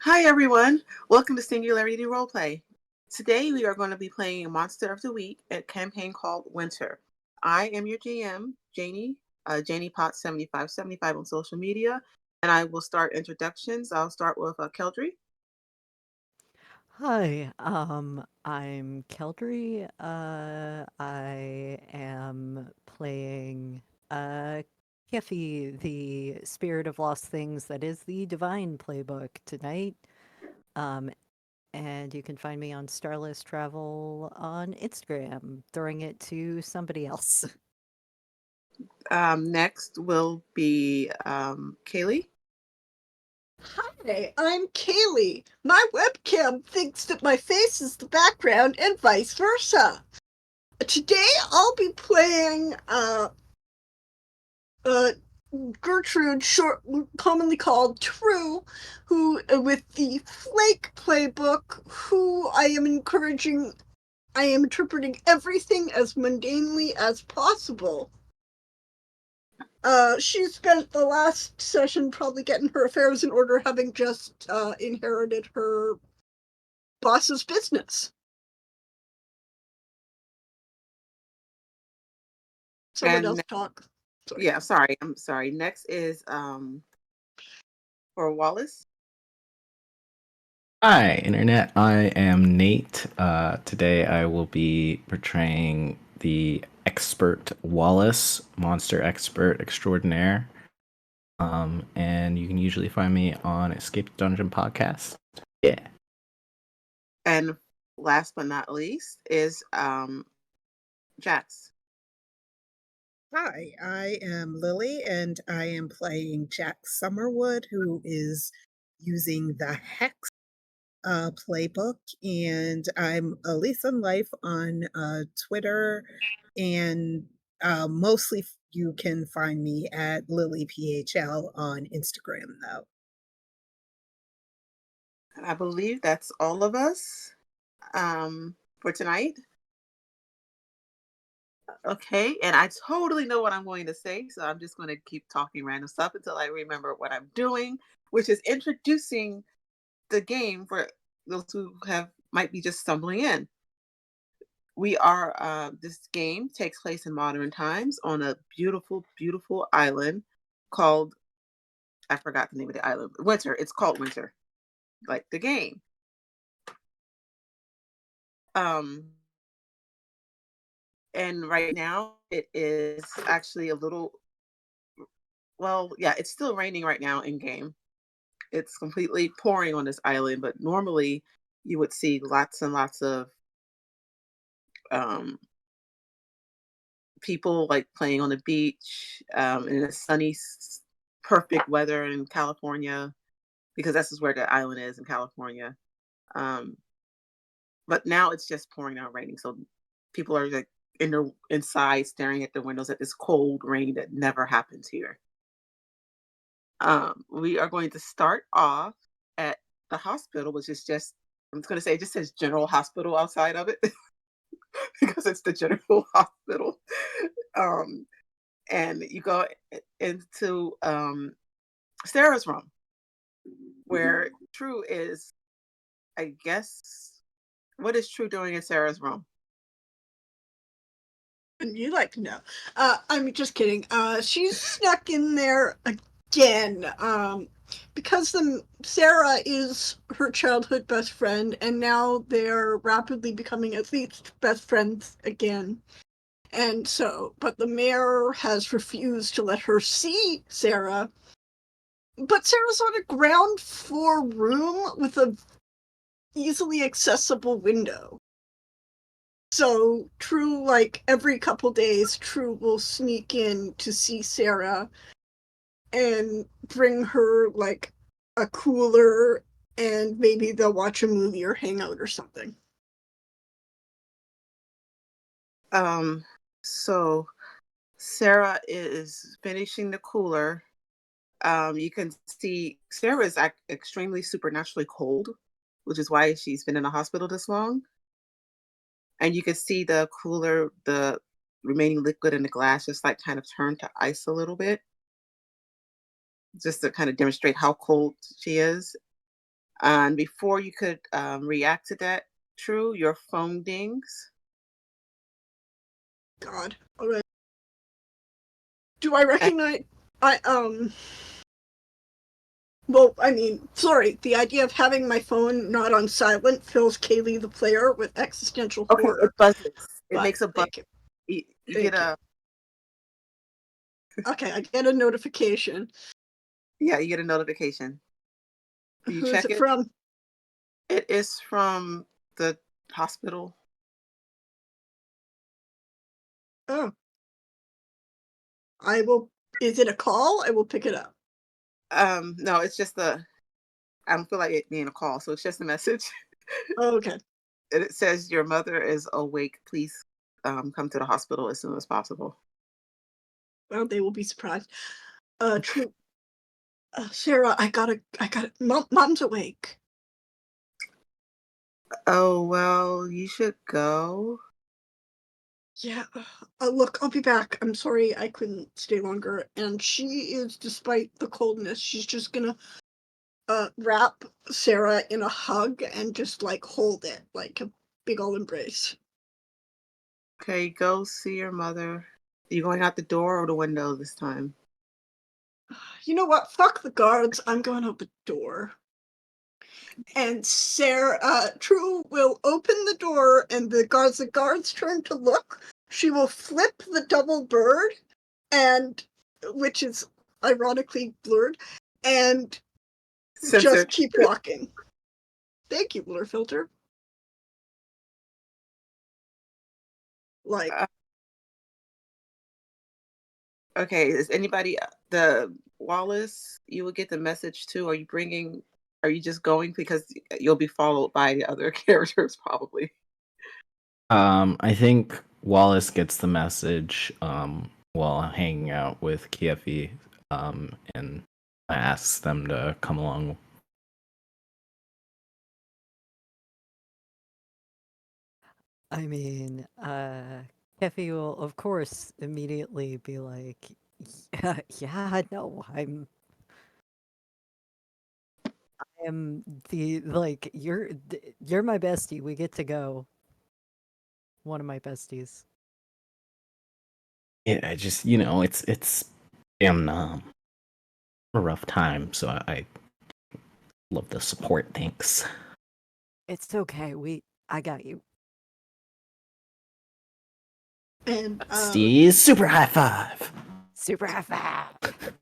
Hi, everyone. Welcome to Singularity Roleplay. Today, we are going to be playing a Monster of the Week, a campaign called Winter. I am your GM, Janie, Janie Pot 7575 on social media, and I will start introductions. I'll start with Keldry. Hi, I'm Keldry. I am playing Kiffy, the spirit of lost things that is the divine playbook tonight. Um, and you can find me on Starless Travel on Instagram, throwing it to somebody else. Next will be Kaylee. Hi, I'm Kaylee. My webcam thinks that my face is the background and vice versa. Today I'll be playing uh Gertrude, commonly called True, who with the Flake playbook, who I am interpreting everything as mundanely as possible. She spent the last session probably getting her affairs in order, having just inherited her boss's business. Someone else And talk. Sorry. yeah, sorry, I'm sorry. Next is for Wallace. Hi, Internet. I am Nate. Today I will be portraying the expert Wallace, monster expert extraordinaire. And you can usually find me on Escape the Dungeon podcast. Yeah. And last but not least is Jax. Hi, I am Lily, and I am playing Jack Summerwood, who is using the Hex playbook. And I'm Elise in Life on Twitter, and mostly you can find me at LilyPHL on Instagram, though. I believe that's all of us for tonight. Okay, and I totally know what I'm going to say, so I'm just going to keep talking random stuff until I remember what I'm doing, which is introducing the game for those who have might be just stumbling in. We are this game takes place in modern times on a beautiful, beautiful island called I forgot the name of the island. Winter. It's called Winter, like the game. Um, and right now it is actually a little well, yeah, it's still raining right now in game. It's completely pouring on this island, but normally you would see lots and lots of um, people like playing on the beach in the sunny, perfect weather in California, because this is where the island is in California. Um, but now it's just pouring down raining, so people are like inside staring at the windows at this cold rain that never happens here. We are going to start off at the hospital, which is just, I'm just going to say, it just says general hospital outside of it because it's the general hospital. Um, and you go into Sarah's room where True is, I guess, what is True doing in Sarah's room? You like to know. I'm just kidding. She's snuck in there again. Because Sarah is her childhood best friend, and now they're rapidly becoming at least best friends again. And so, but the mayor has refused to let her see Sarah. But Sarah's on a ground floor room with a easily accessible window. So True, like every couple days, True will sneak in to see Sarah and bring her like a cooler, and maybe they'll watch a movie or hang out or something. Um, so Sarah is finishing the cooler. You can see Sarah is extremely supernaturally cold, which is why she's been in the hospital this long. And you can see the cooler, the remaining liquid in the glass just like kind of turn to ice a little bit, just to kind of demonstrate how cold she is. And before you could react to that, True, your phone dings. God. All right. Do I recognize? I Well, I mean, sorry. The idea of having my phone not on silent fills Kaylee the player with existential Okay, horror. it buzzes. It But makes a buzz. thank you. You get Thank you. a Okay, I get a notification. yeah, you get a notification. Do you Who is check it it? from? It is from the hospital. Oh, I will. Is it a call? I will pick it up. No, it's just a. I don't feel like it being a call, so it's just a message. Oh, okay. And it says your mother is awake. Please come to the hospital as soon as possible. Well, they will be surprised. True. Sarah, I gotta. Mom's awake. Oh well, you should go. Yeah. Look, I'll be back. I'm sorry I couldn't stay longer. And she is, despite the coldness, she's just gonna wrap Sarah in a hug and just like hold it like a big old embrace. Okay, go see your mother. You going out the door or the window this time? You know what? Fuck the guards. I'm going out the door. And Sarah, True will open the door, and the guards turn to look. She will flip the double bird, and which is ironically blurred, and just Censored. keep walking. Thank you, Blur Filter. Like, Uh, okay, is anybody the Wallace? You will get the message too. Are you bringing? Are you just going because you'll be followed by the other characters probably? I think Wallace gets the message while hanging out with Kiefi, and asks them to come along. I mean, Kefi will, of course, immediately be like, yeah, yeah, no, I am the, like, you're my bestie. We get to go. One of my besties. Yeah, I just it's been a rough time, so I love the support. Thanks. It's okay. I got you. and Steve, super high five. Super high five.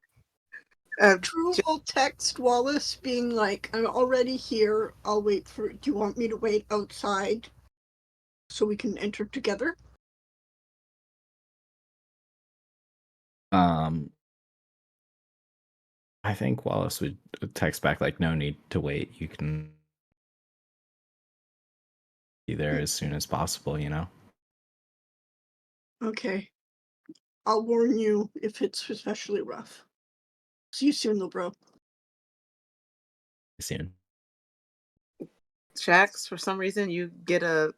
True will text Wallace being like, I'm already here. I'll wait for. Do you want me to wait outside so we can enter together? Um, I think Wallace would text back like, "No need to wait. You can be there as soon as possible." Okay. I'll warn you if it's especially rough. See you soon, little bro. Soon. Shax, for some reason, you get a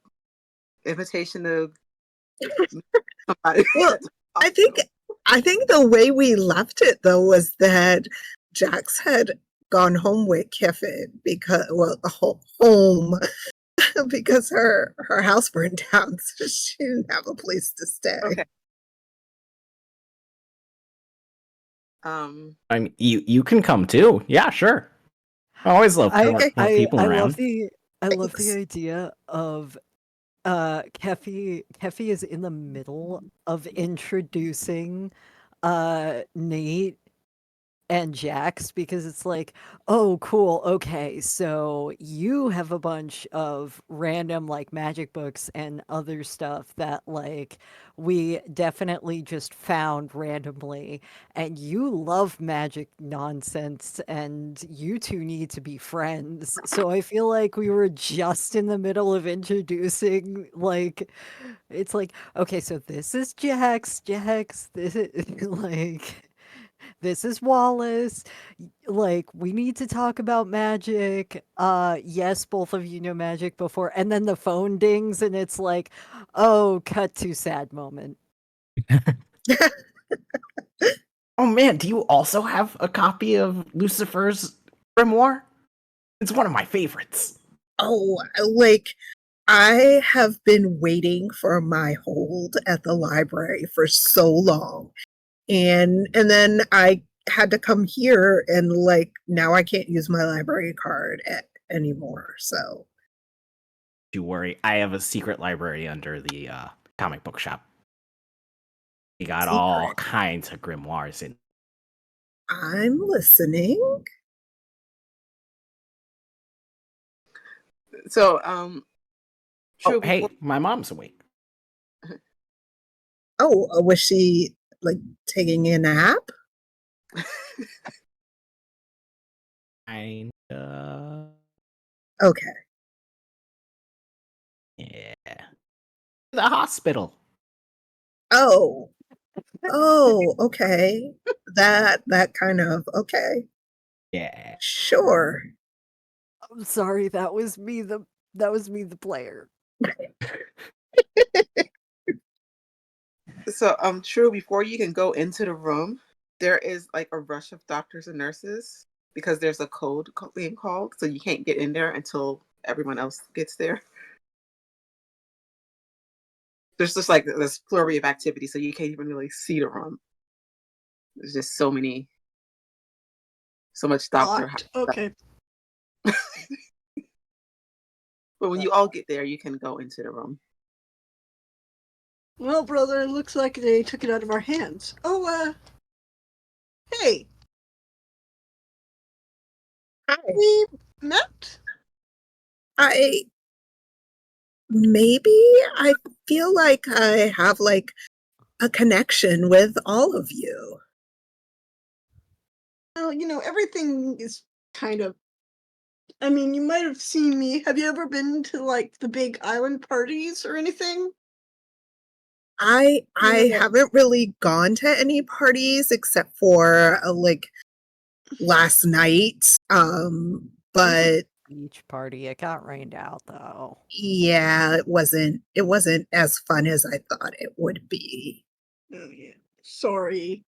invitation to somebody. Well, I think I think the way we left it though was that Jax had gone home with Kiffin home because her house burned down, so she didn't have a place to stay. Okay. I mean, you can come too. Yeah, sure. I always love more, Okay. more people I around. love the Thanks. idea of Kefi is in the middle of introducing Nate and Jax because it's like, oh, cool. Okay, so you have a bunch of random like magic books and other stuff that like we definitely just found randomly, and you love magic nonsense, and you two need to be friends. So I feel like we were just in the middle of introducing like it's like, okay, so this is Jax, this is like this is Wallace. Like, we need to talk about magic. Yes, both of you know magic before. And then the phone dings and it's like, oh, cut to sad moment. Oh man, do you also have a copy of Lucifer's grimoire? It's one of my favorites. Oh, like I have been waiting for my hold at the library for so long. And then I had to come here and like now I can't use my library card anymore. So You worry. I have a secret library under the comic book shop. We got all secret. kinds of grimoires in. I'm listening. So, Oh, True, before hey, my mom's awake. Oh, was she like taking a nap? Kinda. Okay. Yeah. The hospital. Oh, oh, okay. That kind of okay. Yeah. Sure. I'm sorry, that was me, the player. so True, before you can go into the room, there is like a rush of doctors and nurses because there's a code being called, so you can't get in there until everyone else gets there. There's just like this flurry of activity, so you can't even really see the room. There's just so much doctor. Locked. Okay. But when you all get there, you can go into the room. Well, brother, it looks like they took it out of our hands. Oh, hey, Hi. we met? I maybe I feel like I have like a connection with all of you. Well, everything is kind of. I mean, you might have seen me. Have you ever been to like the big island parties or anything? I Yeah. haven't really gone to any parties except for like last night. There's a But beach party. It got rained out though. yeah, it wasn't as fun as I thought it would be. Oh, yeah. Sorry.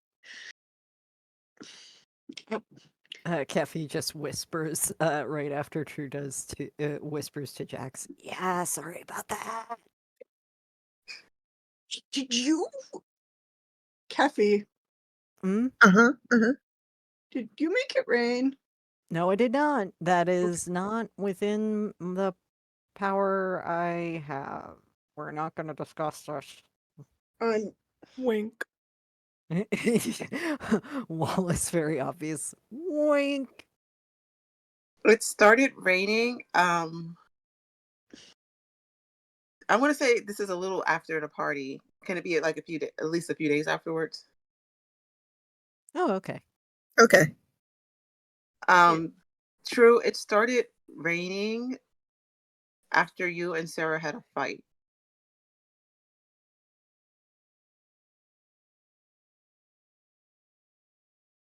Keffy just whispers right after True does to whispers to Jax. Yeah, sorry about that. Did you, Kathy? Hmm? Uh-huh. Uh-huh. Did you make it rain? No, I did not. That is not within the power I have. We're not going to discuss this. Um, Wink. Wallace, very obvious. Wink. It started raining. I want to say this is a little after the party. Can it be like at least a few days afterwards? Oh, okay. Okay. Um, True. It started raining after you and Sarah had a fight.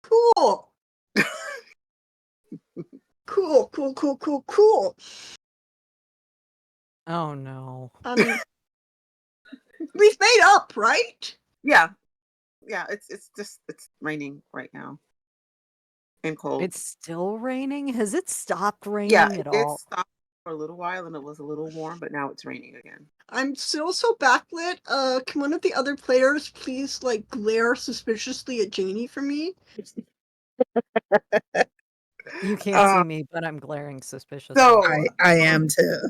cool. Cool, cool, cool, cool, cool. Oh no. We've made up, right? Yeah, yeah. It's raining right now and cold. It's still raining? Has it stopped Yeah, raining it at did all? stop for a little while and it was a little warm, but now it's raining again. I'm still so backlit. Can one of the other players please like glare suspiciously at Janie for me? You can't see Um, me, but I'm glaring suspiciously. so, I um, am too.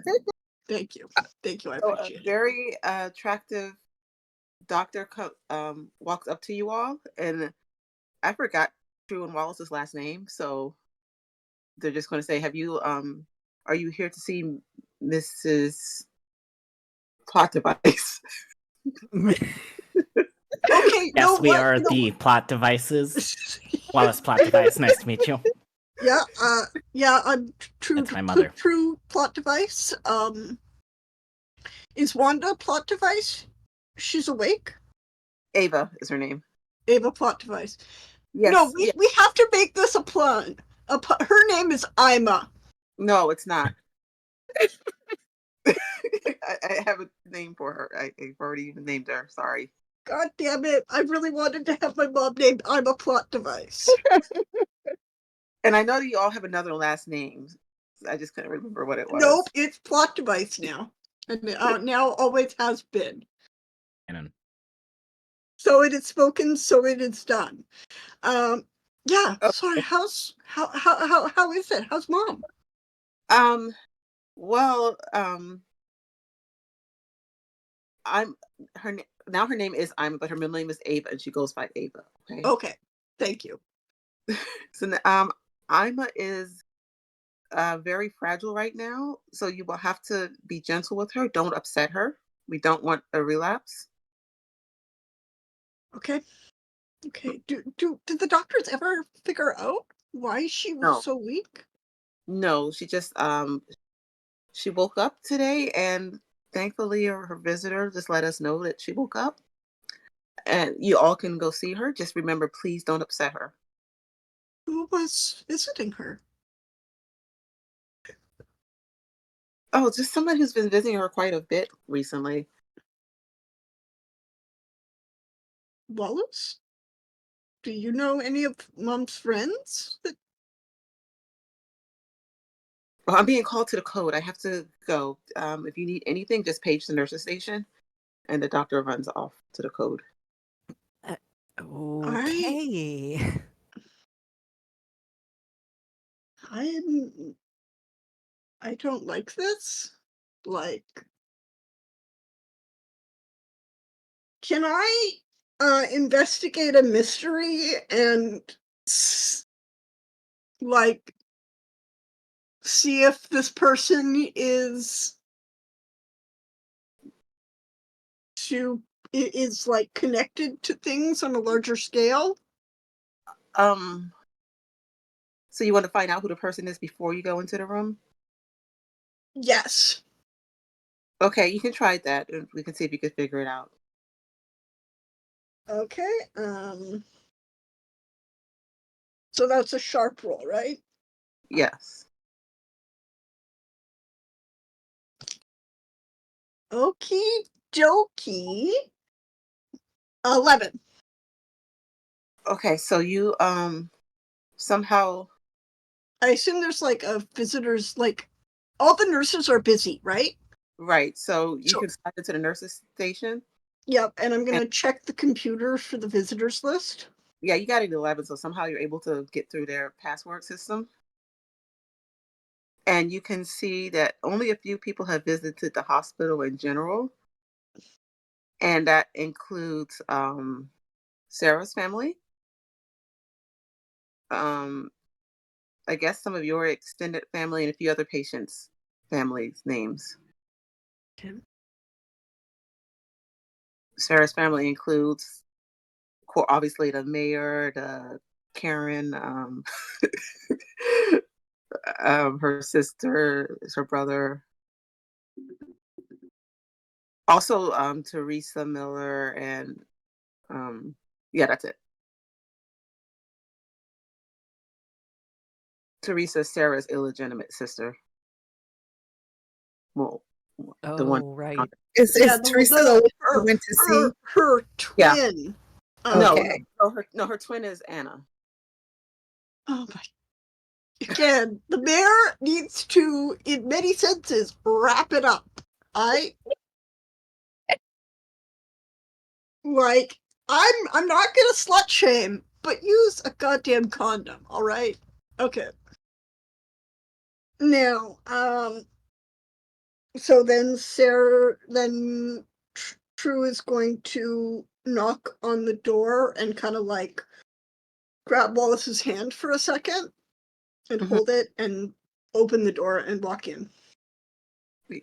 Thank you. Thank you. I so a appreciate it. very attractive doctor walks up to you all, and I forgot True and Wallace's last name, so they're just going to say, "Have you are you here to see Mrs. Plot Device?" Okay, Yes, we are the plot devices. Wallace Plot Device. Nice to meet you. Yeah, I'm true. That's my mother. True plot device. Is Wanda plot device? She's awake. Ava is her name. Ava plot device. No, Yes, yeah. we have to make this a plan. Her name is Ima. No, it's not. I have a name for her. I've already even named her. Sorry. God damn it! I really wanted to have my mom named Ima plot device. And I know that you all have another last name. I just couldn't remember what it was. Nope, it's plot device now. And now always has been. Canon. So it is spoken, so it is done. Yeah, sorry, Okay. how is it? How's mom? Well, I'm now her name is Ima, but her middle name is Ava, and she goes by Ava. Okay. Okay, thank you. So Ima is very fragile right now, so you will have to be gentle with her. Don't upset her. We don't want a relapse. Okay. Okay. Did the doctors ever figure out why she was No, so weak? no, she woke up today, and thankfully her visitor just let us know that she woke up, and you all can go see her. Just remember, please don't upset her. Who was visiting her? Oh, just somebody who's been visiting her quite a bit recently. Wallace? Do you know any of mom's friends? Well, I'm being called to the code. I have to go. If you need anything, just page the nurse's station, and the doctor runs off to the code. Uh, I okay. I'm I don't like this. Like, can I investigate a mystery and like see if this person to is like connected to things on a larger scale? Um, so you want to find out who the person is before you go into the room? Yes. Okay, you can try that, and we can see if you can figure it out. Okay. So that's a sharp roll, right? Yes. Okie dokie. 11. Okay, so you somehow I assume there's like a visitors, like all the nurses are busy, right? right. So you So, can slide into the nurse's station, yep. And I'm and gonna check the computer for the visitors list. yeah, you got it at 11. So somehow you're able to get through their password system, and you can see that only a few people have visited the hospital in general, and that includes Sarah's family. Um, I guess some of your extended family and a few other patients' families' names. Okay. Sarah's family includes, obviously, the mayor, the Karen, her sister, her brother, also Teresa Miller, and yeah, that's it. Teresa, Sarah's illegitimate sister. Well, the one. Oh, right. Yeah, Is Teresa the one you went to see? her Yeah. twin. No, Okay. her twin is Anna. Oh my. Again, the mayor needs to, in many senses, wrap it up. I like. I'm not gonna slut shame, but use a goddamn condom. All right. Okay. Now, so then True is going to knock on the door and kind of like grab Wallace's hand for a second and Mhm. hold it and open the door and walk in.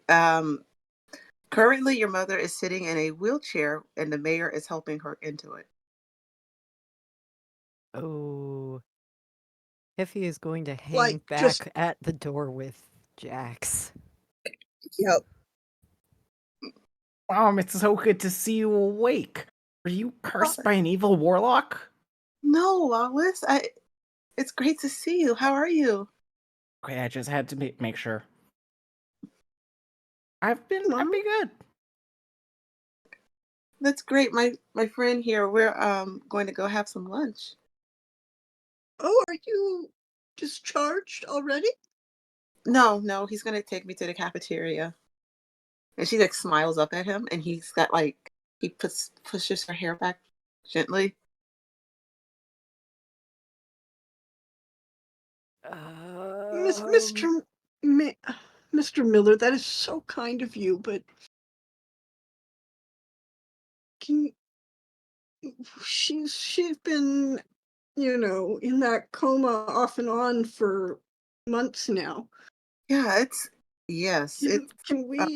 Um, Currently, your mother is sitting in a wheelchair, and the mayor is helping her into it. Oh, Hiffy is going to hang Like, just, back at the door with Jax. Yep. It's so good to see you awake. Were you uh, cursed by an evil warlock? No, Wallace, it's great to see you. How are you? Okay, I just had to make sure. I've been Mom? good. That's great. My friend here, we're going to go have some lunch. Oh, are you discharged already? No, he's gonna take me to the cafeteria. And she like smiles up at him, and he's got like he pushes her hair back gently. Um, Mr. Mr. Miller, that is so kind of you, but can she's been, in that coma off and on for months now. Yeah, it's yes, Can it's can uh,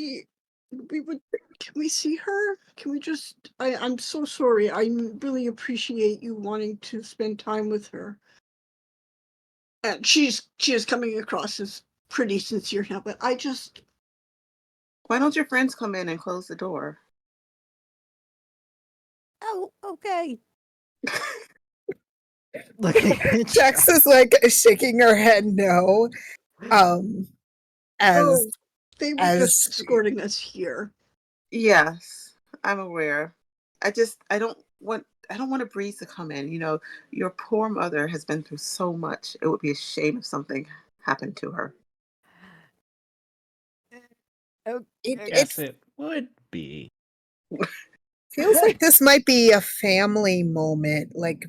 we would can we see her? Can we just I'm so sorry. I really appreciate you wanting to spend time with her. And she is coming across as pretty sincere now, but I just why don't your friends come in and close the door? oh, okay. Looking at Jax Jack. is like shaking her head no. Um, as oh, they were just as escorting us here. Yes, I'm aware. I don't want a breeze to come in. Your poor mother has been through so much. It would be a shame if something happened to her. it Yes, it would be. feels like this might be a family moment. Like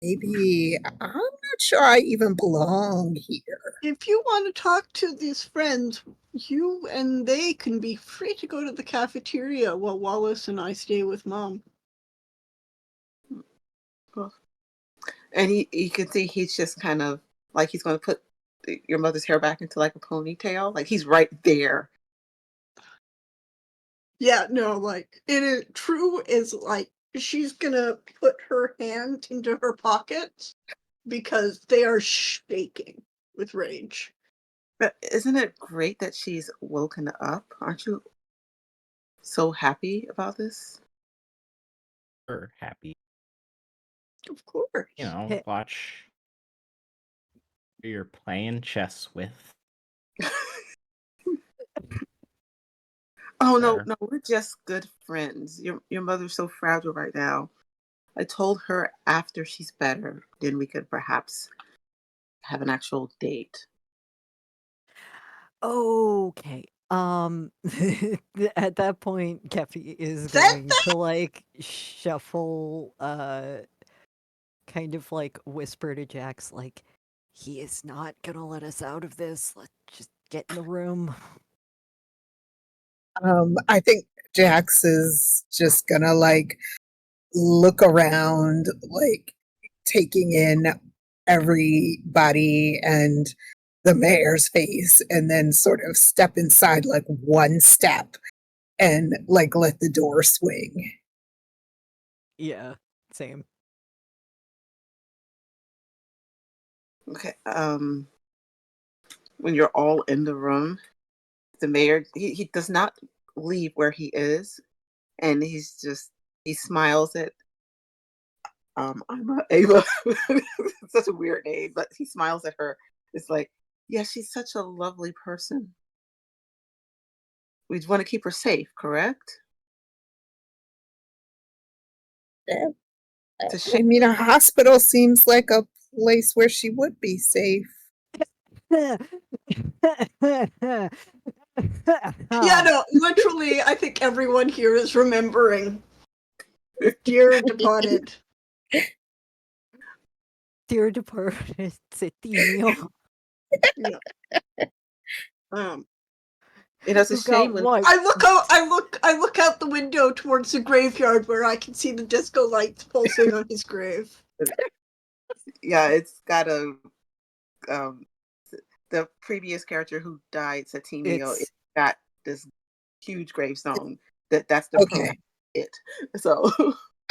maybe I'm not sure I even belong here. If you want to talk to these friends, you and they can be free to go to the cafeteria while Wallace and I stay with Mom. Well, and you can see he's just kind of like he's going to put your mother's hair back into like a ponytail. Like he's right there. Yeah, no, like it true is like she's gonna put her hand into her pockets because they are shaking with rage. But isn't it great that she's woken up? Aren't you so happy about this? We're happy. Of course. Watch who you're playing chess with. Oh no, Or no, we're just good friends. Your mother's so fragile right now. I told her after she's better, then we could perhaps have an actual date. Okay. At that point, Keffy is That going to like shuffle, kind of like whisper to Jax, like, he is not gonna let us out of this. Let's just get in the room. I think Jax is just gonna like look around, like taking in everybody and the mayor's face, and then sort of step inside like one step and like let the door swing. Yeah, same. Okay. When you're all in the room, the mayor he does not leave where he is, and he smiles at Ava. Such a weird name, but he smiles at her. It's like, yeah, she's such a lovely person. We want to keep her safe, correct? Yeah. It's a I shame. mean, a hospital seems like a place where she would be safe. yeah, no, literally I think everyone here is remembering dear departed. Dear departed Settimio, Yeah. Um It's a who got shame when wiped. I look out the window towards the graveyard where I can see the disco lights pulsing on his grave. yeah, it's got a um the previous character who died, Satimio, it It's got this huge gravestone that's the pronoun Okay. it. So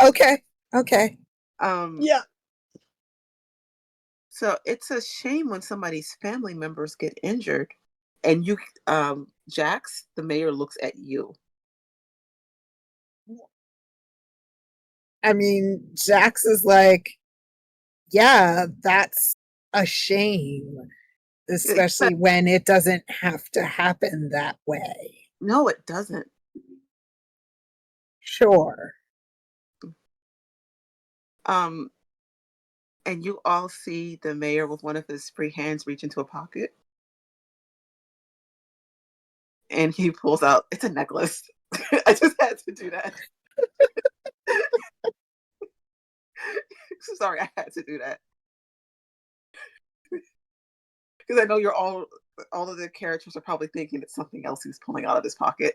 Okay. Okay. um Yeah. so it's a shame when somebody's family members get injured and you Jax, the mayor looks at you. I mean, Jax is like, yeah, that's a shame, But especially when it doesn't have to happen that way. no, it doesn't. Sure. Um and you all see the mayor with one of his free hands reach into a pocket. And he pulls out, it's a necklace. I just had to do that. Sorry, I had to do that. Because I know you're all of the characters are probably thinking it's something else he's pulling out of his pocket.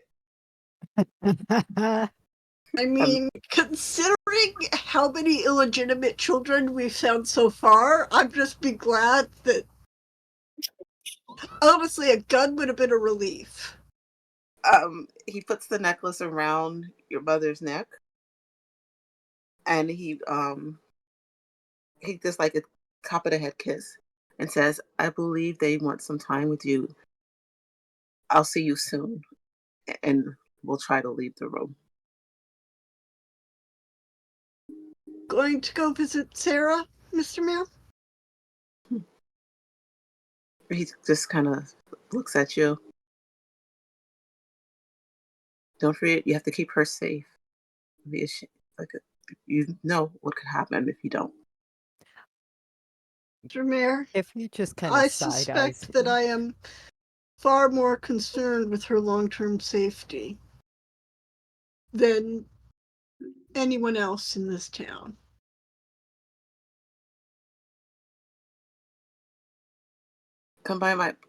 I mean, considering how many illegitimate children we've found so far, I'd just be glad that, honestly, a gun would have been a relief. He puts the necklace around your mother's neck, and he just like a top of the head kiss, and says, "I believe they want some time with you. I'll see you soon, and we'll try to leave the room." Going to go visit Sarah, Mr. Mayor? He just kind of looks at you. Don't forget, you have to keep her safe. Like you know what could happen if you don't. Mr. Mayor, If you just kind I of side eyes suspect that him. I am far more concerned with her long-term safety than anyone else in this town.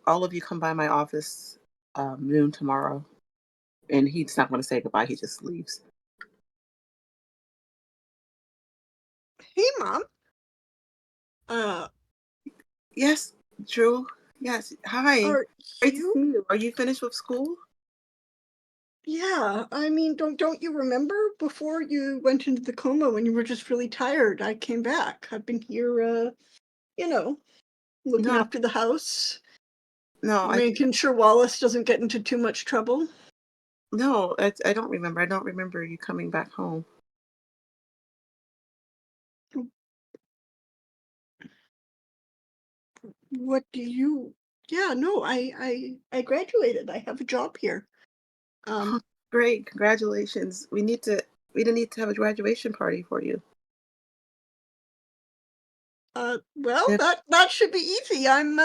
All of you come by my office noon tomorrow. And he's not going to say goodbye. He just leaves. Hey, Mom. Yes, Drew. Yes. Hi. Are Great to you? see you. Are you finished with school? Yeah, I mean, don't you remember before you went into the coma when you were just really tired? I came back. I've been here, you know, looking No, after the house, no, making sure Wallace doesn't get into too much trouble. no. I don't remember. I don't remember you coming back home. What do you? Yeah, no, I graduated. I have a job here. Oh, great. Congratulations. We didn't need to have a graduation party for you. Well, Yeah. that should be easy. I'm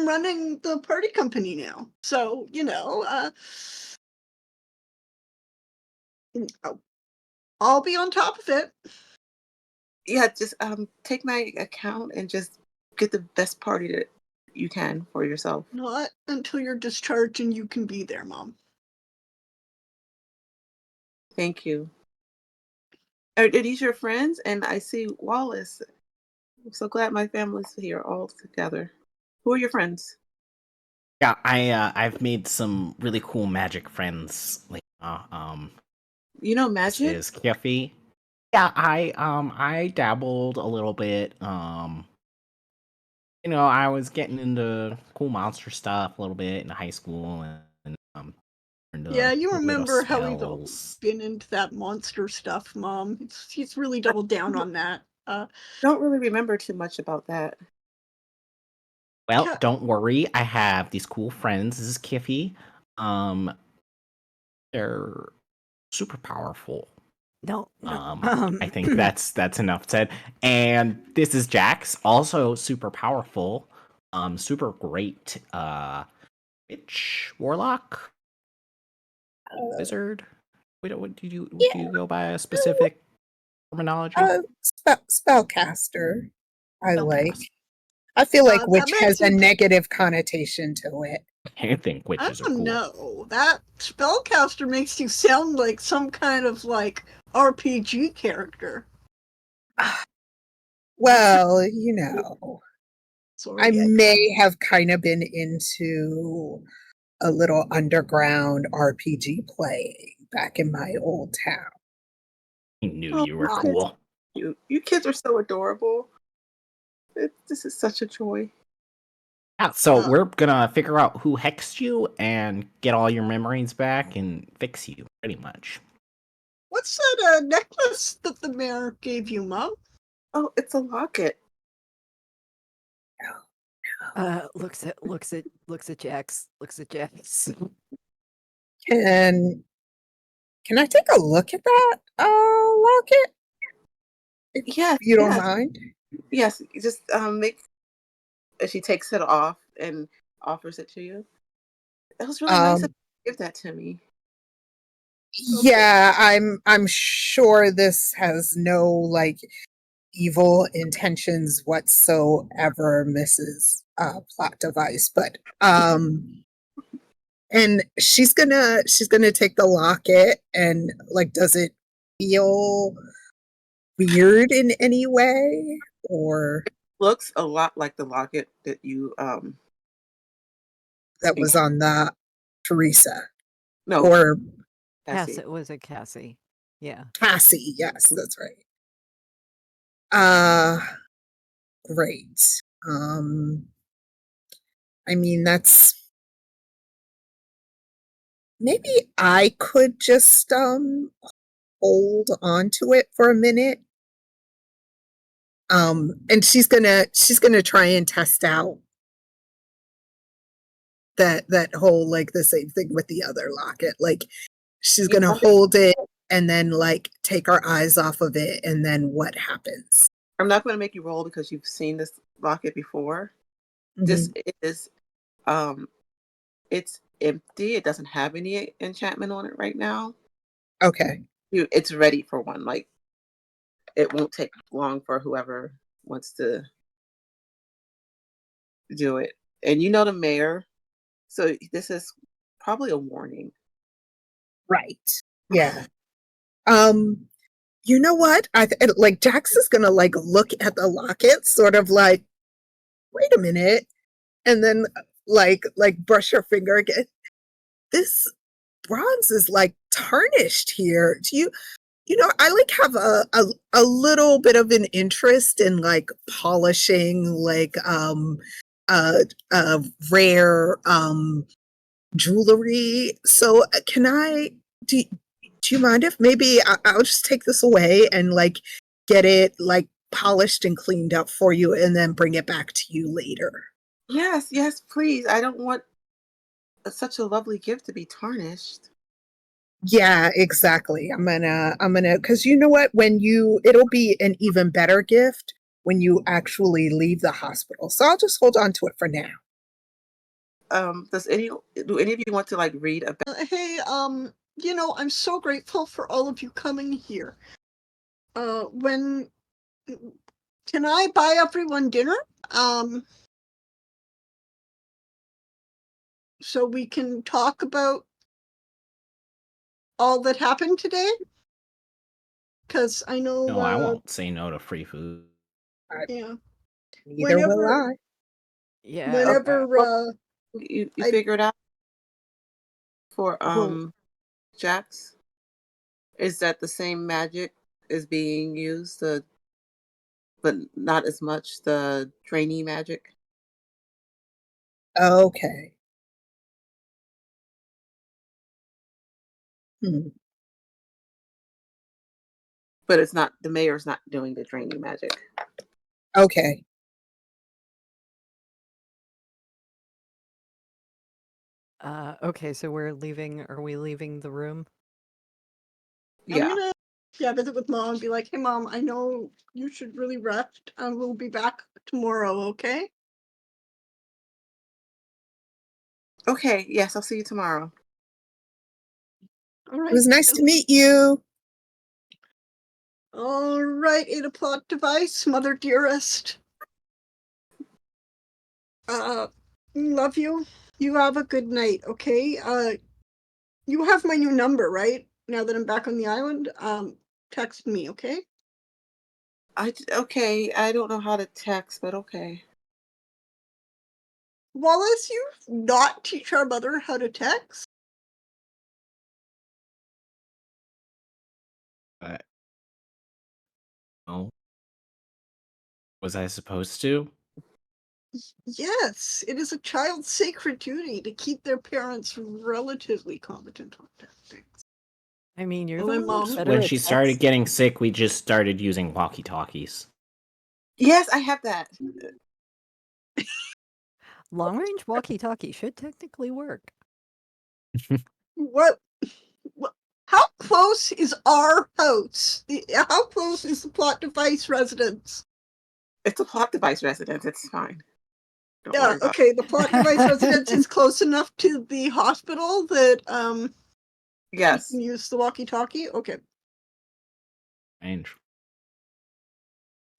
running the party company now, so I'll be on top of it. Yeah, just take my account and just get the best party that you can for yourself. Not until you're discharged and you can be there, Mom. Thank you. Are these your friends? And I see Wallace. I'm so glad my family's here all together. Who are your friends? Yeah, I've made some really cool magic friends. Like, You know this magic? is Kiffy. Yeah, I dabbled a little bit. I was getting into cool monster stuff a little bit in high school, and learned Yeah, a you little bit of remember how he's always spells. been into that monster stuff, Mom. He's really doubled down on that. Don't really remember too much about that. Well, Ca- don't worry, I have these cool friends. This is Kiffy. Um, they're super powerful. No, no. I think that's enough said. And this is Jax, also super powerful, super great, witch, warlock, Uh, wizard. Wait, what yeah, do you go by a specific terminology? uh, spellcaster. I like. Spellcast. I feel like that witch makes has a him. negative connotation to it. I think I witches are don't cool. know. That spellcaster makes you sound like some kind of like RPG character. Well, I Sorry, I may have kind of been into a little underground RPG playing back in my old town. I knew oh you were mom. Kids, cool. you kids are so adorable. This is such a joy. Yeah, so Uh, we're gonna figure out who hexed you and get all your memories back and fix you, pretty much. what's that necklace that the mayor gave you, Mom? Oh, it's a locket. Looks at Jax. Looks at Jax. Can can I take a look at that locket? If Yes, you don't yes, mind. yes. You just make. She takes it off and offers it to you. It was really nice. Um Give that to me. Yeah, I'm sure this has no like evil intentions whatsoever, Mrs. Plot Device, but and she's gonna take the locket and like does it feel weird in any way or Looks a lot like the locket that you that was on the Teresa no, or Cassie. It was a Cassie. Yeah. Cassie? Yes, that's right. Uh great. I mean that's maybe I could just hold on to it for a minute. And she's gonna try and test out that whole like the same thing with the other locket. Like she's You gonna know me. hold it and then like take our eyes off of it and then what happens? I'm not going to make you roll because you've seen this locket before. This Mhm. is um it's empty. It doesn't have any enchantment on it right now. Okay. It's ready for one. Like it won't take long for whoever wants to do it. And you know the mayor, so this is probably a warning. Right. Yeah. Um, you know what? Like Jax is gonna like look at the locket, sort of like, wait a minute, and then like brush her finger again. This bronze is like tarnished here. Do you know, I like have a little bit of an interest in like polishing like uh rare jewelry. So can I do you mind if maybe I'll just take this away and like get it like polished and cleaned up for you and then bring it back to you later? Yes, yes, please. I don't want such a lovely gift to be tarnished. Yeah, exactly. I'm gonna because you know what? It'll be an even better gift when you actually leave the hospital. So I'll just hold on to it for now. Does any do any of you want to like read about? Hey, you know, I'm so grateful for all of you coming here. When can I buy everyone dinner? Um, so we can talk about all that happened today? Because I know, No, I won't say no to free food. yeah, Neither will whenever, I. Yeah. Okay, whenever, well, you I, figured out for well, Jax is that the same magic is being used, but not as much the trainee magic, Okay. Hmm. but it's not the mayor's not doing the trainee magic. Okay. Okay, so we're leaving. Are we leaving the room? I'm Yeah. gonna, yeah, visit with mom and be like, hey mom, I know you should really rest and we'll be back tomorrow, okay? Okay. Yes, I'll see you tomorrow. All It right. was nice to meet you. All right, Ada Plot Device, Mother Dearest. Uh, love you. You have a good night, okay? You have my new number, right? Now that I'm back on the island, text me, okay? Okay. I don't know how to text, but okay. Wallace, you not teach our mother how to text? But no, was I supposed to? Yes, it is a child's sacred duty to keep their parents relatively competent on texting. I mean, you're Well, the my one that's mom. better When at she started text. getting sick, we just started using walkie-talkies. Yes, I have that. Long range walkie-talkie should technically work. What? What? How close is our house? How close is the Plot Device residence? It's a plot device residence. It's fine. Don't worry about Okay, the plot device residence is close enough to the hospital that it. you Yes. can use the walkie-talkie. Okay. Strange.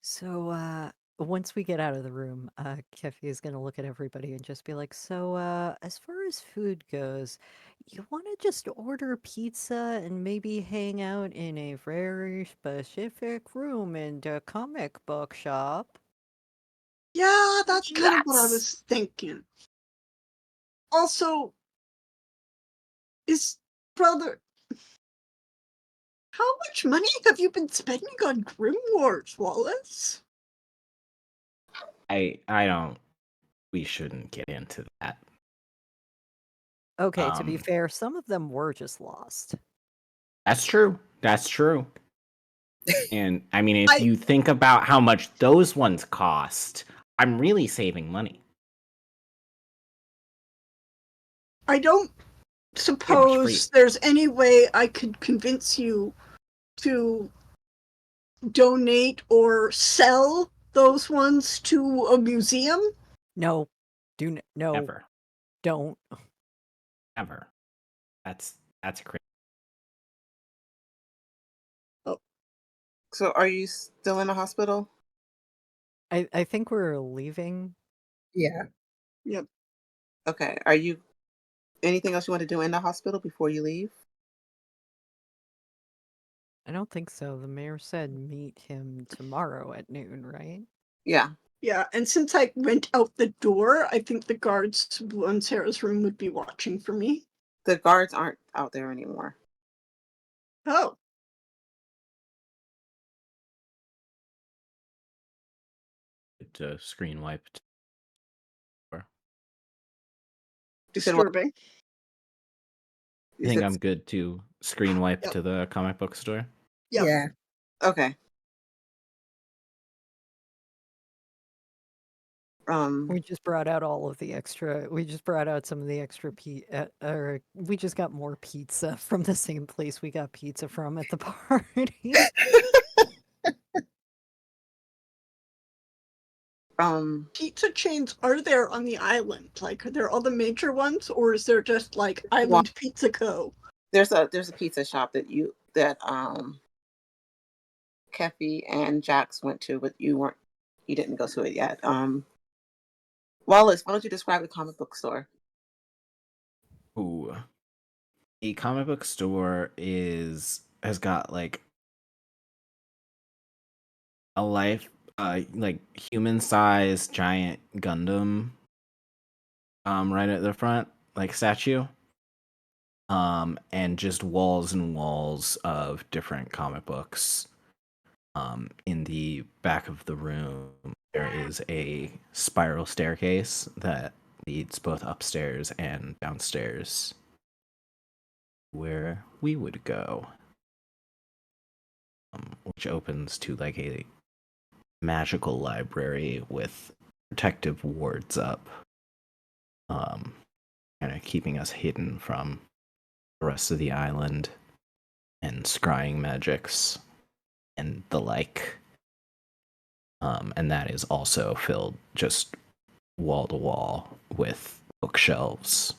So, once we get out of the room, Kefi is gonna look at everybody and just be like, "So, as far as food goes, you want to just order pizza and maybe hang out in a very specific room in the comic book shop?" Yeah, that's kind of what I Yes. was thinking. Also, is brother, how much money have you been spending on grimoires, Wallace? I don't. We shouldn't get into that. Okay, to be Um, fair, some of them were just lost. that's true. That's true. And I mean, if I you think about how much those ones cost, I'm really saving money. I don't Pretty much free. suppose there's any way I could convince you to donate or sell those ones to a museum? No, no, Never. don't. Ever. That's crazy. So are you still in the hospital? I think we're leaving. Yeah. Yep. Okay. Are you anything else you want to do in the hospital before you leave? I don't think so. The mayor said meet him tomorrow at noon, right? Yeah. Yeah, and since I went out the door, I think the guards on Sarah's room would be watching for me. The guards aren't out there anymore. Oh, To screen wiped. You said what? disturbing. I You think said I'm good to screen wipe Yep. to the comic book store. Yep. Yeah. okay. Um We just brought out all of the extra. We just brought out some of the extra or we just got more pizza from the same place we got pizza from at the party. Pizza chains are there on the island? Like, are there all the major ones, or is there just like well, Island Pizza Co? there's a pizza shop that Kefi and Jax went to, but you didn't go to it yet. Wallace, why don't you describe the comic book store? Ooh. A comic book store has got like a like human sized giant Gundam right at the front, like statue. And just walls and walls of different comic books. In the back of the room, there is a spiral staircase that leads both upstairs and downstairs, where we would go, which opens to like a magical library with protective wards up, kind of keeping us hidden from the rest of the island and scrying magics and the like. And that is also filled just wall to wall with bookshelves,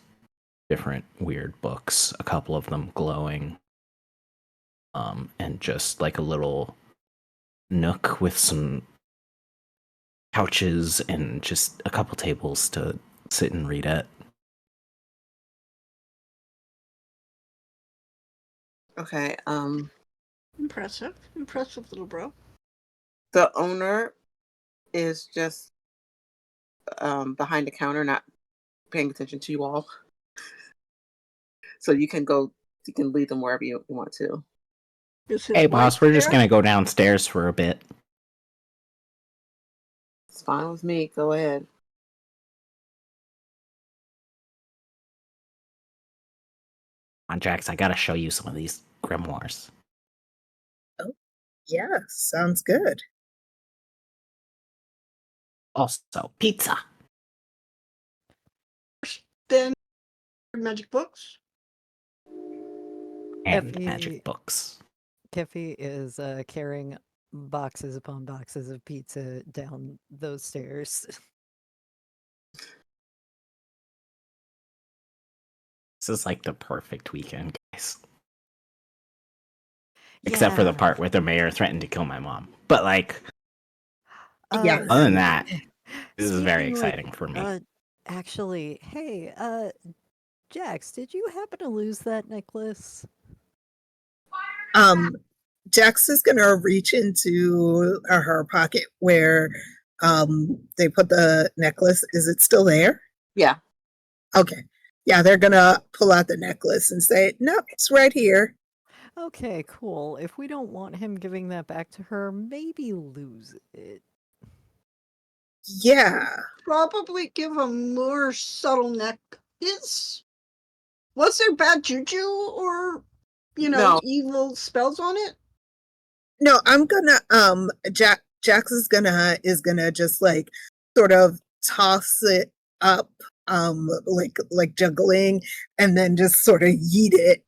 different weird books, a couple of them glowing, and just like a little nook with some couches and just a couple tables to sit and read at. Okay. Impressive. Impressive, little bro. The owner is just behind the counter, not paying attention to you all. So you can lead them wherever you want to. Is his Hey, wife boss, we're just there? gonna go downstairs for a bit. It's fine with me. Go ahead. On Jax, I gotta show you some of these grimoires. Oh, yeah. Sounds good. Also, pizza Then magic books. and Effie, magic books. Kefi is carrying boxes upon boxes of pizza down those stairs. This is like the perfect weekend, guys. Except for the Yeah. part where the mayor threatened to kill my mom. But like, Yeah. other than that, this is very speaking like, exciting for me. actually, hey, Jax, did you happen to lose that necklace? Jax is gonna reach into her pocket where they put the necklace. Is it still there? Yeah. Okay. Yeah, they're gonna pull out the necklace and say, "Nope, it's right here." Okay, cool. If we don't want him giving that back to her, maybe lose it. Yeah. Probably give a more subtle neck. Was there bad juju or No. evil spells on it? No, I'm gonna Jax is gonna just like sort of toss it up like juggling and then just sort of yeet it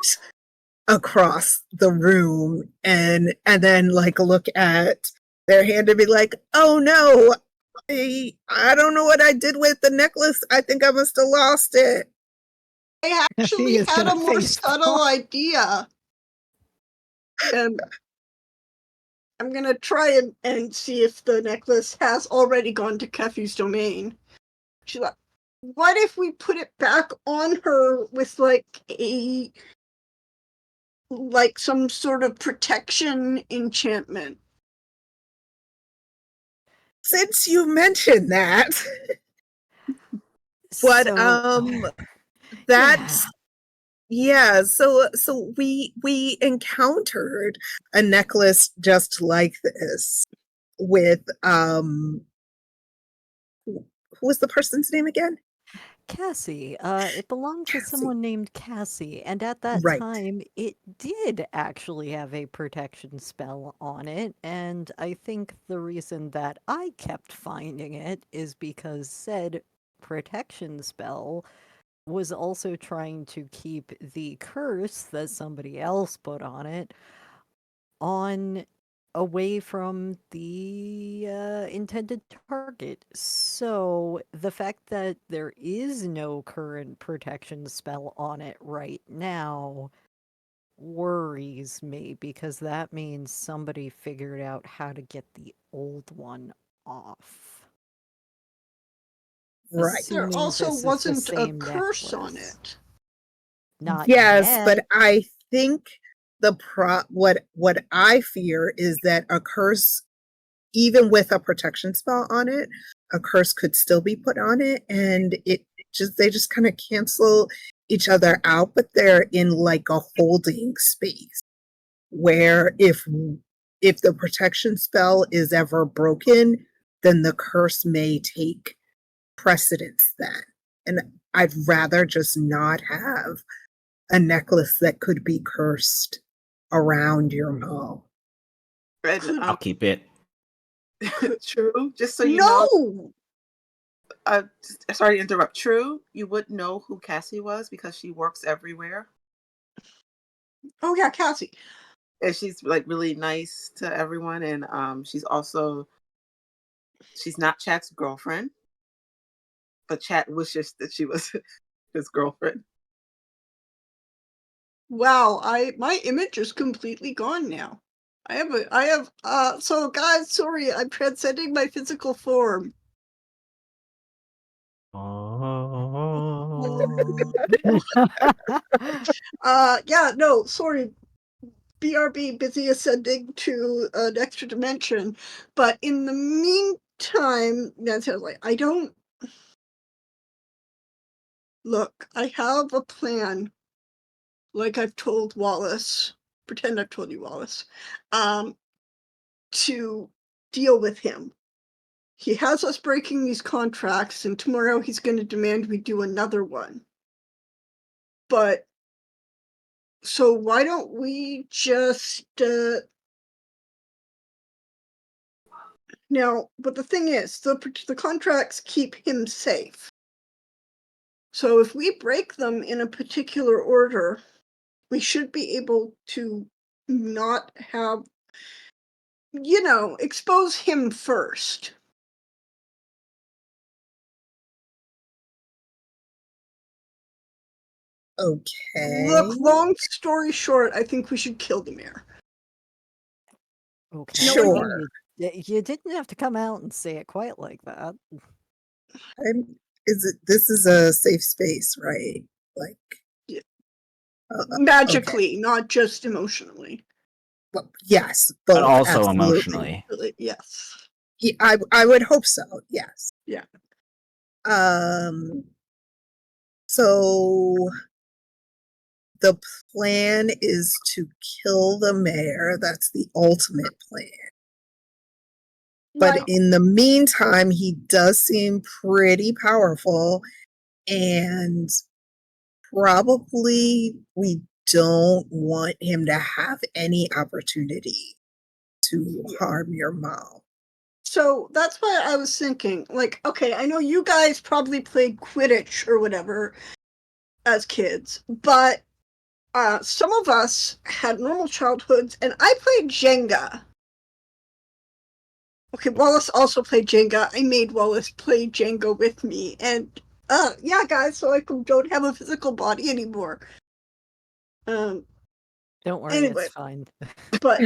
across the room and then like look at their hand and be like, "Oh no, I don't know what I did with the necklace. I think I must have lost it." I He actually is had a gonna more face subtle palm. idea. And I'm gonna try and see if the necklace has already gone to Kefi's domain. She's like, what if we put it back on her with like some sort of protection enchantment? Since you mentioned that, but So, that's yeah. yeah, so we encountered a necklace just like this with who was the person's name again? Cassie. It belonged to Cassie. someone named Cassie, and at that Right. time, it did actually have a protection spell on it. And I think the reason that I kept finding it is because said protection spell was also trying to keep the curse that somebody else put on it on away from the intended target. So the fact that there is no current protection spell on it right now worries me because that means somebody figured out how to get the old one off. Right. There Assuming also this is the wasn't a same curse on necklace. it. Not Yes, yet. but I think what I fear is that a curse, even with a protection spell on it, a curse could still be put on it, and they just kind of cancel each other out, but they're in like a holding space where if the protection spell is ever broken, then the curse may take precedence then. And I'd rather just not have a necklace that could be cursed around your mall. And, I'll keep it. True. Just so you know, No! sorry to interrupt. True, you would know who Cassie was because she works everywhere, Oh yeah, Cassie. and she's like really nice to everyone. And she's not Chat's girlfriend, but Chat wishes that she was his girlfriend. Wow, my image is completely gone now. So guys, sorry, I'm transcending my physical form. Oh. Yeah, no, sorry. BRB busy ascending to an extra dimension. But in the meantime, Nancy was like, look, I have a plan. Like I've told Wallace, pretend I've told you Wallace, to deal with him. He has us breaking these contracts, and tomorrow he's going to demand we do another one. But so why don't we just now? But the thing is, the contracts keep him safe. So if we break them in a particular order, we should be able to not have, expose him first. Okay. Look, long story short, I think we should kill the mayor. Okay. Sure. You didn't have to come out and say it quite like that. This is a safe space, right? Like, Yeah. okay. Magically, not just emotionally. Well, yes, But both, also absolutely. emotionally. Yes. Yeah, I would hope so. Yes. Yeah. So the plan is to kill the mayor. That's the ultimate plan. But Right. in the meantime, he does seem pretty powerful, and probably we don't want him to have any opportunity to harm your mom. So that's why I was thinking, like, okay, I know you guys probably played Quidditch or whatever as kids, but some of us had normal childhoods, and I played Jenga. Okay, Wallace also played Jenga. I made Wallace play Jenga with me, and yeah, guys, so I don't have a physical body anymore. Don't worry, Anyway, it's fine. but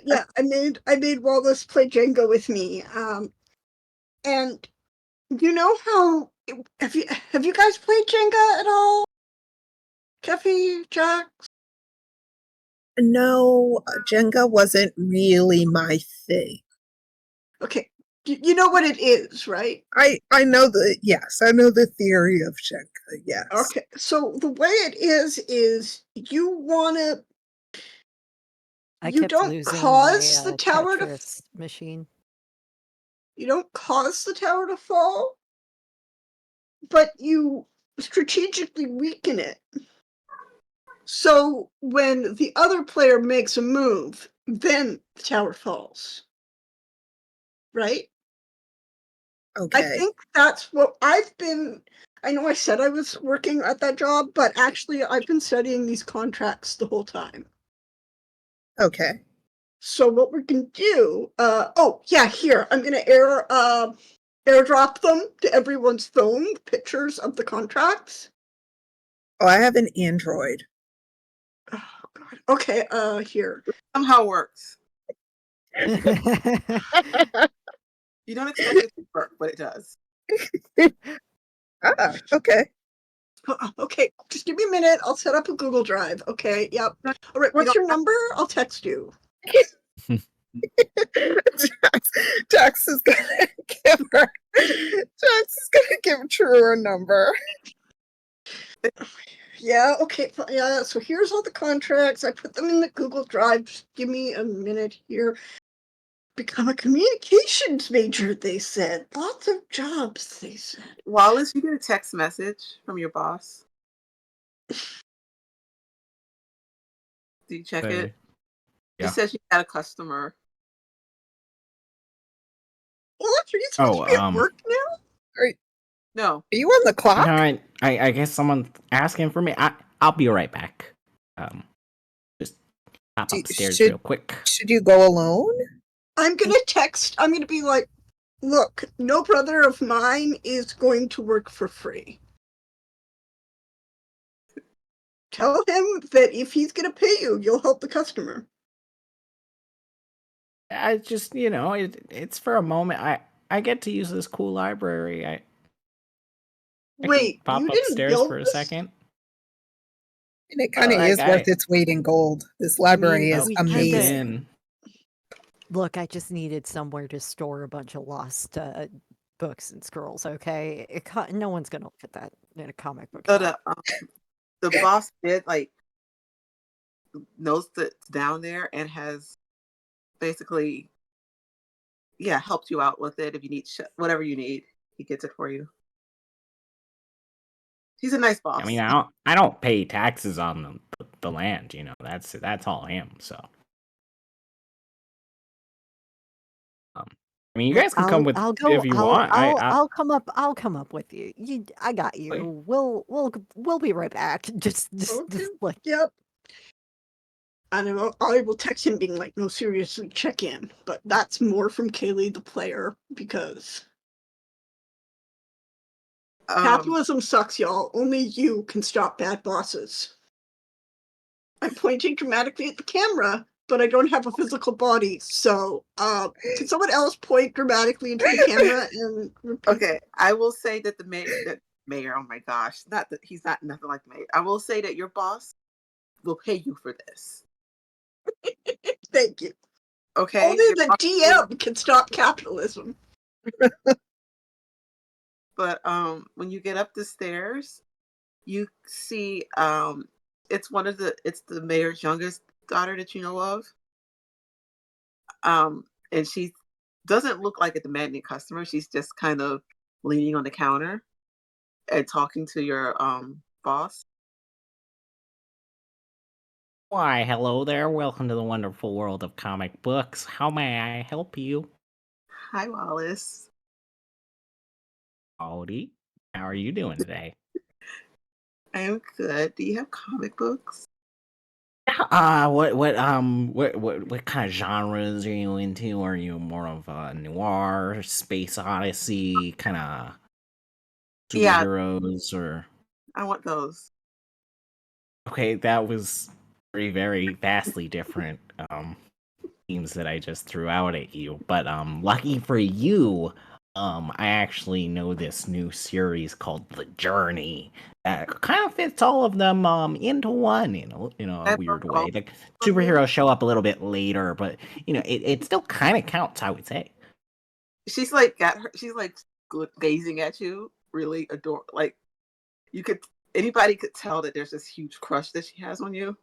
yeah, I made Wallace play Jenga with me. And you know how have you guys played Jenga at all? Jeffy, Jack? No, Jenga wasn't really my thing. Okay, you know what it is, right? I know I know the theory of Jenga, yes. Okay, so the way it is you wanna I you kept don't losing cause my the tower to Tetris machine. you don't cause the tower to fall, but you strategically weaken it. So when the other player makes a move, then the tower falls. Right? I Okay. think that's what I know I said I was working at that job, but actually I've been studying these contracts the whole time. Okay. So what we're gonna do, oh yeah, here, I'm gonna airdrop them to everyone's phone, pictures of the contracts. Oh, I have an Android. Oh god. Okay, here. Somehow works. You don't expect it to work, but it does. Okay. Okay, just give me a minute. I'll set up a Google Drive. Okay, yep. All right, You what's don't your have number? I'll text you. Jax is gonna give her. Jax is gonna give True a number. Yeah, okay, yeah, so here's all the contracts. I put them in the Google Drive. Just give me a minute here. Become a communications major, they said. Lots of jobs, they said. Wallace, you get a text message from your boss. Do you check it? Yeah. It says you got a customer. Well, are you supposed to be at work now? Are No. you on the clock? No, I guess someone's asking for me. I'll be right back. Just hop upstairs real quick. Should you go alone? I'm gonna be like, look, no brother of mine is going to work for free. Tell him that if he's gonna pay you, you'll help the customer. I just, it's for a moment. I get to use this cool library. I can Wait, pop you didn't upstairs build for a this? second. And it kind of Like is worth its weight in gold. This library is we amazing. Look, I just needed somewhere to store a bunch of lost books and scrolls. Okay, no one's gonna look at that in a comic book So shop. the boss did knows that's down there and has basically helped you out with it. If you need whatever you need, he gets it for you. He's a nice boss. I mean, I don't pay taxes on the land. That's all him. So, I mean, you guys can come with I'll if go. you want. I'll come up. I'll come up with you. I got you. We'll be right back. Just Okay. like Yep. And I will text him being like, no, seriously, check in. But that's more from Kaylee the player because Capitalism sucks, y'all. Only you can stop bad bosses. I'm pointing dramatically at the camera, but I don't have a physical body. So, can someone else point dramatically into the camera and repeat? Okay, I will say that the mayor. Oh my gosh, not that he's not nothing like the mayor. I will say that your boss will pay you for this. Thank you. Okay. Only the DM can stop capitalism. But when you get up the stairs, you see it's the mayor's youngest daughter that you know of. And she doesn't look like a demanding customer. She's just kind of leaning on the counter and talking to your boss. Why, hello there. Welcome to the wonderful world of comic books. How may I help you? Hi, Wallace. Howdy. How are you doing today? I'm good. Do you have comic books? What kind of genres are you into? Are you more of a noir, space odyssey, kind of Yeah, superheroes, or? I want those. Okay, that was very vastly different themes that I just threw out at you. But lucky for you, I actually know this new series called The Journey that kind of fits all of them into one in a I love weird way. all The of them. superheroes show up a little bit later, but it still kind of counts, I would say. She's like she's like gazing at you, really adore. Like anybody could tell that there's this huge crush that she has on you.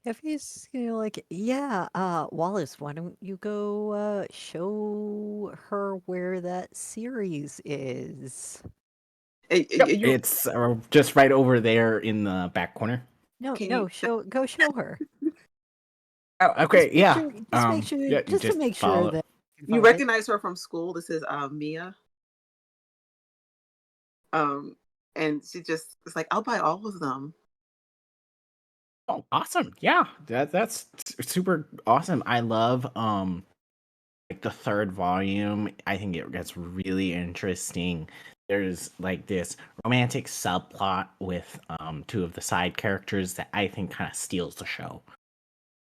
If he's like, yeah, Wallace, why don't you go show her where that series is? Yep, You it's just right over there in the back corner. No, can you no, go show her. Oh, okay, yeah. Yeah, you Just to just make sure follow. that you you find it. recognize her from school? This is Mia. Um, and she just is like, I'll buy all of them. Oh, awesome! Yeah, that's super awesome. I love like the third volume. I think it gets really interesting. There's like this romantic subplot with two of the side characters that I think kind of steals the show.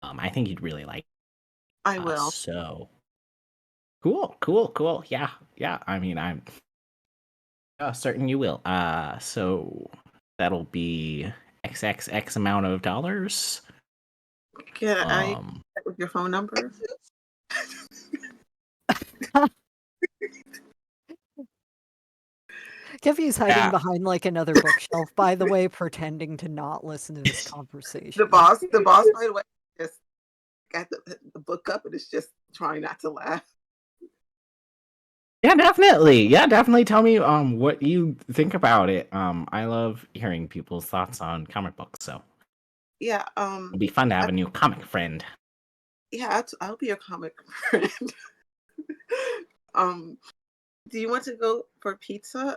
I think you'd really like. I will. So cool. Yeah. I mean, I'm certain you will. So that'll be XXX amount of dollars. Can I Um, check with your phone number? Keffy's hiding yeah. behind like another bookshelf, by the way, pretending to not listen to this conversation. The boss, by the way, just got the book up and is just trying not to laugh. Yeah, definitely. Yeah, definitely tell me what you think about it. I love hearing people's thoughts on comic books, so Yeah, it'll be fun to have I, a new comic friend. yeah, I'll be your comic friend. um, do you want to go for pizza?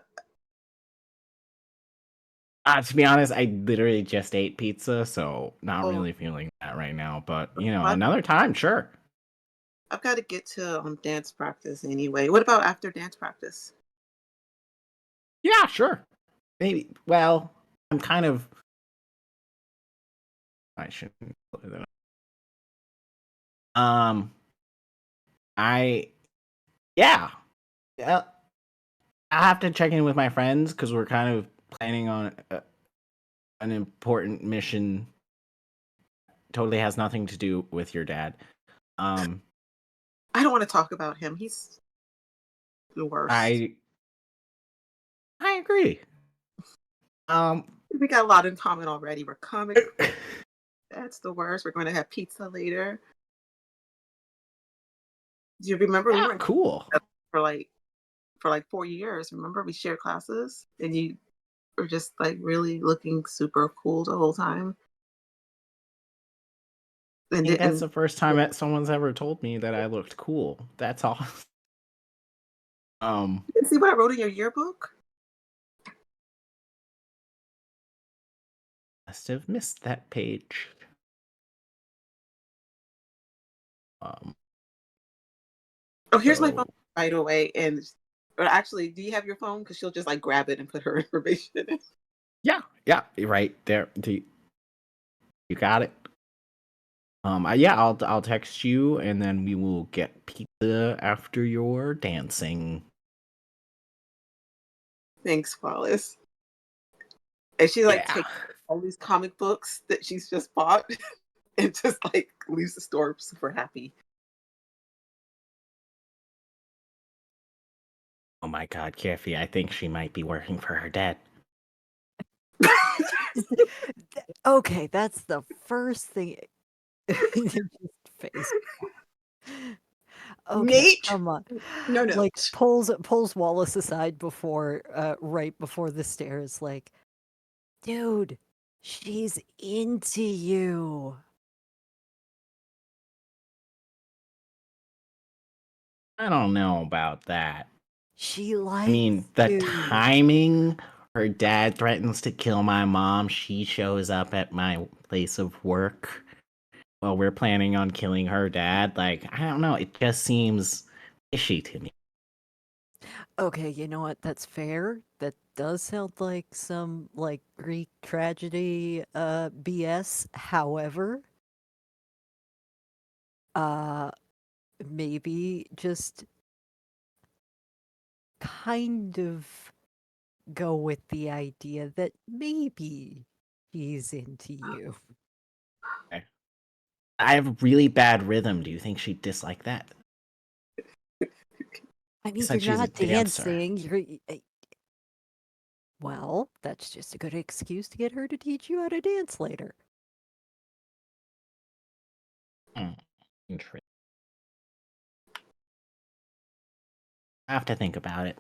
To be honest, I literally just ate pizza, so not Oh, really feeling that right now. But what? another time, sure. I've got to get to dance practice anyway. What about after dance practice? Yeah, sure. Maybe. Well, I'm kind of. I shouldn't. Put that up. Um, I yeah. Yeah. I have to check in with my friends because we're kind of planning on an important mission. Totally has nothing to do with your dad. Um, I don't want to talk about him. He's the worst. I agree. Um, We got a lot in common already. We're comic. That's the worst. We're going to have pizza later. Do you remember we yeah, were in cool. for like 4 years? Remember we shared classes and you were just like really looking super cool the whole time. I And think that's and the first time that someone's ever told me that I looked cool. That's awesome. Um, you see what I wrote in your yearbook? must have missed that page. Um, Oh, here's my phone so right away. And Or actually, do you have your phone? Because she'll just like grab it and put her information in it. Yeah, right there. You got it. Yeah, I'll text you, and then we will get pizza after your dancing. Thanks, Wallace. And she like Yeah. takes all these comic books that she's just bought and just like leaves the store super happy. Oh my God, Kathy, I think she might be working for her dad. Okay, that's the first thing. Just face. Okay, Nate, come on. no Like notes. pulls Wallace aside before right before the stairs, like, dude, she's into you. I don't know about that. She I mean, likes the you. timing, her dad threatens to kill my mom. She shows up at my place of work while we're planning on killing her dad. Like, I don't know. It just seems fishy to me. Okay, you know what? That's fair. That does sound like some like Greek tragedy BS. However, uh maybe just kind of go with the idea that maybe she's into you. Okay. I have really bad rhythm. Do you think she'd dislike that? I mean, Said you're she's a not dancer. dancing. Well, that's just a good excuse to get her to teach you how to dance later. Hmm. Interesting. I have to think about it.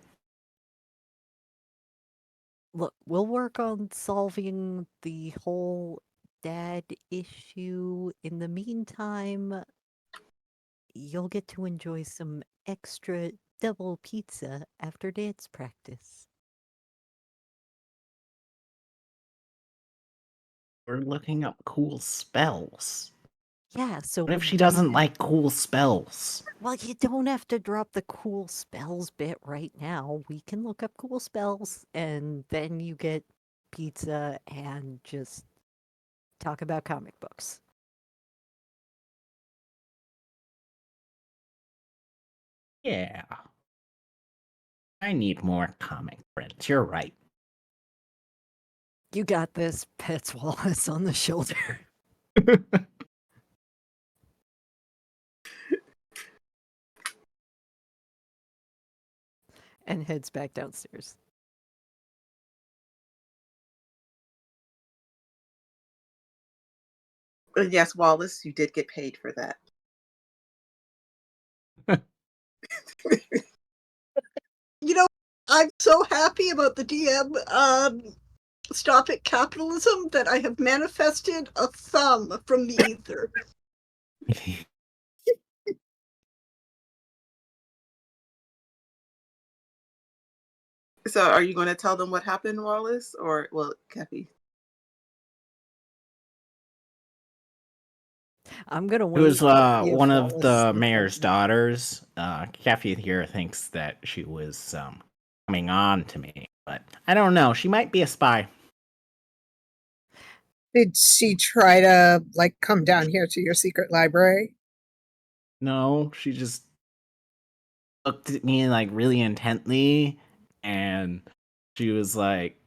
Look, we'll work on solving the whole dad issue. In the meantime, you'll get to enjoy some extra double pizza after dance practice. We're looking up cool spells. Yeah, so What if when she we doesn't like cool spells? well, you don't have to drop the cool spells bit right now. We can look up cool spells and then you get pizza and just talk about comic books. Yeah. I need more comic friends. You're right. You got this, pets Wallace on the shoulder. And heads back downstairs. And yes, Wallace, you did get paid for that. You know, I'm so happy about the DM Stop It Capitalism that I have manifested a thumb from the ether. So are you going to tell them what happened, Wallace? Or, well, Kathy? I'm gonna It wait was to see if one of Wallace the says mayor's something. daughters. Kathy here thinks that she was coming on to me, but I don't know. She might be a spy. Did she try to like come down here to your secret library? No, she just looked at me like really intently, and she was like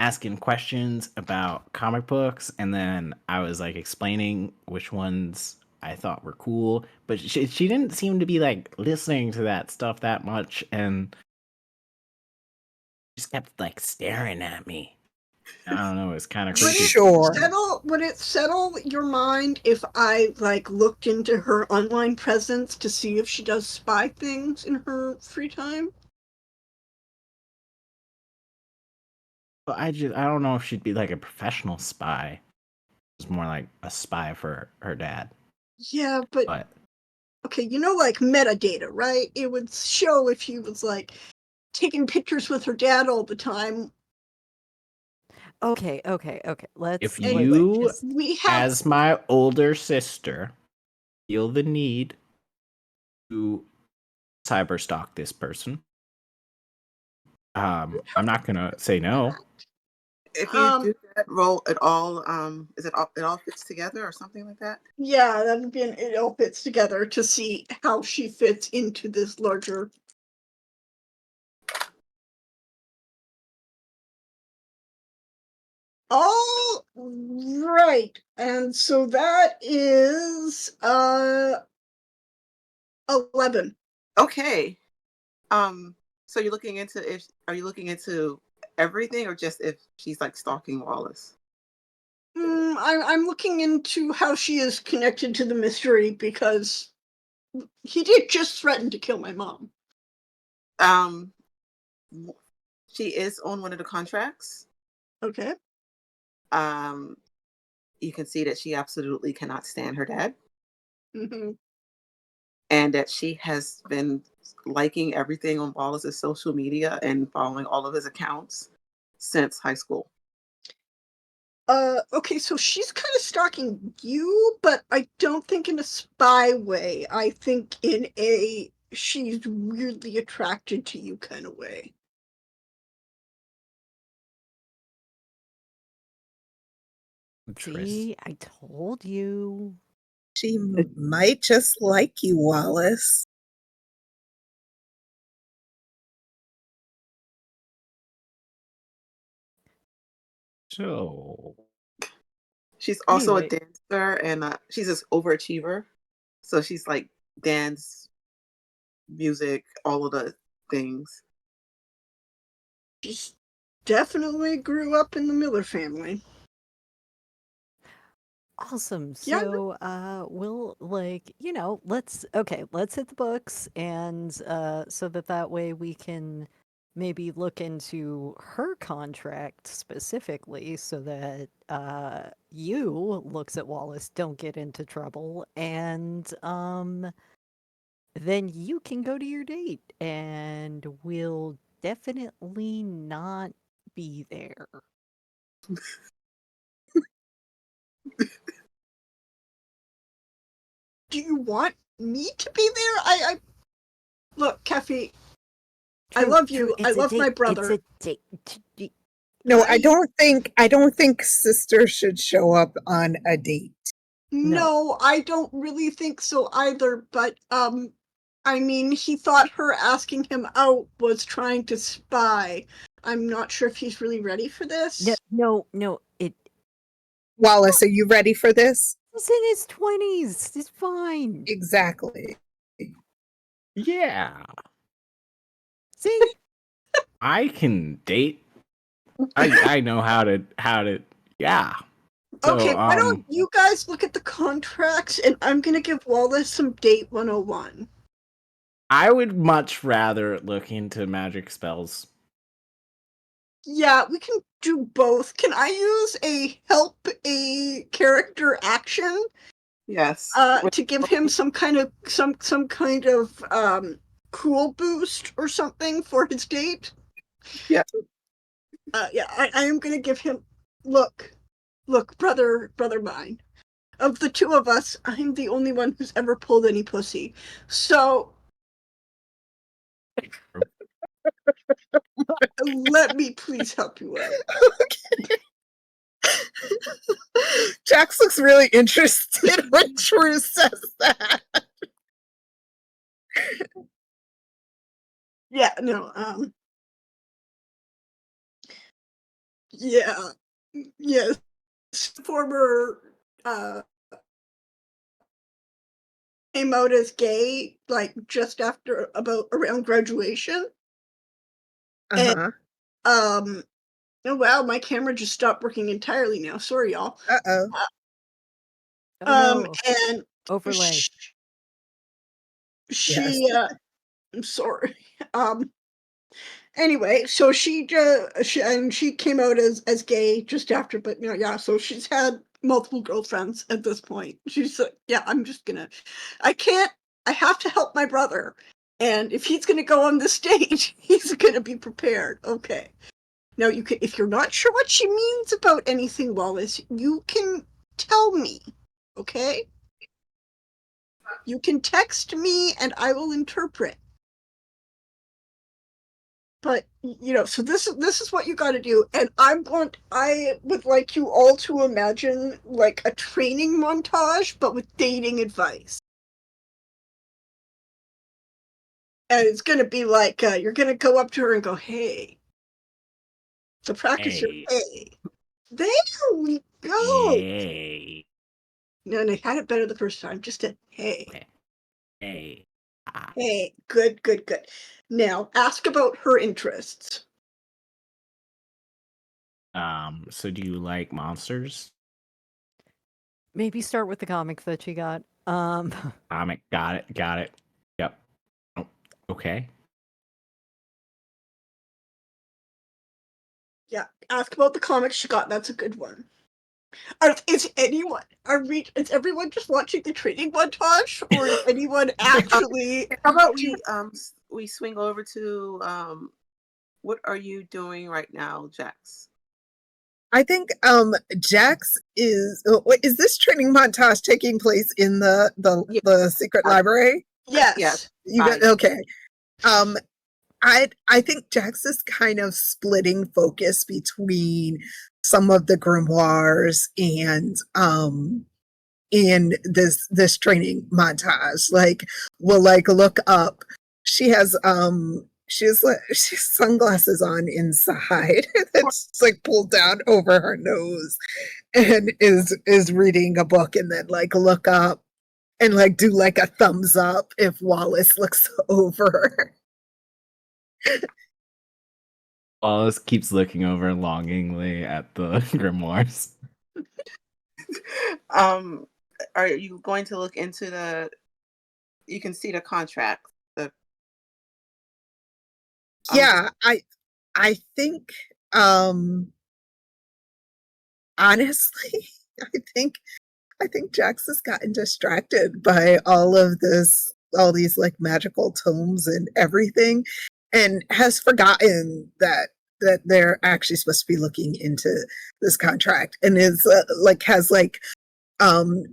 asking questions about comic books, and then I was like explaining which ones I thought were cool, but she didn't seem to be like listening to that stuff that much, and just kept like staring at me. I don't know, it's kind of Would creepy. it Sure. settle your mind if I like looked into her online presence to see if she does spy things in her free time? But I don't know if she'd be like a professional spy. It's more like a spy for her dad. Yeah, but But okay, you know, like metadata, right? It would show if she was like taking pictures with her dad all the time. Okay. if Anyway, Let's you, just we have as my older sister, feel the need to cyberstalk this person, I'm not gonna say no. If you do that, roll it all. Is it all? It all fits together, or something like that? Yeah, that would be it all fits together to see how she fits into this larger. All right, and so that is 11. Okay. So you're looking into if are you looking into everything, or just if she's like stalking Wallace? I'm looking into how she is connected to the mystery because he did just threaten to kill my mom. Um, she is on one of the contracts. Okay. Um, you can see that she absolutely cannot stand her dad, Mm-hmm. and that she has been liking everything on Wallace's social media and following all of his accounts since high school. Okay, so she's kind of stalking you, but I don't think in a spy way. I think in a she's weirdly attracted to you kind of way. See, I told you. She might just like you, Wallace. So She's also a Anyway, dancer, and she's an overachiever. So she's like dance, music, all of the things. She's definitely grew up in the Miller family. awesome. Yeah, So, we'll let's hit the books and so that way we can maybe look into her contract specifically so that you looks at Wallace don't get into trouble and then you can go to your date and we'll definitely not be there. do you want me to be there? I look, Keffy, I True, love true. you. I It's a love my date. It's brother. a date. No, I I don't think sister should show up on a date. No. No, I don't really think so either, but I mean, he thought her asking him out was trying to spy. I'm not sure if he's really ready for No, this. no, no. Wallace, are you ready for this? He's in his 20s. It's fine. Exactly. yeah, See? I can date. I know how to yeah. Okay, So why don't you guys look at the contracts and I'm gonna give Wallace some date 101. I would much rather look into magic spells. Yeah, we can do both. Can I use a help a character action Yes. to give him some kind of cool boost or something for his date? Yeah. Yeah, I am gonna give him look, brother mine. Of the two of us, I'm the only one who's ever pulled any pussy. So let me please help you out. Jax looks really interested when True says that. Yeah, no, yeah, yes. Former came out as gay like just after about around graduation. And Uh-huh. oh wow, my camera just stopped working entirely now. Sorry, y'all. Uh-oh. Oh no. And Overlay. Yes. I'm sorry. Um, anyway, so she came out as gay just after, but yeah, so she's had multiple girlfriends at this point. She's like, yeah, I'm just gonna, I can't, I have to help my brother, and if he's gonna go on the stage, he's gonna be prepared. Okay. Now you can, if you're not sure what she means about anything, Wallace, you can tell me. Okay. You can text me and I will interpret. But so this is what you got to do, and I would like you all to imagine like a training montage, but with dating advice. And it's gonna be like you're gonna go up to her and go, "Hey," to practice your Hey. "hey." There we go. Hey. No, I had it better the first time. Just a "hey." Okay. Hey. Ah. Hey, good, good, good. Now ask about her interests. So do you like monsters? Maybe start with the comics that she got. Comic. Got it. Got it. Yep. Oh, okay. Yeah, ask about the comics she got. That's a good one. Is everyone just watching the training montage, or is anyone actually? How about we swing over to what are you doing right now, Jax? I think Jax is this training montage taking place in Yeah, the secret library? yeah. Yes. You got okay. Um I think Jax is kind of splitting focus between some of the grimoires and in this training montage. Like we'll like look up. She has she has sunglasses on inside that's like pulled down over her nose and is reading a book and then like look up and like do like a thumbs up if Wallace looks over. Wallace keeps looking over longingly at the grimoires. Are you going to look into you can see the contract. Just Yeah, I think honestly, I think I think Jax has gotten distracted by all these like magical tomes and everything, and has forgotten that they're actually supposed to be looking into this contract, and is like has like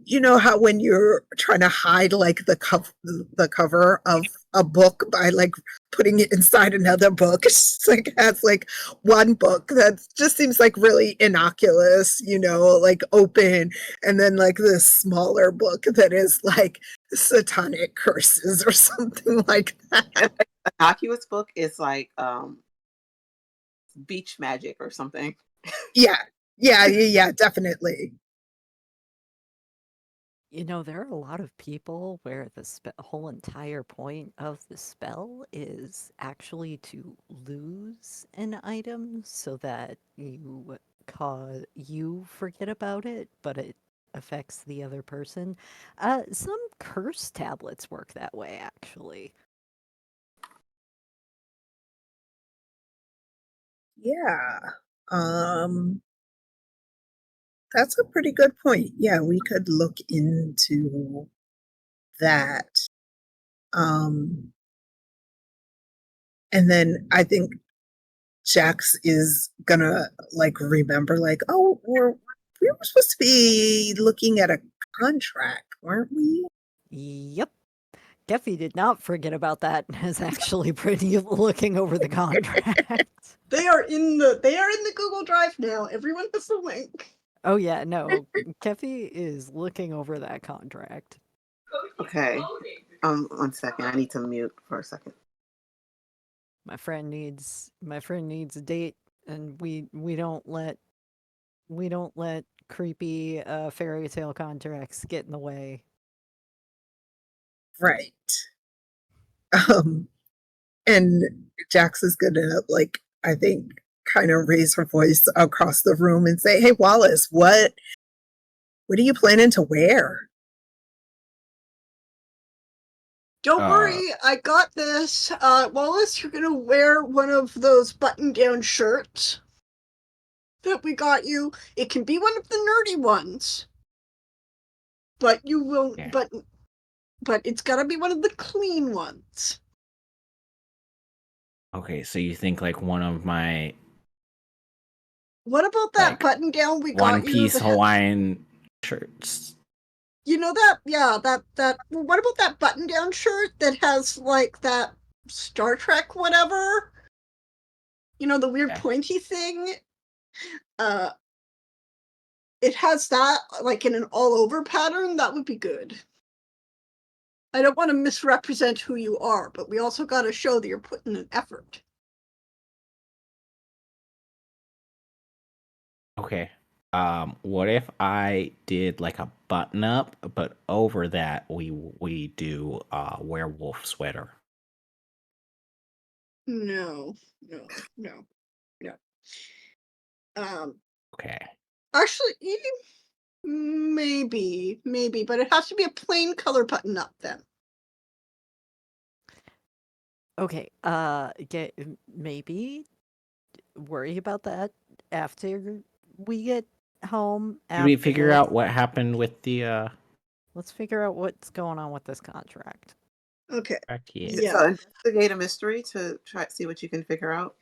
you know how when you're trying to hide like the cover of a book by like putting it inside another book, it's like has like one book that just seems like really innocuous, you know, like open, and then like this smaller book that is like satanic curses or something like that. and like, the innocuous book is like beach magic or something. Yeah, yeah, definitely. There are a lot of people where the whole entire point of the spell is actually to lose an item so that you forget about it, but it affects the other person. Some curse tablets work that way, actually. Yeah. Um that's a pretty good point. Yeah, we could look into that. Um, and then I think Jax is gonna like remember, like, oh, we were supposed to be looking at a contract, weren't we? Yep. Geffy did not forget about that and is actually pretty looking over the contract. They are in the Google Drive now. Everyone has the link. Oh yeah, no. Keffy is looking over that contract. Okay. 1 second. I need to mute for a second. My friend needs a date, and we don't let creepy fairy tale contracts get in the way. Right. Um, and Jax is gonna like, I think, kind of raise her voice across the room and say, "Hey, Wallace, what are you planning to wear?" Don't Uh, worry, I got this. Wallace, you're gonna wear one of those button-down shirts that we got you. It can be one of the nerdy ones, but you will. yeah. But it's gotta be one of the clean ones. Okay, so you think like one of my What about that like button-down we one got you? piece Hawaiian shirts? You know that? Yeah, that. What about that button-down shirt that has like that Star Trek whatever? You know, the weird Okay. pointy thing? It has that, like, in an all-over pattern, that would be good. I don't want to misrepresent who you are, but we also got to show that you're putting an effort. Okay. What if I did like a button up, but over that we do werewolf sweater? No, no, no, no. Okay. Actually, maybe, but it has to be a plain color button up then. Okay, maybe worry about that after we get home. Did we After figure out what happened with the let's figure out what's going on with this contract. Okay. contract? Yeah. Yeah. So investigate a mystery to try to see what you can figure out.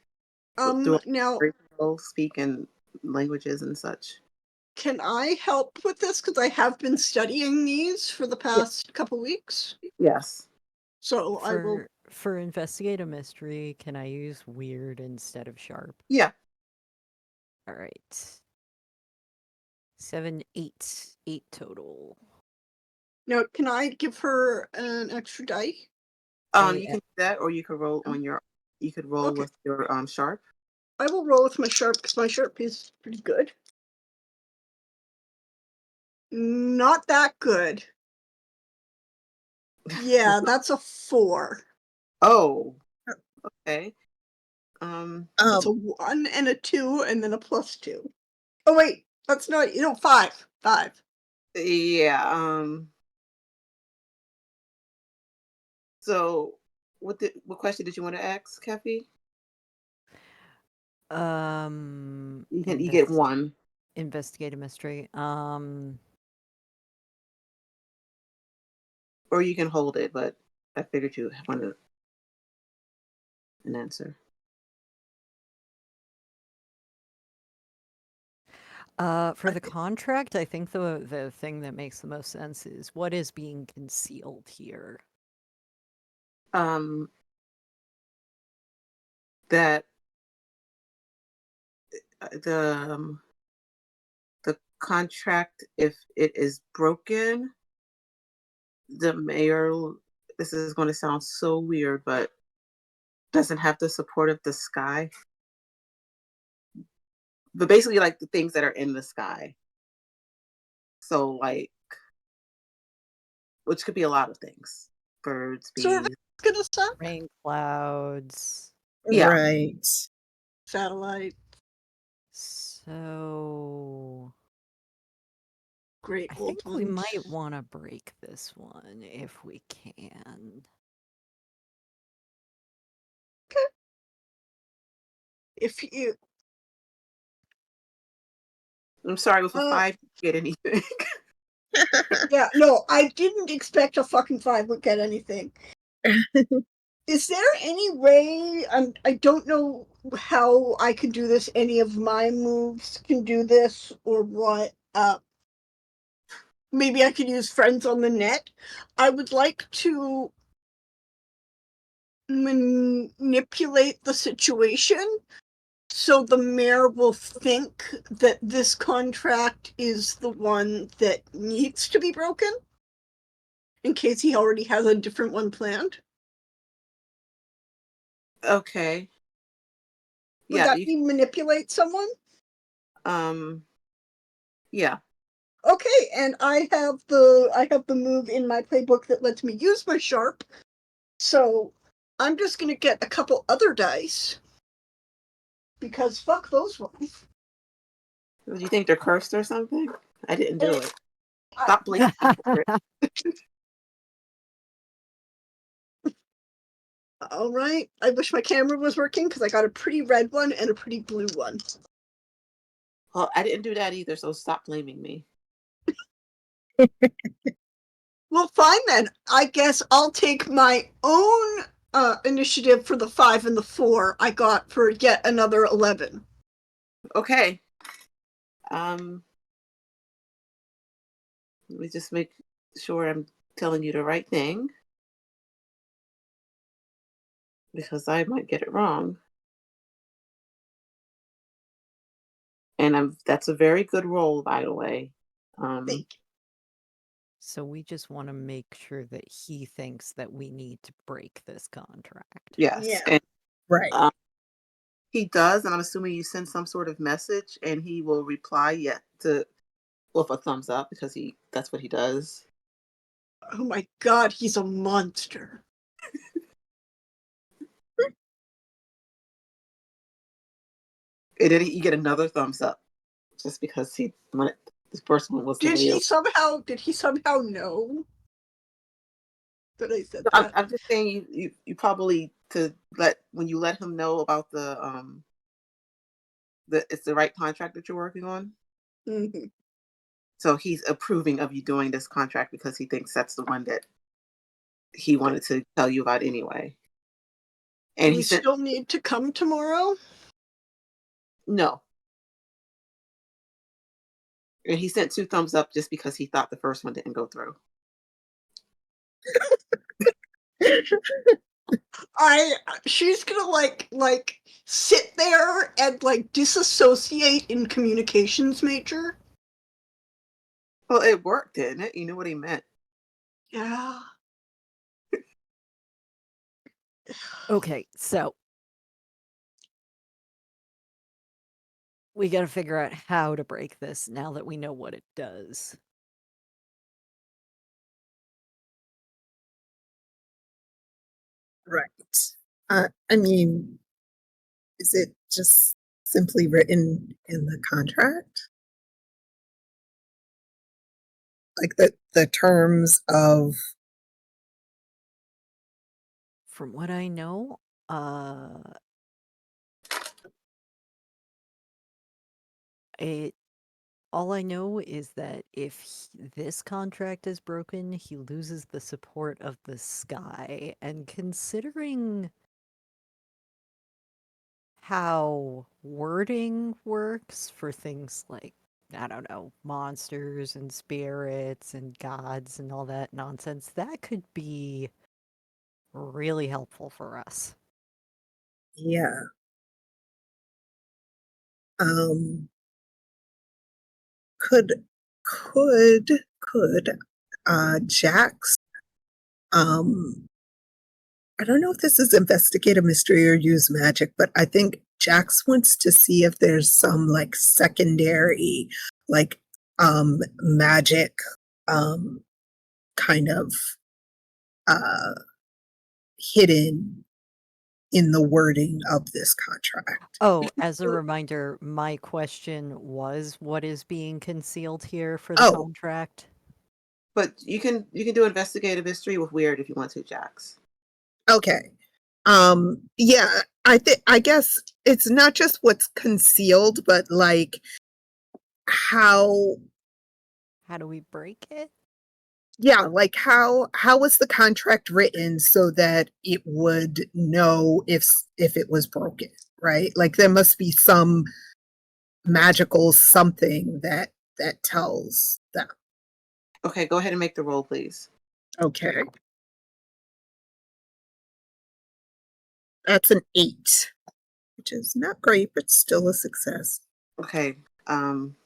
Do Now, people speak in languages and such? can I help with this? Because I have been studying these for the past couple weeks. Yes. So I will. For investigate a mystery, can I use weird instead of sharp? Yeah. All right. 7, 8, 8 total. Now, can I give her an extra die? You can do that, or you could roll on your. You could roll Okay. with your sharp. I will roll with my sharp because my sharp is pretty good. Not that good. Yeah, that's a 4. Oh. Okay. It's a 1 and a 2 and then a +2. Oh wait, that's not 5. 5. Yeah. So, what question did you want to ask, Kathy? You get one. Investigate a mystery. Or you can hold it, but I figured you wanted an answer. For the contract, I think the thing that makes the most sense is what is being concealed here. That the the contract, if it is broken, the mayor. This is going to sound so weird, but doesn't have the support of the sky. But basically, like the things that are in the sky. So, like, which could be a lot of things: birds, So bees. it's gonna suck. Rain clouds. Yeah. Right. Satellite. So Great I old think we ones. might want to break this one if we can. If you I'm sorry, with a 5, you get anything. yeah, no, I didn't expect a fucking 5 would get anything. Is there any way, I don't know how I could do this, any of my moves can do this, or what, maybe I could use friends on the net. I would like to manipulate the situation so the mayor will think that this contract is the one that needs to be broken, in case he already has a different one planned. Okay. Would Yeah. that be manipulate someone? Yeah. Okay, and I have the move in my playbook that lets me use my sharp. So I'm just gonna get a couple other dice because fuck those ones. Do you think they're cursed or something? I didn't do it. Stop blinking. All right. I wish my camera was working because I got a pretty red one and a pretty blue one. Well, I didn't do that either, so stop blaming me. Well, fine then. I guess I'll take my own initiative for the 5 and the 4 I got for yet another 11. Okay. Let me just make sure I'm telling you the right thing, because I might get it wrong. And that's a very good roll, by the way. Thank you. So we just want to make sure that he thinks that we need to break this contract. Yes, Yeah. and Right. he does, and I'm assuming you send some sort of message, and he will reply with a thumbs up because that's what he does. Oh my god, he's a monster. And then you get another thumbs up just because this person was Did real. Did he somehow know that I said I'm, that? I'm just saying you probably when you let him know about it's the right contract that you're working on. Mm-hmm. So he's approving of you doing this contract because he thinks that's the one that he wanted to tell you about anyway. Do And we he said still need to come tomorrow? no. And he sent 2 thumbs up just because he thought the first one didn't go through. She's gonna like sit there and like disassociate in communications major. Well, it worked, didn't it? You knew what he meant. Yeah. Okay, so we got to figure out how to break this now that we know what it does. Right. I mean, is it just simply written in the contract? Like the terms of From what I know, it all I know is that if this contract is broken, he loses the support of the sky. And considering how wording works for things like, I don't know, monsters and spirits and gods and all that nonsense, that could be really helpful for us. yeah. Um could could could Jax I don't know if this is investigate a mystery or use magic, but I think Jax wants to see if there's some like secondary, like magic um kind of uh hidden in the wording of this contract. Oh, as a reminder, my question was what is being concealed here for the Oh, contract? But you can do investigative history with weird if you want to, Jax. okay. Yeah, I guess it's not just what's concealed, but like how How do we break it? yeah, like how was the contract written so that it would know if it was broken, right? Like there must be some magical something that tells them. Okay, go ahead and make the roll, please. Okay. That's an 8, which is not great, but still a success. Okay.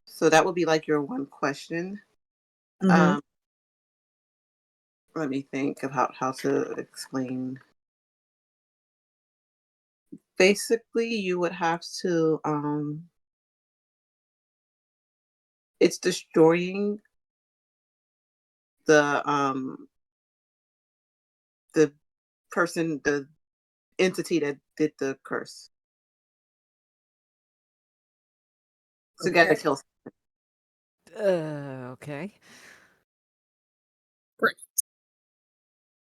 So that would be like your one question. Mhm. Um, let me think about how to explain. Basically, you would have to it's destroying the the the entity that did the curse. So you gotta Okay. kill. Okay. Great.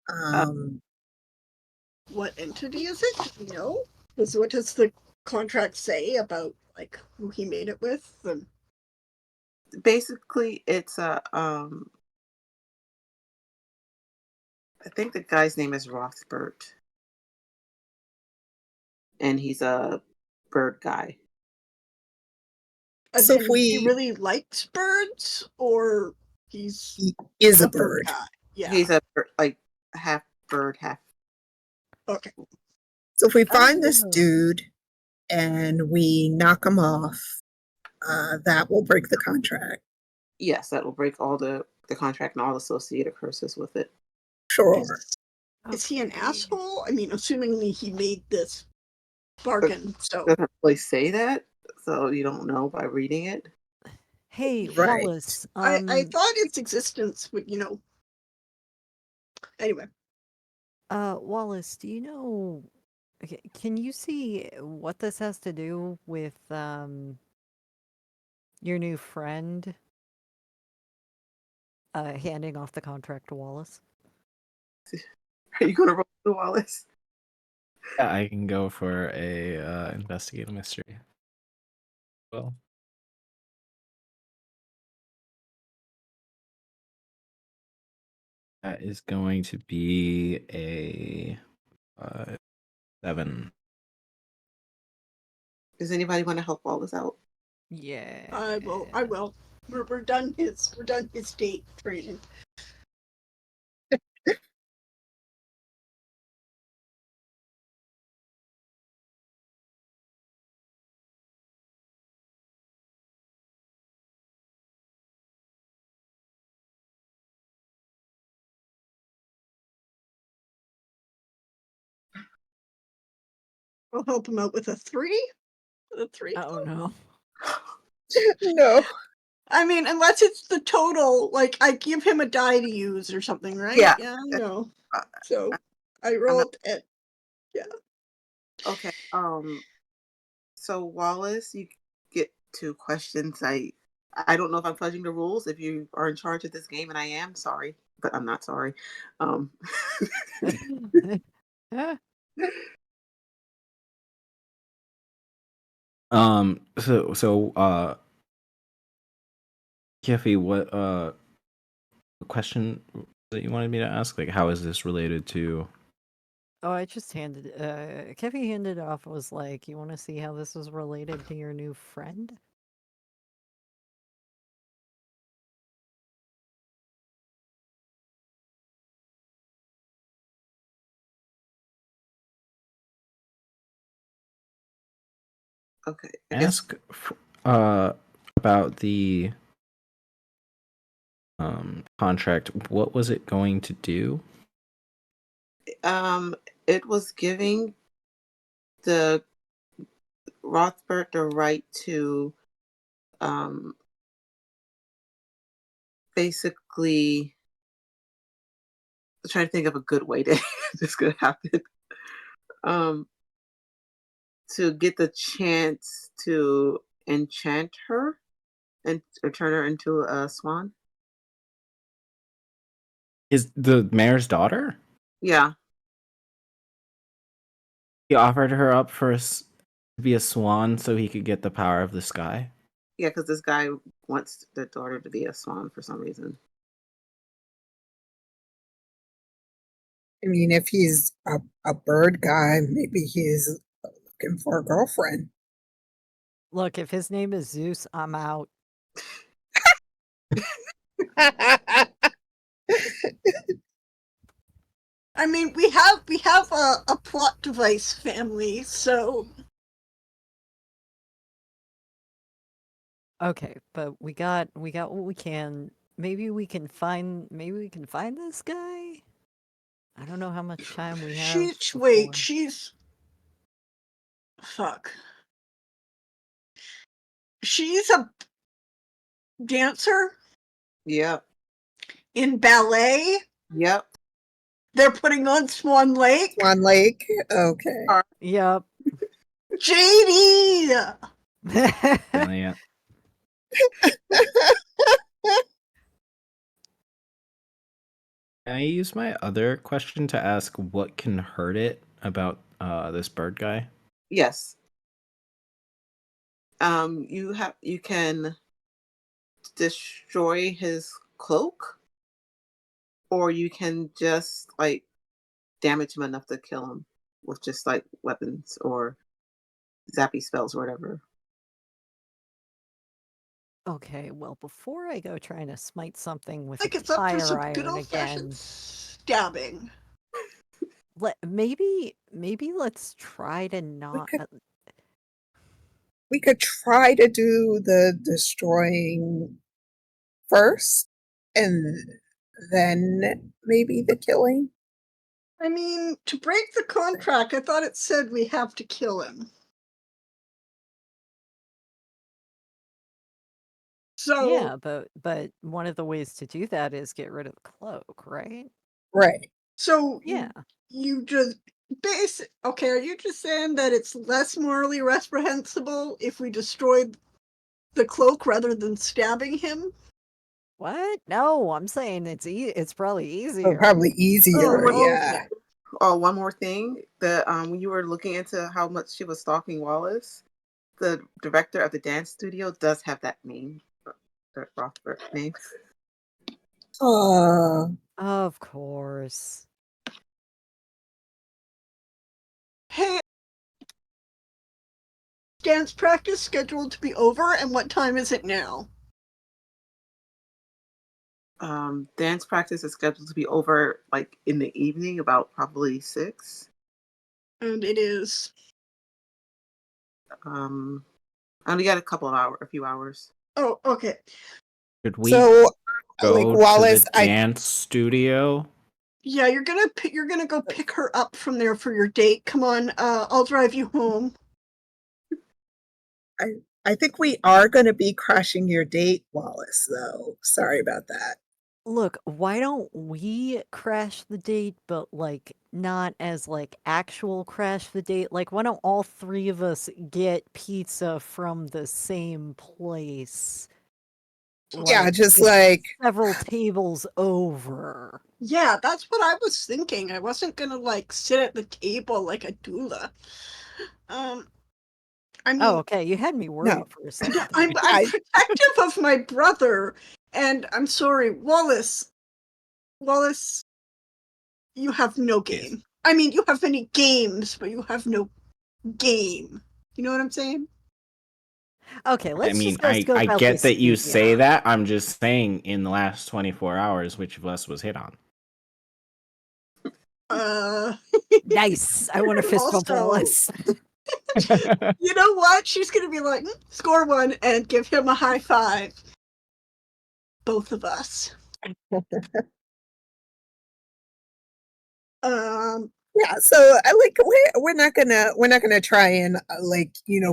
Uh, What entity is it? Do you know? What does the contract say about like who he made it with? And basically, it's a I think the guy's name is Rothbert, and he's a bird guy. as So if in he we really likes birds, or he's he is a a bird bird. guy. Yeah. He's like half bird, half. Okay. So if we find this Oh. dude and we knock him off, that will break the contract. Yes, that will break all the contract and all associated curses with it. Sure. Is he an Okay. asshole? I mean, assumingly he made this bargain, so. Doesn't really say that, so you don't know by reading it. Hey, Right. Wallace. I thought its existence would, anyway. Wallace, do you know? Okay, can you see what this has to do with your new friend handing off the contract to Wallace? Are you going to roll the Wallace? Yeah, I can go for a investigate a mystery. Well, that is going to be a 7. Does anybody want to help Wallace out? Yeah. I will. We're done his date training. I'll help him out with a 3. A 3. Oh no. No. I mean, unless it's the total, like I give him a die to use or something, right? Yeah. Yeah, I know. Uh, So I I'm not rolled at okay. So Wallace, you get 2 questions. I don't know if I'm fudging the rules. If you are in charge of this game, and I am sorry, but I'm not sorry. Um, So Kiffy, what question that you wanted me to ask? Like, how is this related to? Oh, I just handed Kevy handed it off, was like, you want to see how this is related to your new friend? okay. I guess Ask about the contract. What was it going to do? it was giving the Rothberg the right to basically trying to think of a good way to this could happen. Um, to get the chance to enchant her and or turn her into a swan. Is the mayor's daughter? Yeah, He offered her up to be a swan so he could get the power of the sky. yeah, because this guy wants the daughter to be a swan for some reason. I mean, if he's a bird guy, maybe he's looking for a girlfriend. Look, if his name is Zeus, I'm out. I mean, we have a plot device family, so Okay, but we got what we can. Maybe we can find this guy. I don't know how much time we have before. she's fuck. She's a dancer Yep, in ballet. yep. They're putting on Swan Lake. Swan Lake. Okay. Yep. JD. Brilliant. Can I use my other question to ask what can hurt it about this bird guy? Yes. You can destroy his cloak, or you can just like damage him enough to kill him with just like weapons or zappy spells or whatever. Okay, well, before I go trying to smite something with a Like it's up for tire some good iron old fashioned again, stabbing. maybe let's try to not. We we could try to do the destroying first, and then maybe the killing. I mean, to break the contract, I thought it said we have to kill him. So Yeah, but one of the ways to do that is get rid of the cloak, right? Right. So Yeah. you just okay, are you just saying that it's less morally reprehensible if we destroyed the cloak rather than stabbing him? What? No, I'm saying it's probably So easier. probably easier, Oh, yeah. Oh, one more thing. When you were looking into how much she was stalking Wallace, the director of the dance studio does have that name, that Rothberg name. Of course. hey, dance practice scheduled to be over, and what time is it now? Dance practice is scheduled to be over like in the evening, about probably 6. And it is. I only got a few hours. Oh, okay. Should we So, like go Wallace, to the dance studio? Yeah, you're gonna go pick her up from there for your date. Come on, I'll drive you home. I think we are going to be crashing your date, Wallace, though. Sorry about that. Look, why don't we crash the date, but like not as like actual crash the date? Like, why don't all three of us get pizza from the same place? Yeah, Like, just like several tables over. Yeah, that's what I was thinking. I wasn't gonna like sit at the table like a doula. I mean, Oh, okay. You had me worried no. for a second. yeah, there. I'm I protective of my brother, and I'm sorry, Wallace. Wallace, you have no Yes. game. I mean, you have many games, but you have no game. You know what I'm saying? Okay, I let's mean, just go I scope out get this that you studio. say that. I'm just saying, in the last 24 hours, which of us was hit on? Nice. I want to fist bump Also, Wallace. you know what? She's gonna be like, score one and give him a high five. Both of us. Yeah, so I like we're not gonna try and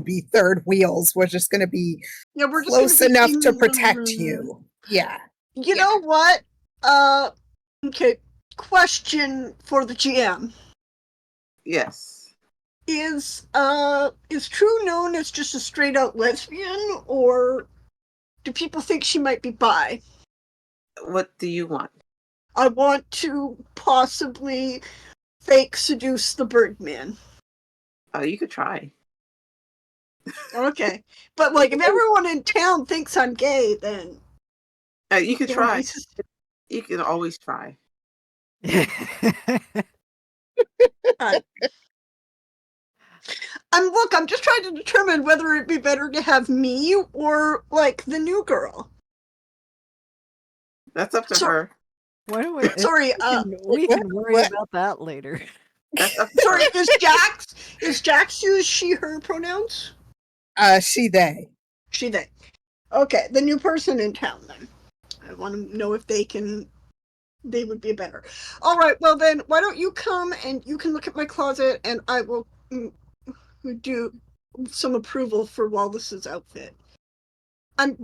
be third wheels. We're just gonna be Yeah, we're just gonna close be enough to in protect the. you. Yeah. You Yeah. know what? Okay. Question for the GM: Yes. Is True known as just a straight out lesbian, or do people think she might be bi? What do you want? I want to possibly fake seduce the Birdman. You could try. Okay, but like if everyone in town thinks I'm gay, then You could try. Just... You can always try. I'm just trying to determine whether it'd be better to have me or like the new girl. That's up to her. Why don't we? Sorry, We can worry about that later. That's up to sorry, her. is Jax use she her pronouns? She they. She they. Okay, the new person in town then. I want to know if they would be better. All right, well then, why don't you come and you can look at my closet and I will do some approval for Wallace's outfit. I'm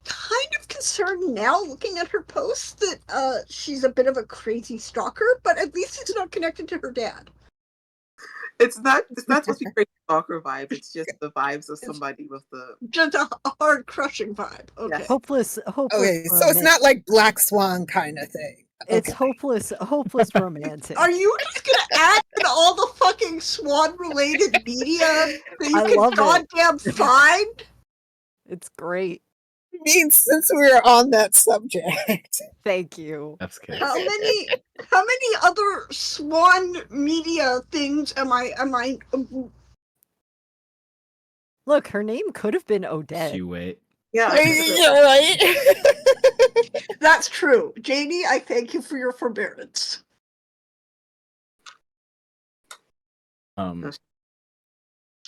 kind of concerned now, looking at her posts, that she's a bit of a crazy stalker, but at least it's not connected to her dad. It's not supposed to be crazy stalker vibe. It's just the vibes of somebody with the Just a hard crushing vibe. Okay. Yes. Hopeless. Okay, so it's not like Black Swan kind of thing. It's Okay. hopeless romantic. Are you just gonna add in all the fucking Swan related media that you I can love it. goddamn find? It's great. I mean, since we were on that subject. Thank you. That's good. How many other Swan media things am I Look, her name could have been Odette. You wait. Yeah. You're right. That's true. JD, I thank you for your forbearance.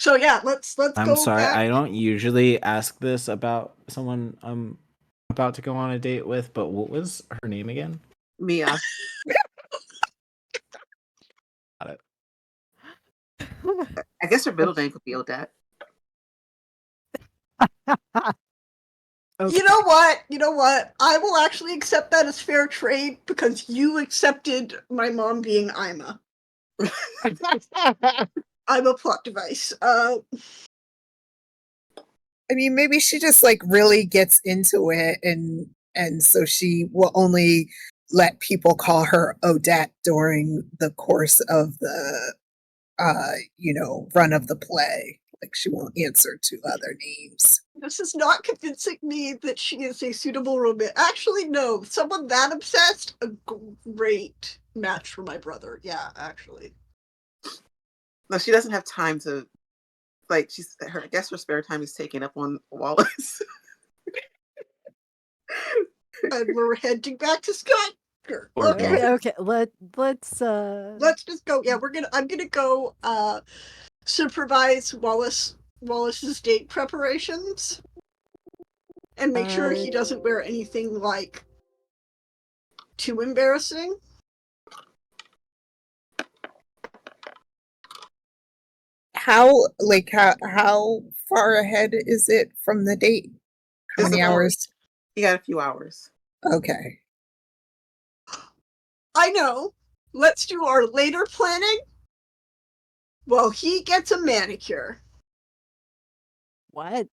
So yeah, let's I'm go sorry, back. I don't usually ask this about someone I'm about to go on a date with, but what was her name again? Mia. Got it. I guess her middle name could be Odette. Okay. You know what? You know what? I will actually accept that as fair trade because you accepted my mom being Ima. I'm a plot device. I mean, maybe she just like really gets into it, and so she will only let people call her Odette during the course of the run of the play. Like she won't answer to other names. This is not convincing me that she is a suitable romance. Actually, no. Someone that obsessed, a great match for my brother. Yeah, actually. No, she doesn't have time to. Like I guess her spare time is taken up on Wallace. And we're heading back to Scott. Or Okay. Okay, let's Let's just go. Yeah, I'm gonna go supervise Wallace's date preparations and make sure he doesn't wear anything like too embarrassing. How far ahead is it from the date? How Just many about. hours? You got a few hours. Okay. I know. Let's do our later planning while he gets a manicure. what?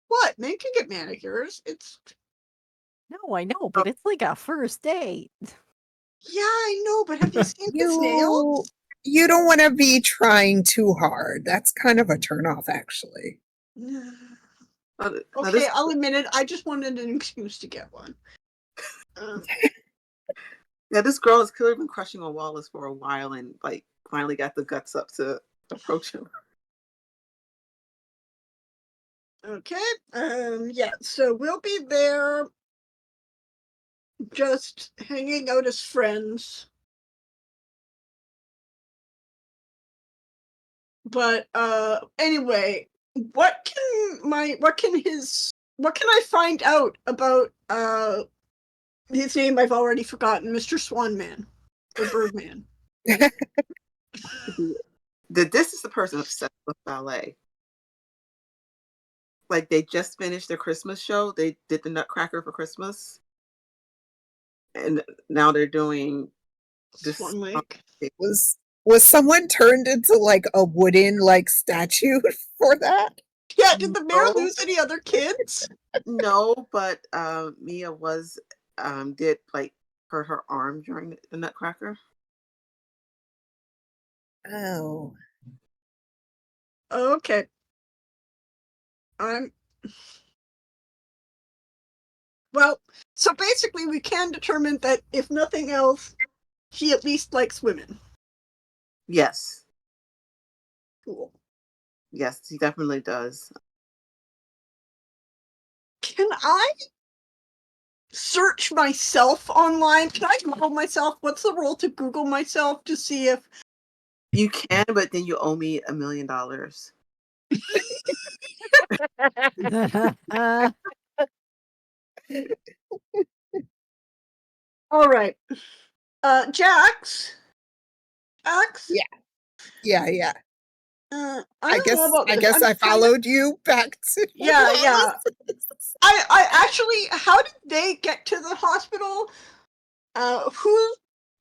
What? Men can get manicures. It's No, I know, but it's like a first date. yeah, I know, but have you seen his You nails? you don't want to be trying too hard. That's kind of a turnoff, actually. Now, Okay, this I'll admit it. I just wanted an excuse to get one. this girl has clearly been crushing on Wallace for a while, and like finally got the guts up to approach him. Okay. Yeah. So we'll be there, just hanging out as friends. But anyway, what can I find out about his name? I've already forgotten. Mr. Swanman or Birdman. This is the person obsessed with ballet. Like they just finished their Christmas show. They did the Nutcracker for Christmas, and now they're doing this. Swan Lake. Was someone turned into like a wooden like statue for that? Yeah. Did the mayor No, lose any other kids? no, but Mia was did like hurt her arm during the Nutcracker. Oh. Okay. I'm well. So basically, we can determine that if nothing else, he at least likes women. Yes, Cool. yes, he definitely does. Can I search myself online? Can I Google myself? What's the rule to Google myself to see if You can, but then you owe me $1 million. all right. Jax? Jax? Yeah. I don't know about I this. guess I'm I trying to followed you back to yeah, yeah. Wallace. I actually how did they get to the hospital? Who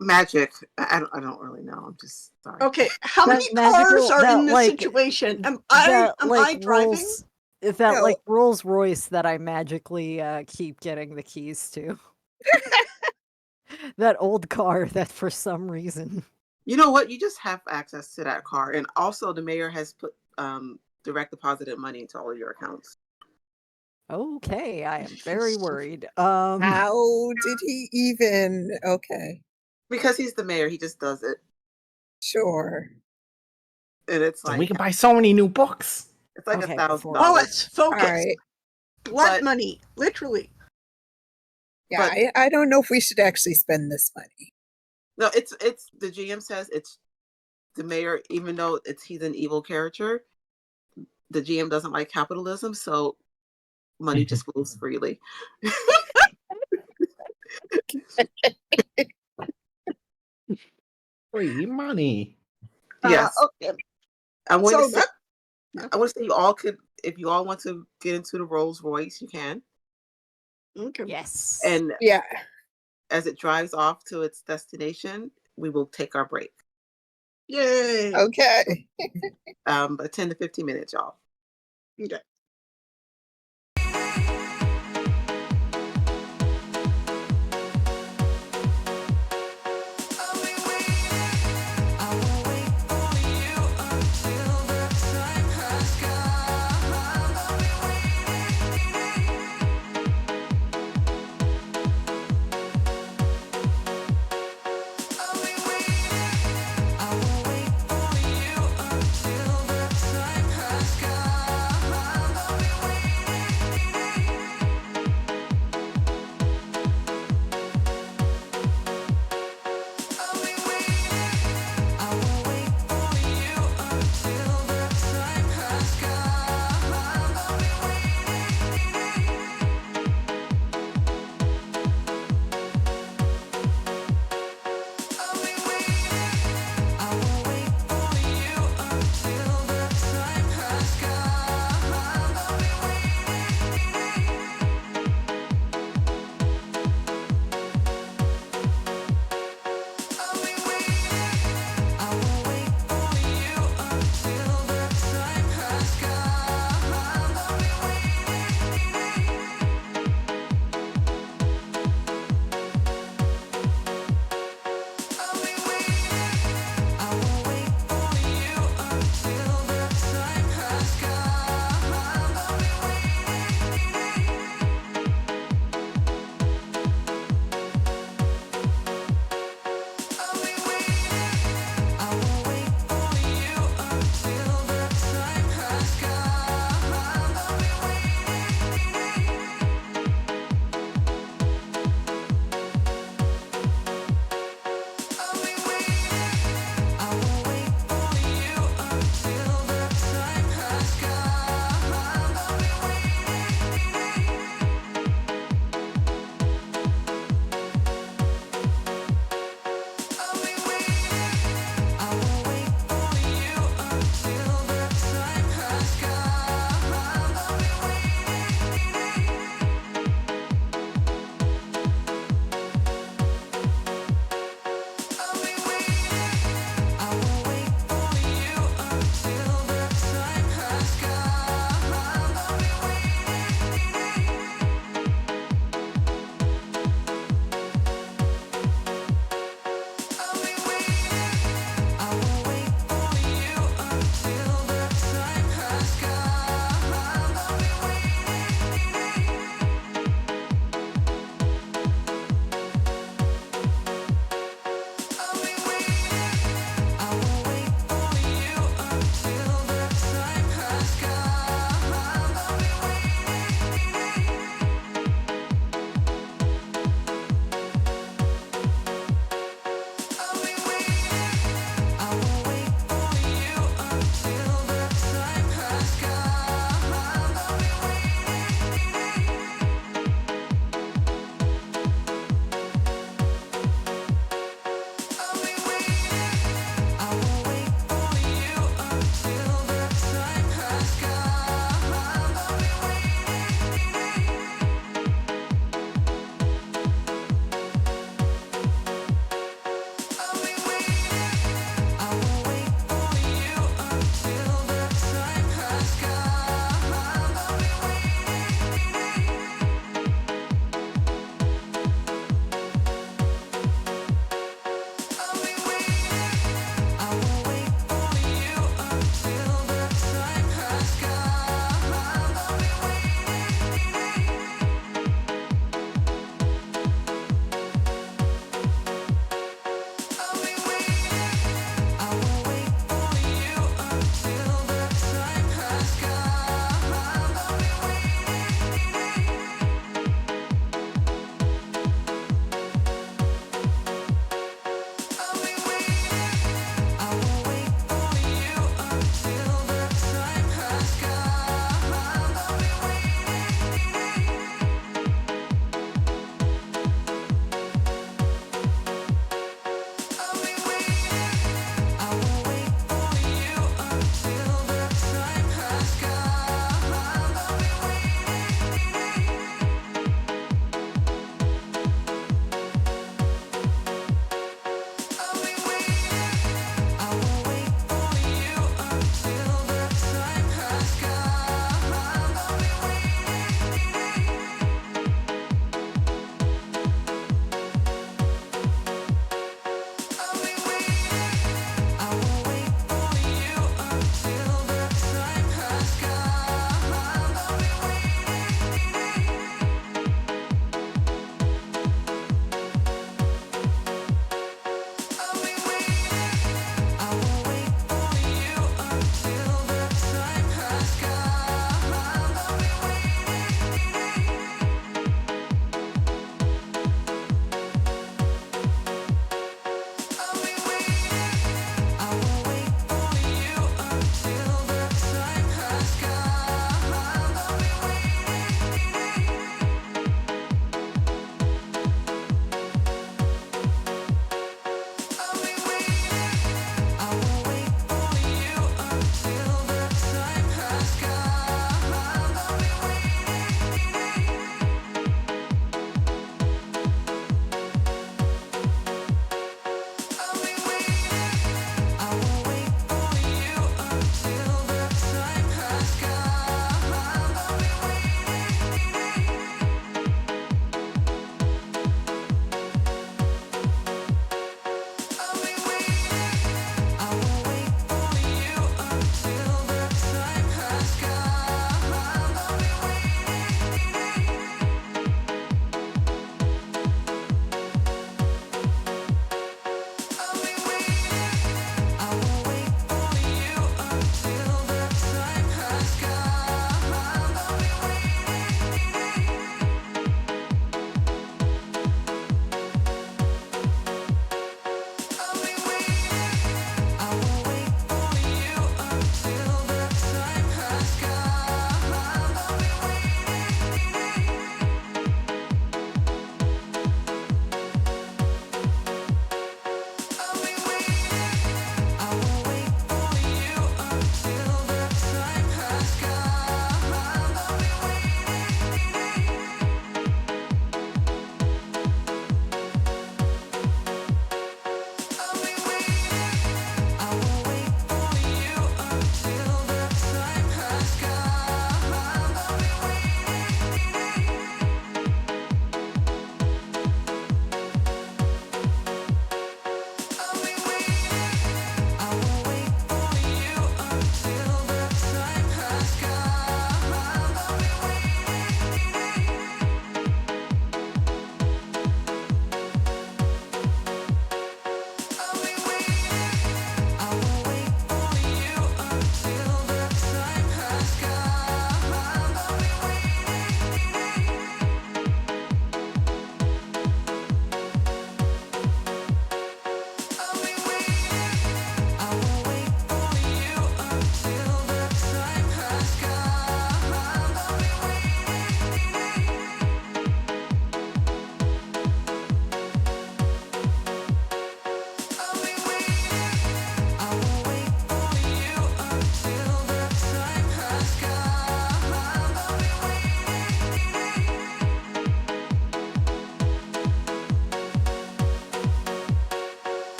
Magic. I don't really know. I'm just sorry. okay, how That many cars magical- are that, in this like, situation? Am that I driving? that No. like Rolls Royce that I magically keep getting the keys to. That old car that for some reason. You know what? You just have access to that car, and also the mayor has put direct deposited money into all of your accounts. Okay, I am very worried. How did he even? Okay, Because he's the mayor, he just does it, sure. and it's So like we can buy so many new books. it's like Okay, $1,000. Wallace, All focus. right. Blood But- money, literally. Yeah, But- I don't know if we should actually spend this money. No, it's the GM says it's the mayor, even though he's an evil character, the GM doesn't like capitalism, so money just flows freely. Free money. Yes. Okay. I want So to say, yeah. I want to say you all could, if you all want to get into the Rolls Royce, you can. Okay. Yes. And Yeah. as it drives off to its destination, we will take our break. Yay. Okay. But 10 to 15 minutes, y'all. Okay.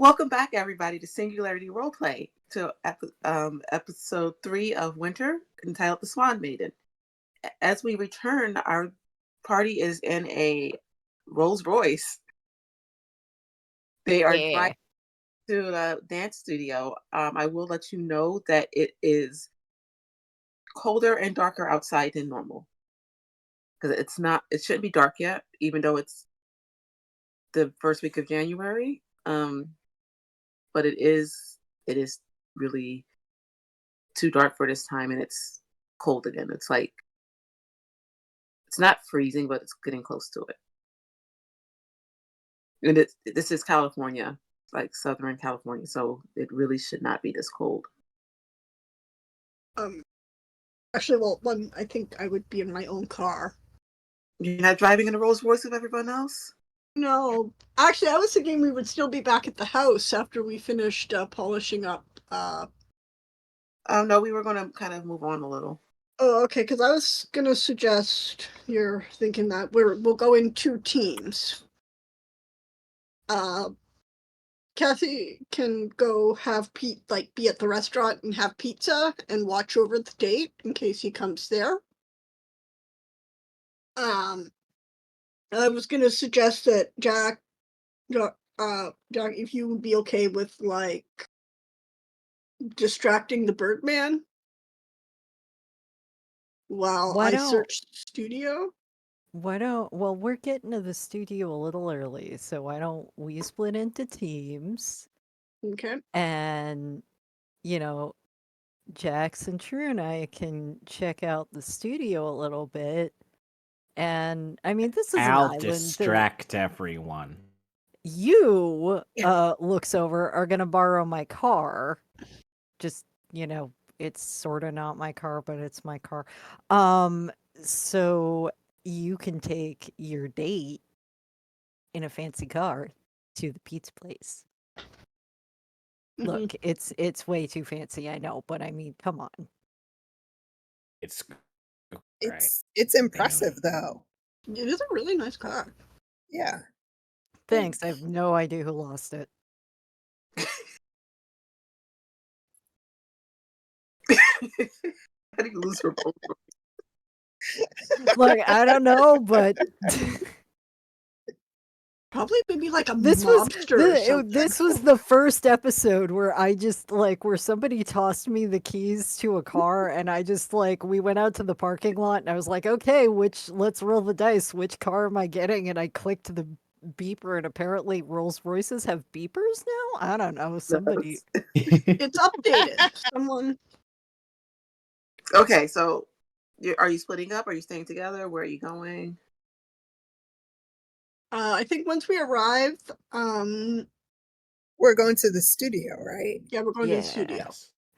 Welcome back, everybody, to Singularity Roleplay, to episode 3 of Winter, entitled The Swan Maiden. As we return, our party is in a Rolls Royce. They are driving to the dance studio. I will let you know that it is colder and darker outside than normal. Because it shouldn't be dark yet, even though it's the first week of January. But it is really too dark for this time, and it's cold again. It's not freezing, but it's getting close to it. And this is California, like Southern California, so it really should not be this cold. Actually, well, I think I would be in my own car. You're not driving in a Rolls Royce with everyone else? No, actually, I was thinking we would still be back at the house after we finished polishing up. No, we were going to kind of move on a little. Oh, okay, because I was gonna suggest you're thinking that we'll go in 2 teams. Kathy can go have Pete be at the restaurant and have pizza and watch over the date in case he comes there. I was gonna suggest that Jack, if you would be okay with distracting the Birdman while I search the studio. Well, we're getting to the studio a little early, so why don't we split into teams? Okay. And, Jax and True and I can check out the studio a little bit. And, I mean, this is an I'll island. distract everyone. You, looks over, are gonna borrow my car. Just, it's sort of not my car, but it's my car. So you can take your date in a fancy car to the pizza place. Look, it's way too fancy, I know, but I mean, come on. It's It's impressive though. It is a really nice car. Yeah. Thanks. I have no idea who lost it. How do you lose her Rolls Royce? Look, I don't know, but Probably maybe like a this was mobster or something. this was the first episode where I just where somebody tossed me the keys to a car and I just we went out to the parking lot and I was like, okay, let's roll the dice. Which car am I getting? And I clicked the beeper and apparently Rolls Royces have beepers now? I don't know. Somebody It's updated. Someone. Okay, so are you splitting up? Are you staying together? Where are you going? I think once we arrive, we're going to the studio, right? Yeah, we're going to the studio.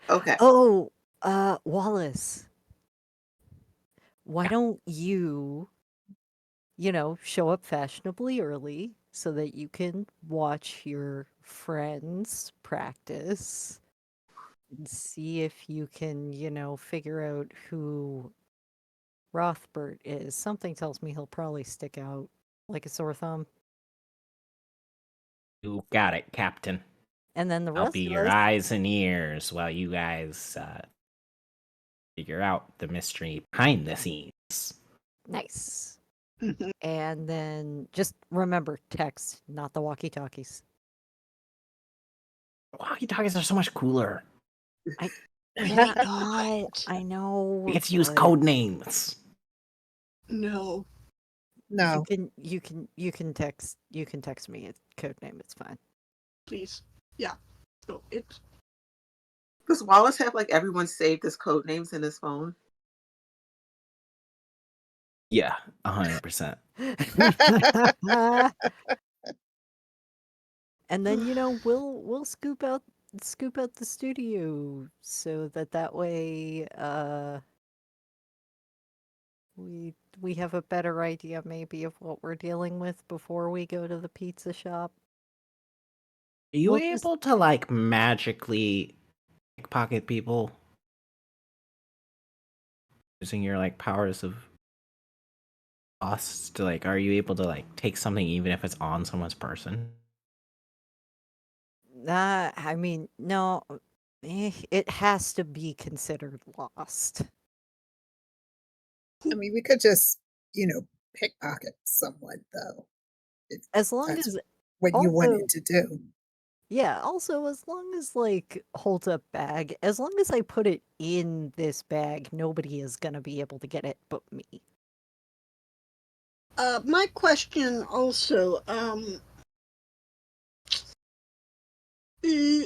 Okay. Oh, Wallace. Why don't you, show up fashionably early so that you can watch your friends practice and see if you can, figure out who Rothbert is. Something tells me he'll probably stick out like a sore thumb. You got it, Captain. And then the rest I'll be of your us... eyes and ears while you guys figure out the mystery behind the scenes. Nice. And then just remember, text, not the walkie-talkies. Walkie-talkies are so much cooler. I know. We get to use code names. No. You can text me. It's code name. It's fine. Please. Yeah. So it's. Does Wallace have everyone saved as code names in his phone? Yeah, 100%. And then we'll scoop out the studio so that way we have a better idea maybe of what we're dealing with before we go to the pizza shop. Are you able to magically pickpocket people using your powers of boss to are you able to take something even if it's on someone's person? I mean, no, it has to be considered lost. I mean, we could just, pickpocket someone, though, if As long that's as what you also wanted to do. Yeah, also as long as like holds up bag, as long as I put it in this bag, nobody is gonna be able to get it but me. My question also,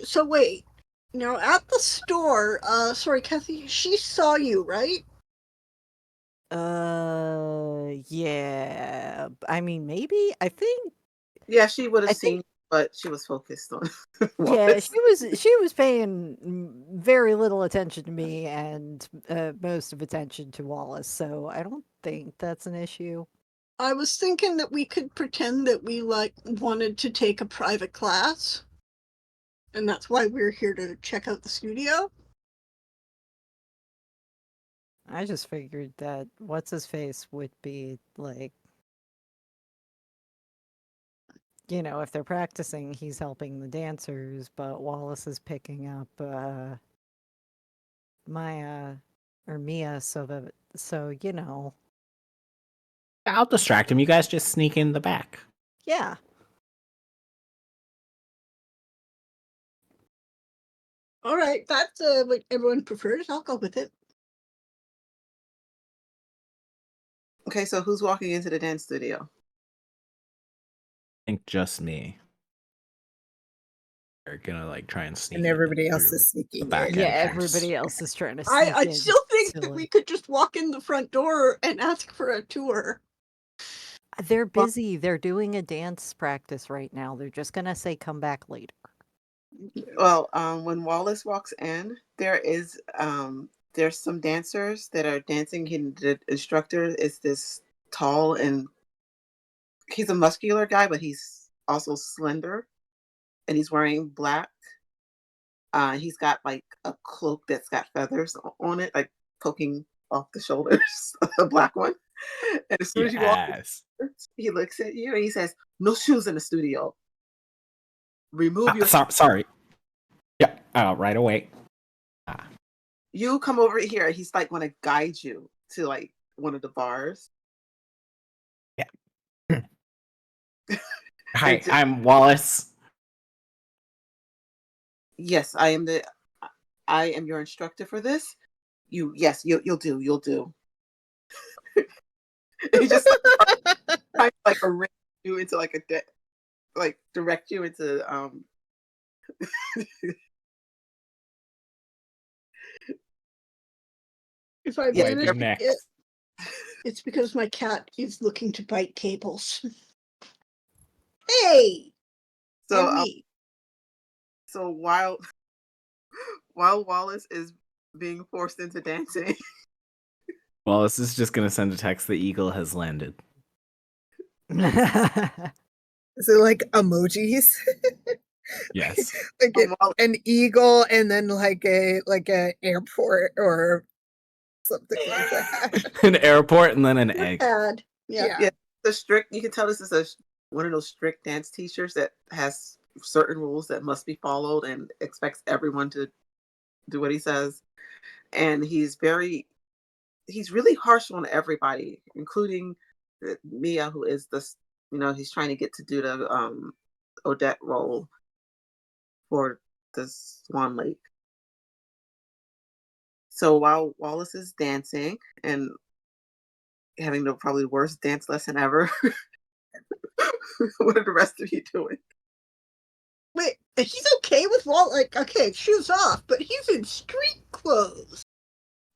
so wait. Now at the store, sorry, Kathy, she saw you, right? Yeah. I mean, maybe. Yeah, she would have I think seen, but she was focused on yeah, Wallace. she was paying very little attention to me and most of attention to Wallace, so I don't think that's an issue. I was thinking that we could pretend that we like wanted to take a private class, and that's why we're here to check out the studio. I just figured that what's his face would be like, if they're practicing, he's helping the dancers, but Wallace is picking up Maya or Mia so. I'll distract him. You guys just sneak in the back. Yeah. All right, that's what everyone prefers. I'll go with it. Okay, so who's walking into the dance studio? I think just me. They're gonna like try and sneak And in everybody else through is the sneaking back in. Yeah, entrance. everybody else is trying to I sneak I in still think to that we like could just walk in the front door and ask for a tour. they're Well, busy. They're doing a dance practice right now. They're just gonna say come back later. when Wallace walks in, there's some dancers that are dancing. The instructor is this tall, and he's a muscular guy, but he's also slender, and he's wearing black. He's got like a cloak that's got feathers on it, like poking off the shoulders, a black one. And as soon as you walk Yes. in, he looks at you and he says, "No shoes in the studio. Remove your Sorry. Yeah. Right away. Ah, You come over here." He's like going to guide you to like one of the bars. yeah. And Hi, I'm Wallace. yes, I am your instructor for this. Yes, you'll do. And he just kind of like arrange you into like like direct you into If I yeah. Do I do manage to get, next? it's because my cat is looking to bite cables. Hey, So on me. so while Wallace is being forced into dancing, Wallace is just gonna send a text. The eagle has landed. Is it like emojis? Yes. Like Wallace, an eagle and then like a airport or something like that. An airport and then an egg. Bad. Yeah. Yeah. yeah, the strict. You can tell this is one of those strict dance teachers that has certain rules that must be followed and expects everyone to do what he says. And he's really harsh on everybody, including Mia, who is he's trying to get to do the Odette role for the Swan Lake. So while Wallace is dancing and having the probably worst dance lesson ever, what are the rest of you doing? Wait, he's okay with Like, okay, shoes off, but he's in street clothes.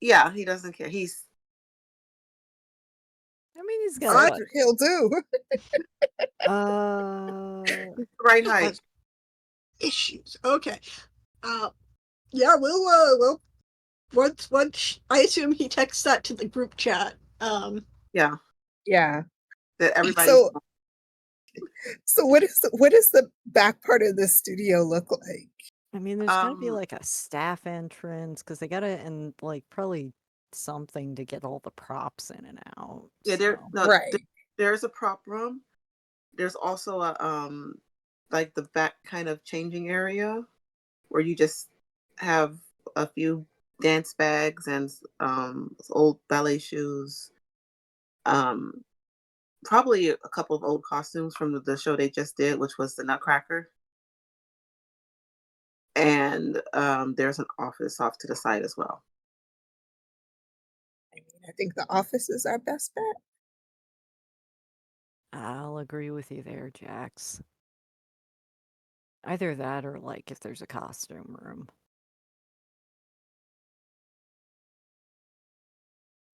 Yeah, he doesn't care. He's I mean, he's got I what? He'll do. the right He height. has issues. Okay. Uh, yeah, we'll once I assume he texts that to the group chat. Yeah, Yeah. that everybody's. So what is the back part of the studio look like? I mean, there's gotta be Um, like a staff entrance because they gotta and like probably something to get all the props in and out. yeah, So Right. there's a prop room. There's also a like the back kind of changing area where you just have a few dance bags and old ballet shoes. Probably a couple of old costumes from the show they just did, which was the Nutcracker. And there's an office off to the side as well. I mean, I think the office is our best bet. I'll agree with you there, Jax. Either that or like if there's a costume room.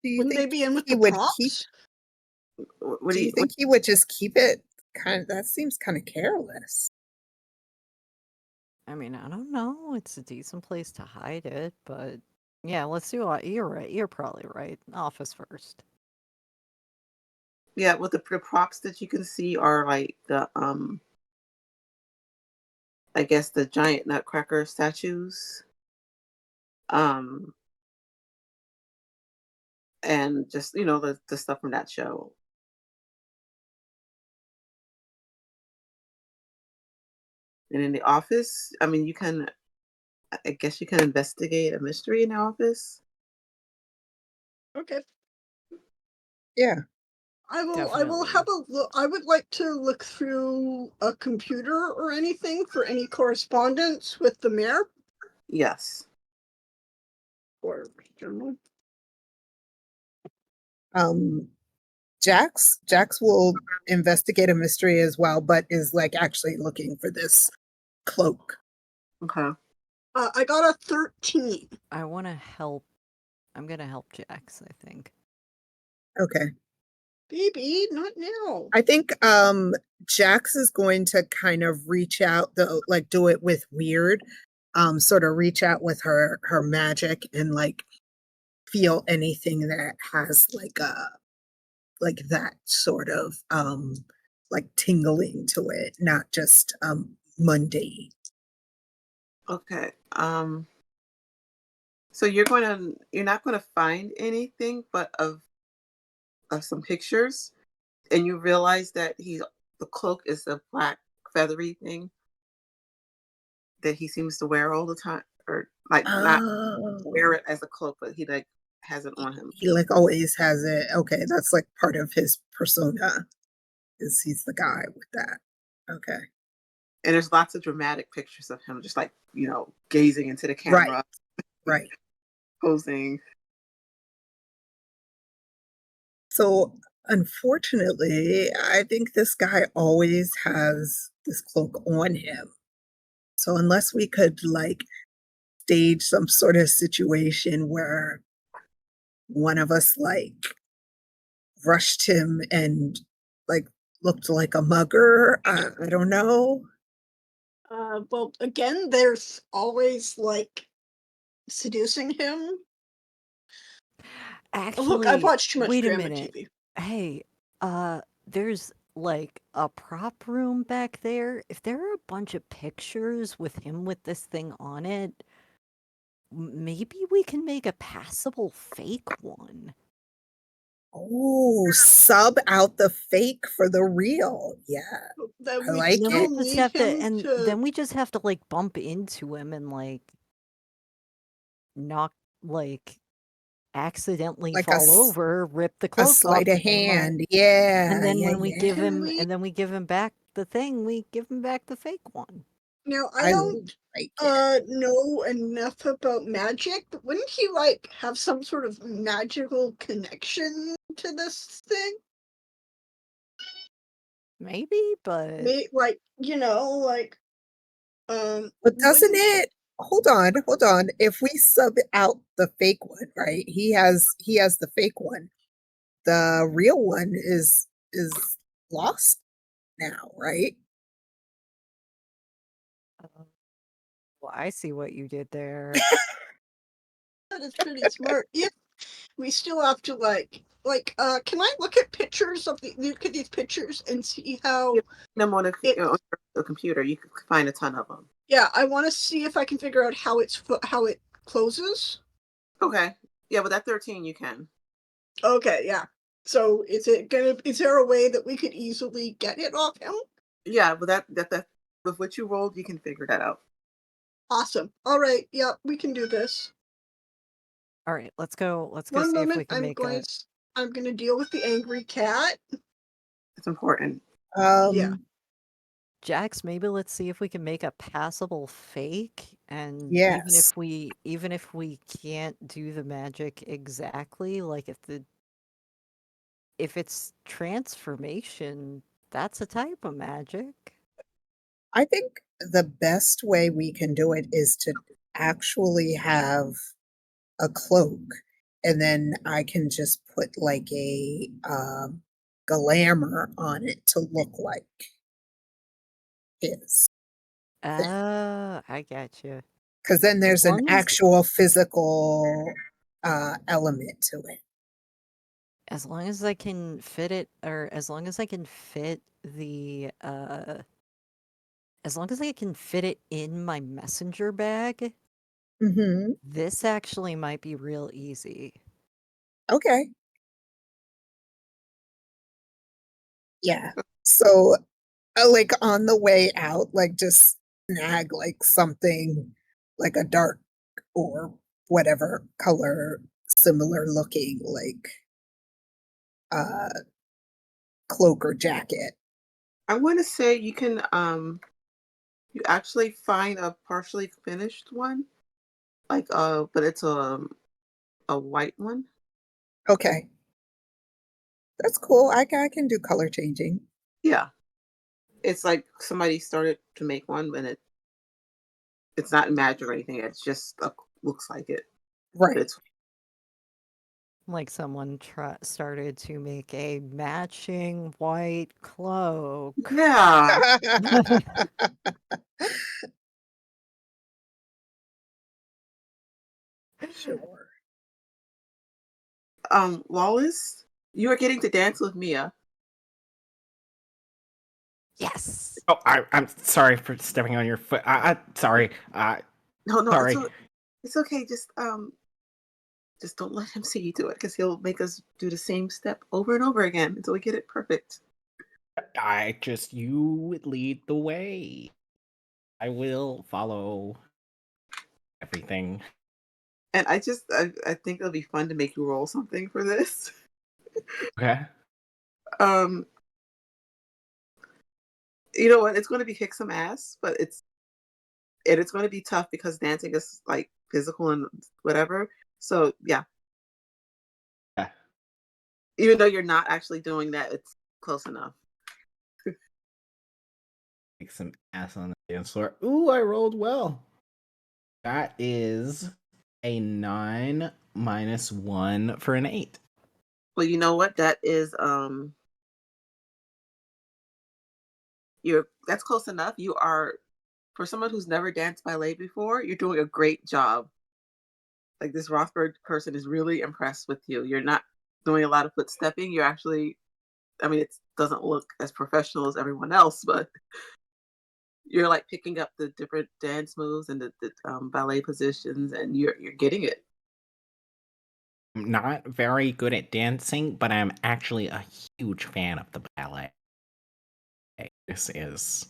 Do you Wouldn't they think be in with he the would keep? props? What Do you think he would just keep it? That seems kind of careless. I mean, I don't know. It's a decent place to hide it, but yeah, let's do it. You're right. You're probably right. Office first. Yeah, with the props that you can see are like the I guess the giant Nutcracker statues. Um and just, the stuff from that show. And in the office, I mean, I guess you can investigate a mystery in the office. Okay. Yeah. I will Definitely. have a look. I would like to look through a computer or anything for any correspondence with the mayor Yes. or general. Jax will investigate a mystery as well, but is like actually looking for this cloak. Okay. I got a 13. I want to help. I'm going to help Jax, I think. Okay. Baby, not now. I think Jax is going to kind of reach out though, like do it with weird, sort of reach out with her magic and like feel anything that has like that sort of like tingling to it, not just mundane. Okay. So you're not gonna find anything but of some pictures, and you realize that the cloak is a black feathery thing that he seems to wear all the time, or like not Oh, wear it as a cloak, but he like has it on him. he like always has it. Okay, that's like part of his persona. Is he's the guy with that? Okay, And there's lots of dramatic pictures of him just like, gazing into the right, camera, right. posing. So unfortunately, I think this guy always has this cloak on him. So unless we could like stage some sort of situation where one of us like rushed him and like looked like a mugger, I don't know. Well, again, there's always like seducing him. Look, I've Actually, watched too much wait a drama minute. TV. Hey, there's like a prop room back there. If there are a bunch of pictures with him with this thing on it, maybe we can make a passable fake one. Oh, sub out the fake for the real. Yeah, That I we like Then we it. still just need have to, him and to. then we just have to like bump into him and like knock, like accidentally Like fall over, rip the a cloak sleight off, of and then like, hand. Yeah, and then yeah, when we give yeah. Can him, we? and then we give him back the thing, we give him back the fake one. Now, I I don't like it. know enough about magic, but wouldn't he like have some sort of magical connection to this thing? Maybe, but Like like But doesn't wouldn't it? Hold on. If we sub out the fake one, right? He has the fake one. The real one is lost now, right? well, I see what you did there. that is pretty smart. If we still have to can I look at pictures of look at these pictures and see how You them on it on the computer. You can find a ton of them. yeah, I want to see if I can figure out how how it closes. Okay. Yeah, but that 13 you can. Okay, yeah. So is there a way that we could easily get it off him? Yeah, but that With what you rolled, you can figure that out. Awesome. All right. Yep, we can do this. All right, let's go. Let's go One see if we moment. can make a. I'm going to deal with the angry cat. It's important. Yeah. Jax, maybe let's see if we can make a passable fake, and Yes. even if we can't do the magic exactly, like if it's transformation, that's a type of magic. I think the best way we can do it is to actually have a cloak, and then I can just put like a glamour on it to look like his thing. I get you. Because then As there's an long as actual physical element to it. as long as I can fit it, or as long as I can fit as long as I can fit it in my messenger bag, Hmm. this actually might be real easy. Okay. Yeah. So, like on the way out, like just snag like something like a dark or whatever color, similar looking, like uh cloak or jacket. I want to say you can you actually find a partially finished one, like but it's a white one. Okay. That's cool. I can do color changing. Yeah, it's like somebody started to make one, and it's not magic or anything. It's just looks like it, but Right. it's Like someone started to make a matching white cloak. yeah. Sure. Wallace, you are getting to dance with Mia. Yes. Oh, I'm sorry for stepping on your foot. Sorry. No, no, Sorry. it's okay. Just don't let him see you do it because he'll make us do the same step over and over again until we get it perfect. You would lead the way. I will follow everything. And I think it'll be fun to make you roll something for this. Okay. Um, you know what? It's going to be kick some ass, but it's going to be tough because dancing is like physical and whatever. So yeah, Yeah. even though you're not actually doing that, it's close enough. Make some ass on the dance floor. Ooh, I rolled well. That is a 9 minus 1 for an 8. Well, you know what? That is you're that's close enough. You are for someone who's never danced ballet before, you're doing a great job. Like this Rothberg person is really impressed with you. You're not doing a lot of foot stepping. You're actually, I mean, it doesn't look as professional as everyone else, but you're like picking up the different dance moves and the ballet positions, and you're getting it. I'm not very good at dancing, but I'm actually a huge fan of the ballet. This is,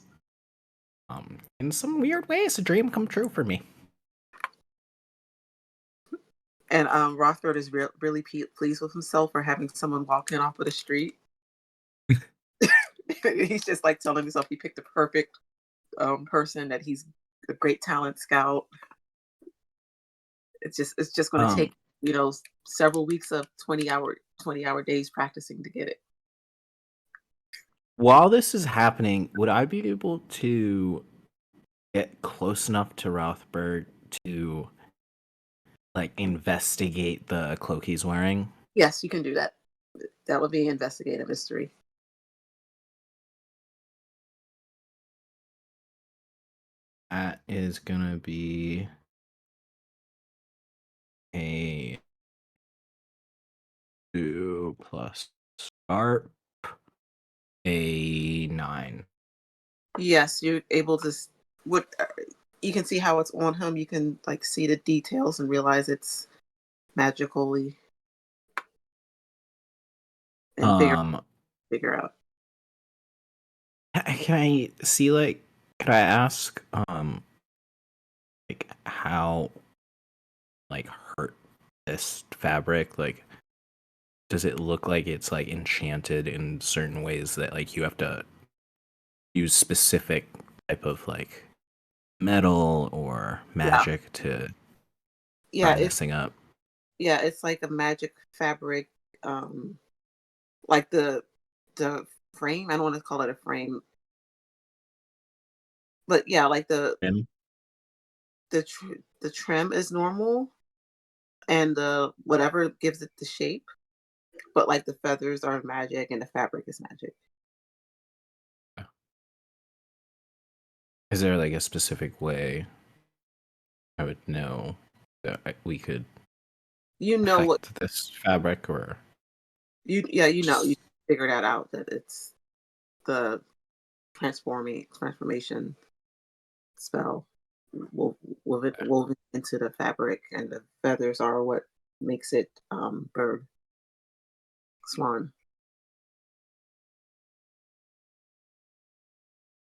in some weird ways, a dream come true for me. And Rothberg is really pleased with himself for having someone walk in off of the street. He's just like telling himself he picked the perfect person, that he's a great talent scout. It's just going to take Um, several weeks of 20-hour days practicing to get it. while this is happening, would I be able to get close enough to Rothberg to like investigate the cloak he's wearing? Yes, you can do that. That would be investigative mystery. That is gonna be a 2 plus sharp, a 9. Yes, you're able to what you can see how it's on him. You can like see the details and realize it's magically and figure Um, figure out. can I see like Could I ask, like how like hurt this fabric? Like, does it look like it's like enchanted in certain ways that like you have to use specific type of like metal or Yeah, magic to yeah, grind this thing up? it's like a magic fabric. Um, like the frame. I don't want to call it a frame, but yeah, like And the trim is normal, and the whatever gives it the shape. But like the feathers are magic, and the fabric is magic. is there like a specific way I would know that we could You know what affect this fabric, or you figure that out that it's the transformation spell woven into the fabric, and the feathers are what makes it bird swan.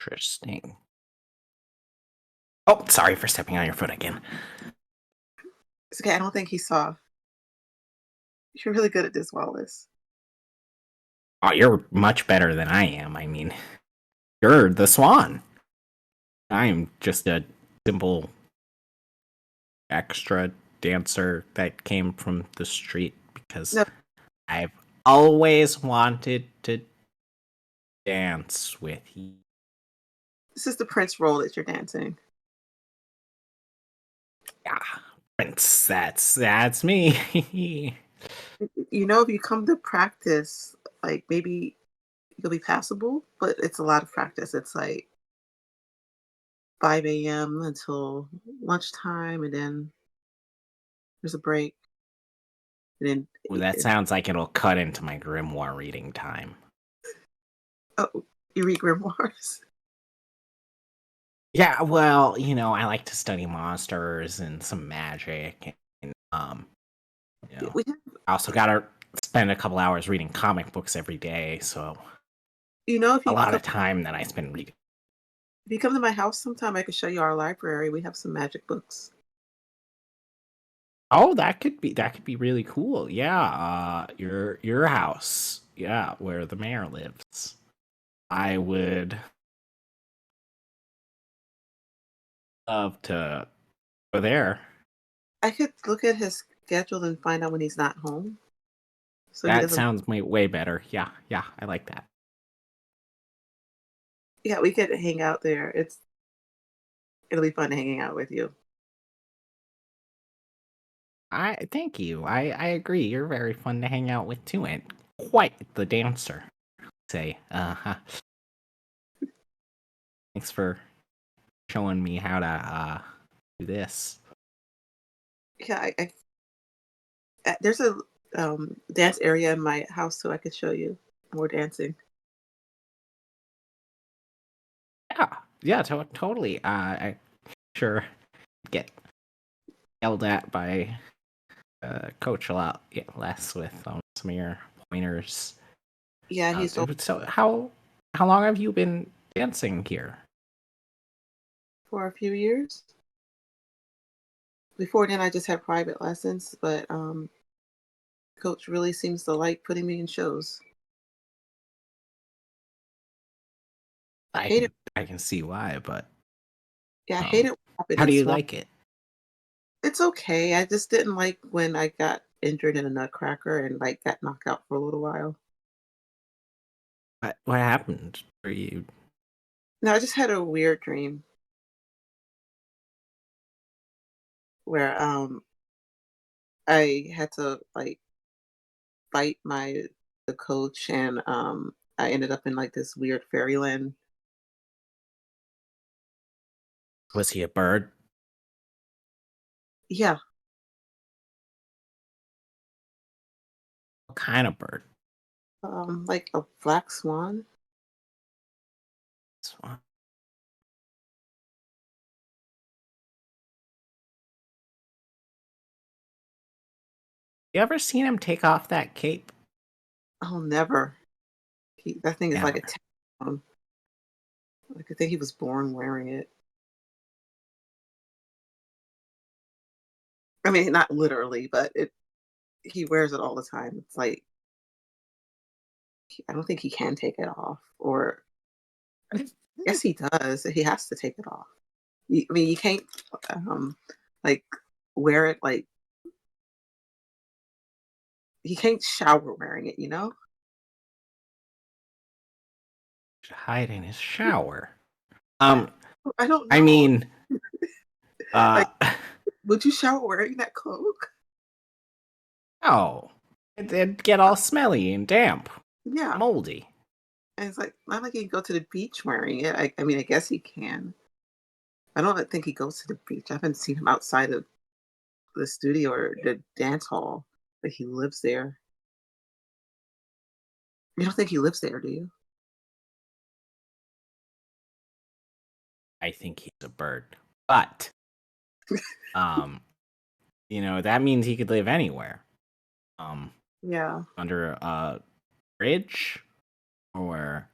interesting? Oh, sorry for stepping on your foot again. It's okay. I don't think he saw. You're really good at this, Wallace. Oh, you're much better than I am. I mean, you're the swan. I'm just a simple extra dancer that came from the street because No, I've always wanted to dance with you. this is the prince role that you're dancing. Yeah, Prince. That's me. You know, if you come to practice, like maybe you'll be passable, but it's a lot of practice. It's like 5 a.m. until lunchtime, and then there's a break, and then Well, that sounds like it'll cut into my grimoire reading time. oh, you read grimoires. Yeah, well, I like to study monsters and some magic, and you know, We have, I also gotta spend a couple hours reading comic books every day, so you know, a lot of time that I spend reading. if you come to my house sometime, I could show you our library. We have some magic books. Oh, that could be really cool. Yeah, your house. Yeah, where the mayor lives. I would love to go there. I could look at his schedule and find out when he's not home, so he That doesn't. sounds way better. Yeah, yeah, I like that. Yeah, we could hang out there. It'll be fun hanging out with you. I thank you. I agree. You're very fun to hang out with too, and quite the dancer. Say, thanks for showing me how to do this. Yeah, there's a dance area in my house, so I could show you more dancing. Yeah, yeah, totally. I sure get yelled at by coach a lot less with some of your pointers. Yeah, he's open So how long have you been dancing here? for a few years. Before then, I just had private lessons, but coach really seems to like putting me in shows. I I hate it. can I can see why, but Yeah, I hate um, it what happened how in do you Swan. like it? It's okay. I just didn't like when I got injured in a nutcracker and like got knocked out for a little while. What happened? Were you No, I just had a weird dream where I had to like fight the coach, and I ended up in like this weird fairyland. was he a bird? Yeah, What kind of bird? like a black swan. Swan. You ever seen him take off that cape? Oh, never. That thing is like Never. a town. Like I think he was born wearing it. I mean, not literally, but he wears it all the time. It's like I don't think he can take it off, or yes, he does. He has to take it off. I mean, you can't like wear it like he can't shower wearing it. Hide in his shower. I, I don't I know. mean, Like, would you shower wearing that cloak? no, it'd get all smelly and damp, Yeah, moldy. and it's like not like he can go to the beach wearing it. I mean, I guess he can. I don't think he goes to the beach. I haven't seen him outside of the studio or the dance hall, but he lives there. You don't think he lives there, do you? I think he's a bird, but that means he could live anywhere. Yeah. Under a bridge or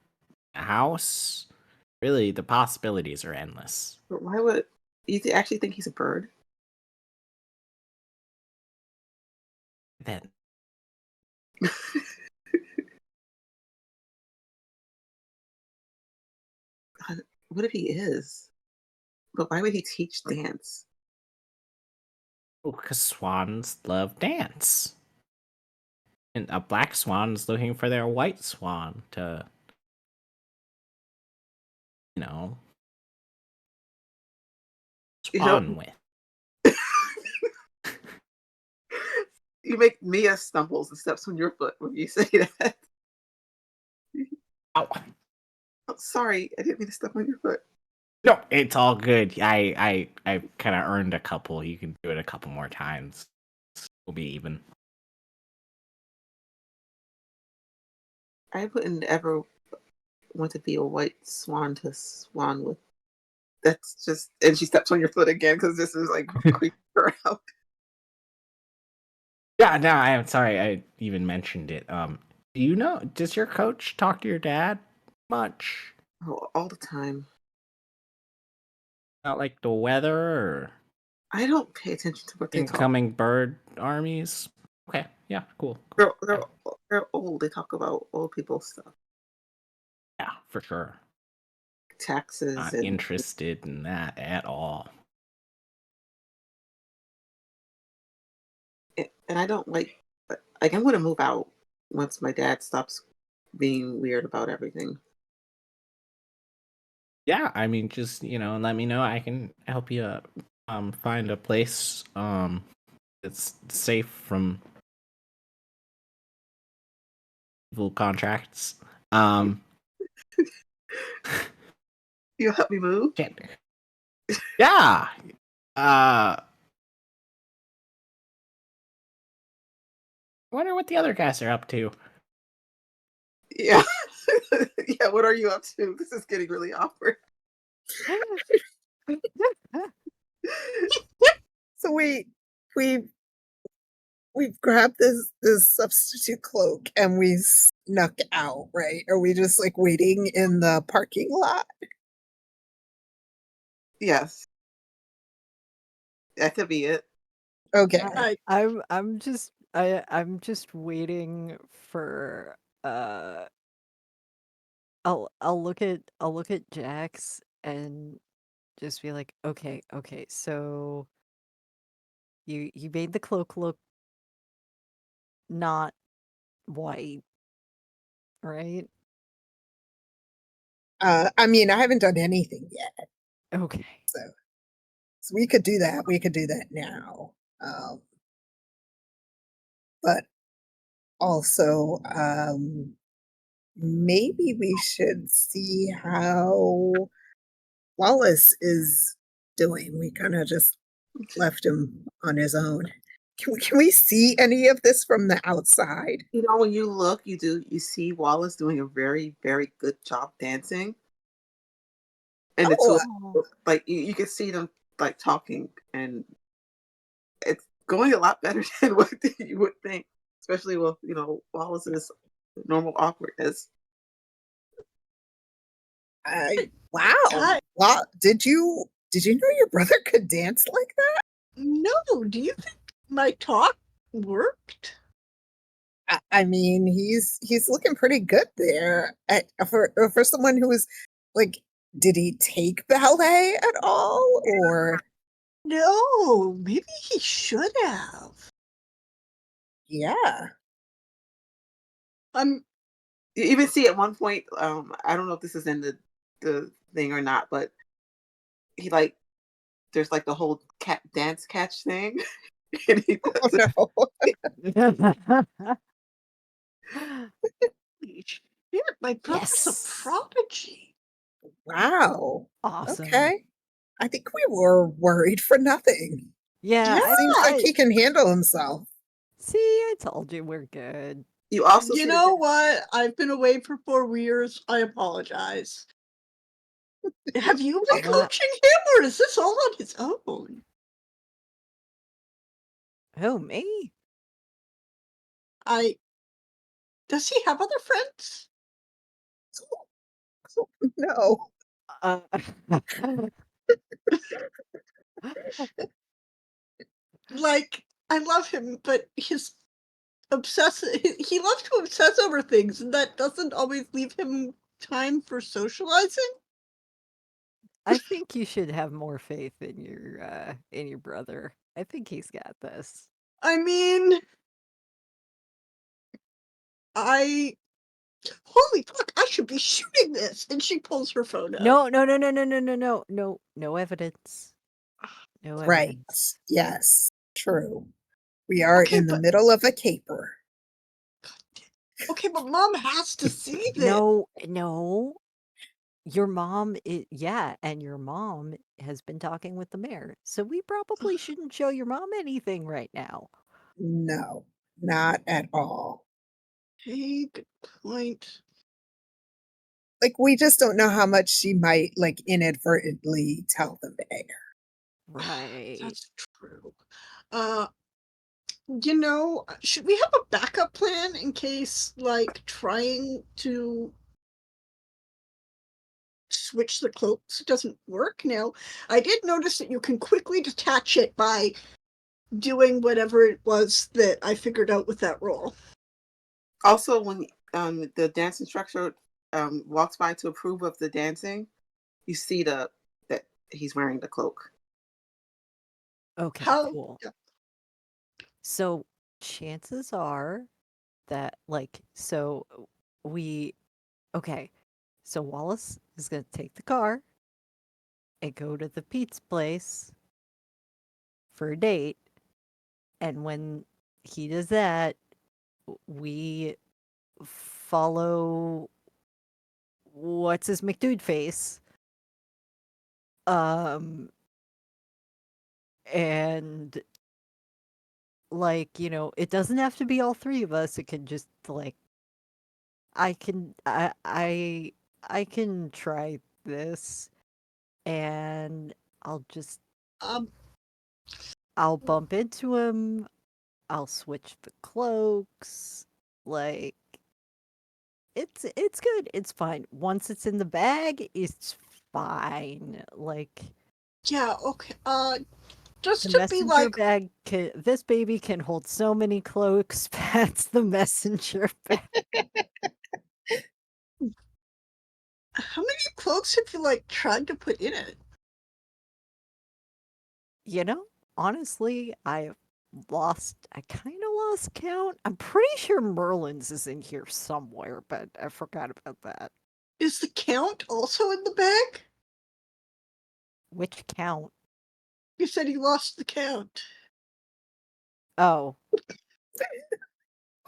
a house. Really, the possibilities are endless. But why would you actually think he's a bird? Then What if he is? But why would he teach dance? because swans love dance. And a black swan is looking for their white swan to, you know, You know, swan with. you make Mia stumbles and steps on your foot when you say that. Ow. Oh, sorry, I didn't mean to step on your foot. No, it's all good. I kind of earned a couple. You can do it a couple more times. We'll be even. I wouldn't ever want to be a white swan to swan with. That's just, and she steps on your foot again because this is like creeping her out. Yeah, no, I am sorry I even mentioned it. Does your coach talk to your dad much? Oh, all the time. About like the weather or I don't pay attention to what they talk. incoming bird armies? Okay, yeah, cool. They're old. They talk about old people stuff, Yeah, for sure. taxes, Not and interested in that at all. I don't like I'm going to move out once my dad stops being weird about everything. Yeah, I mean, just let me know. I can help you find a place that's safe from evil contracts. You'll help me move? Can't. Yeah. I wonder what the other guys are up to. Yeah. Yeah, what are you up to? This is getting really awkward. So we've grabbed this substitute cloak and we snuck out, right? Are we just like waiting in the parking lot? Yes. That could be it. Okay. I'm just waiting for I'll look at Jax and just be like, okay, so you made the cloak look not white, right? I mean, I haven't done anything yet, Okay. so we could do that. We could do that now. But also, maybe we should see how Wallace is doing. We kind of just left him on his own. Can we see any of this from the outside? When you look, you see Wallace doing a very, very good job dancing. And the two Oh, of them, like you can see them like talking, and it's going a lot better than what you would think, especially with Wallace's normal awkwardness. Wow. God, Wow. Did you know your brother could dance like that? no. Do you think my talk worked? I mean, he's looking pretty good there. For someone who is like, did he take ballet at all, or No, maybe he should have. yeah? I'm You even see at one point, I don't know if this is in the thing or not, but he like there's like the whole cat dance catch thing, and he Oh does it. no! holy shit, my brother's a Yes. prodigy. Wow. Awesome. Okay. I think we were worried for nothing. Yeah, Yeah, Seems like I he can handle himself. see. I told you we're good. You also you see the know what? I've been away for 4 years. I apologize. Have you been Well, coaching him, or is this all on his own? who me? I Does he have other friends? No. Uh, Like, I love him, but his he loves to obsess over things, and that doesn't always leave him time for socializing. I think you should have more faith in your brother. I think he's got this. I mean, I holy fuck, I should be shooting this. And she pulls her phone out. No, no, no, no, no, no, no, no, no, no evidence. No Right. evidence. Yes. True. We are Okay, in the but middle of a caper. mom has to see this. No, no. Your mom, yeah, and your mom has been talking with the mayor. So we probably shouldn't show your mom anything right now. No, not at all. Hey, good point. Like, we just don't know how much she might, like, inadvertently tell the mayor. Right. That's true. Uh, should we have a backup plan in case, like, trying to switch the cloaks doesn't work? Now, I did notice that you can quickly detach it by doing whatever it was that I figured out with that roll. also when the dance instructor walks by to approve of the dancing, you see that he's wearing the cloak. Okay, How? cool. So chances are that, like, so we, okay, so Wallace is going to take the car and go to the Pete's place for a date. And when he does that, we follow what's his McDude face. Um, and like, it doesn't have to be all three of us. It can just like, I can, I can try this and I'll just, Um, I'll bump into him. I'll switch the cloaks. Like, it's good. It's fine. Once it's in the bag, it's fine. Like, yeah, okay. Just the to be messenger like, bag can, this baby can hold so many cloaks. That's the messenger bag. how many cloaks have you, like, tried to put in it? You know, honestly, I kind of lost count. I'm pretty sure Merlin's is in here somewhere, but I forgot about that. Is the count also in the bag? Which count? You said he lost the count. Oh,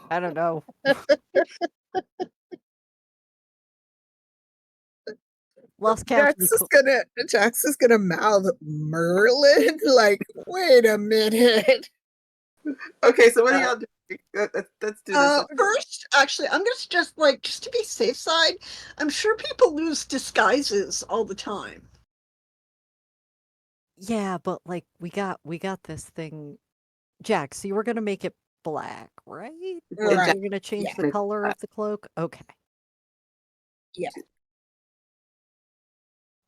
I don't know. Lost count of the Jax is gonna mouth Merlin. Like, wait a minute. Okay, so what do Uh, y'all do? Let's do this. First, actually, I'm gonna suggest, like, just to be safe side, I'm sure people lose disguises all the time. Yeah, but like we got this thing. Jack, so you were gonna make it black, right? Like Right. Jack, you're gonna change Yeah. the color of the cloak? Okay. Yeah.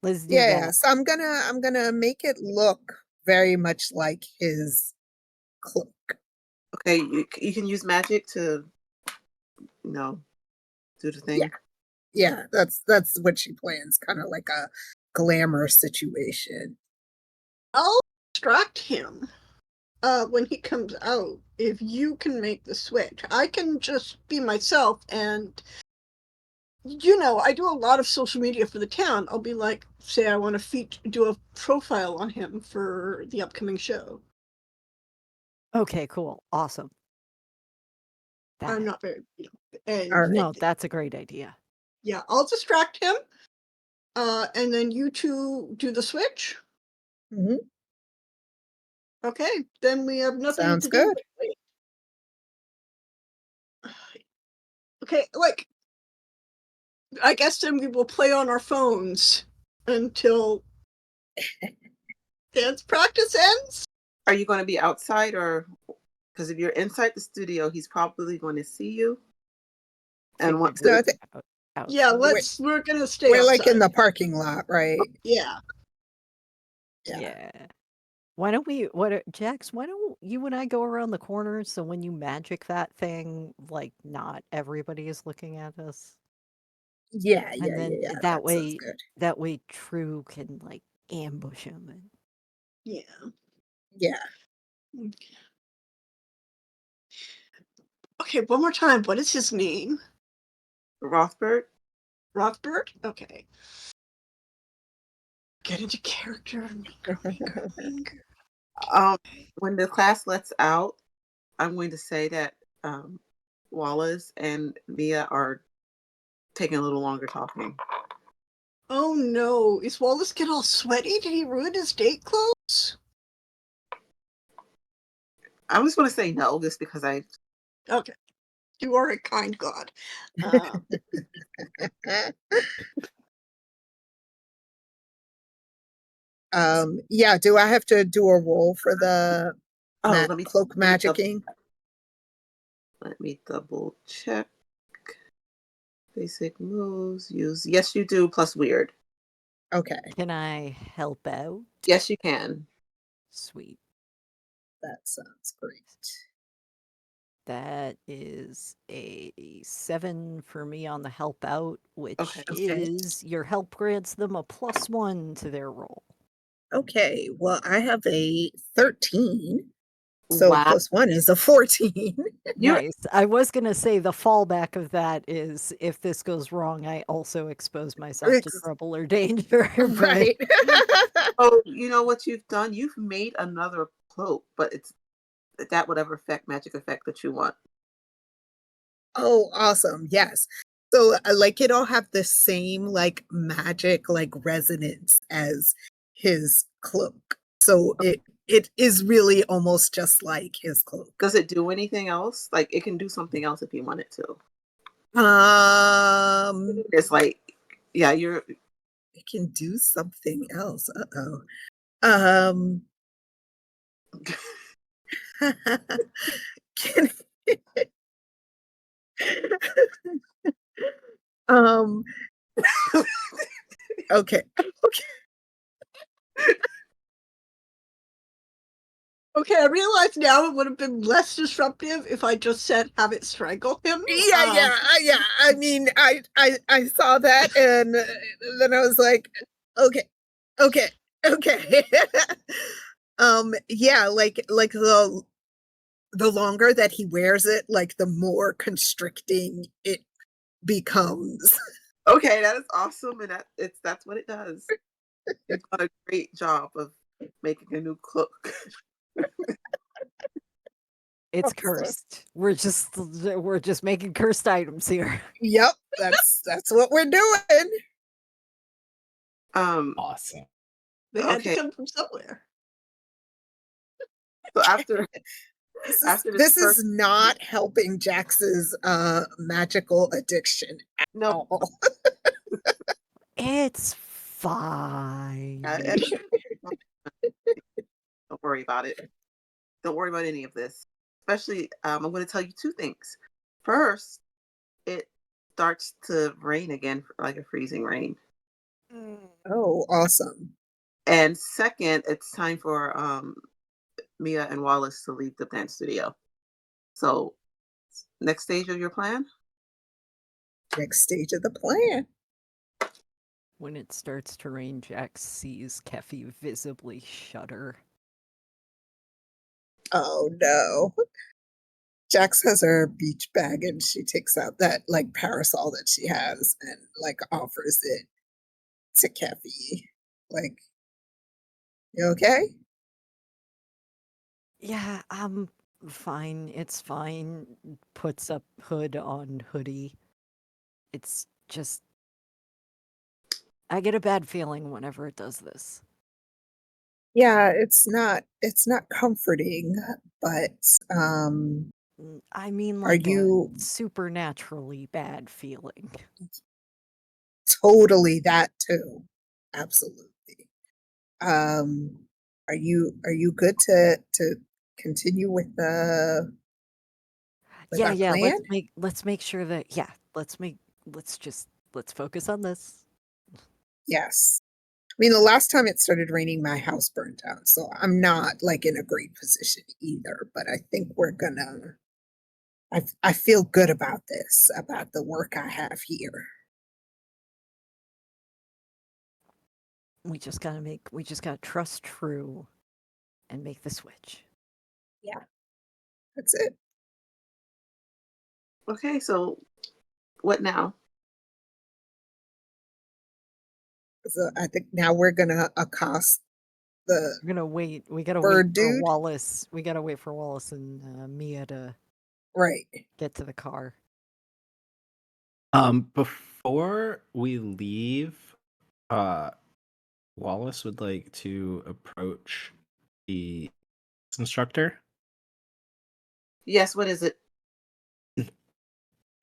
Let's do Yeah, that. so I'm gonna make it look very much like his cloak. Okay, you can use magic to, you know, do the Yeah, thing. yeah, that's what she plans, kind of like a glamour situation. I'll distract him when he comes out if you can make the switch. I can just be myself, and I do a lot of social media for the town. I'll be like, say I want to do a profile on him for the upcoming show. Okay, cool. Awesome. I'm That not very, All and right. no, that's a great idea. yeah, I'll distract him. And then you two do the switch. Mhm. Okay, then we have nothing Sounds to do good. but wait. Okay, like I guess then we will play on our phones until dance practice ends. Are you going to be outside, or because if you're inside the studio, he's probably going to see you and want Figured So we'd to. I be think Yeah, outside. we're gonna stay we're like in outside. the parking lot, right? Yeah. Yeah. Yeah. Why don't we Jax, why don't you and I go around the corner so when you magic that thing, like not everybody is looking at us? Yeah, And yeah, yeah, then yeah. that That sounds way good. True can like ambush him and Yeah. Yeah. Okay, one more time. What is his name? Rothbard. Rothbard? Okay. Get into character. Linger. Um, when the class lets out, I'm going to say that Wallace and Mia are taking a little longer talking. Oh no. Is Wallace get all sweaty? Did he ruin his date clothes? I'm just going to say no, just because I. Okay. You are a kind god. Uh, Yeah, do I have to do a roll for the Oh, cloak let me double, magicking? check. Basic moves. Use yes, you do. Plus weird. Okay, can I help out? Yes, you can. Sweet. that sounds great. That is a 7 for me on the help out, which Okay. Okay. is your help grants them a +1 to their roll. Okay, well, I have a 13, so Wow. plus 1 is a 14. You're Nice. I was gonna say the fallback of that is if this goes wrong, I also expose myself to Ex trouble or danger, but Right. oh, you know what you've done? You've made another cloak, but it's that whatever magic effect that you want. Oh, awesome, yes. So, like, it'll have the same, like, magic, like, resonance as his cloak. So it is really almost just like his cloak. Does it do anything else? Like it can do something else if you want it to. Um, It's like, yeah, you're. it can do something else. Uh-oh. Um, can um, okay. Okay. okay, I realize now it would have been less disruptive if I just said have it strangle him. Yeah, yeah, yeah. I mean, I saw that, and then I was like, okay, okay, okay. Yeah, like the longer that he wears it, like the more constricting it becomes. Okay, that is awesome, and that's what it does. You've done a great job of making a new cloak. it's Awesome. cursed. We're just making cursed items here. Yep, that's what we're doing. Um. Awesome. They had to Okay. come from somewhere. So after This is after this this first, is not helping Jax's magical addiction at no, all. It's fine. everything. Don't worry about it. Don't worry about any of this. Especially, I'm going to tell you two things. First, it starts to rain again, like a freezing rain. Oh, awesome. And second, it's time for Mia and Wallace to leave the dance studio. So, next stage of your plan? Next stage of the plan. When it starts to rain, Jack sees Keffy visibly shudder. Oh no. Jax has her beach bag and she takes out that like parasol that she has and like offers it to Keffy. Like, you okay? Yeah, I'm fine. It's fine. Puts up hood on hoodie. It's just. I get a bad feeling whenever it does this. Yeah, it's not comforting, but I mean, are like a you supernaturally bad feeling. totally that too? Absolutely. Um are you good to continue with Yeah, our yeah. plan? Let's make sure that let's focus on this. Yes. I mean, the last time it started raining, my house burned down, so I'm not like in a great position either. But I think we're gonna. I feel good about this, about the work I have here. We just gotta trust true and make the switch. Yeah, that's it. Okay, so what now? So I think now we're gonna accost the We're gonna wait. We gotta wait bird for dude. Wallace. We gotta wait for Wallace and Mia to Right. get to the car. Before we leave, uh, Wallace would like to approach the instructor. Yes, what is it?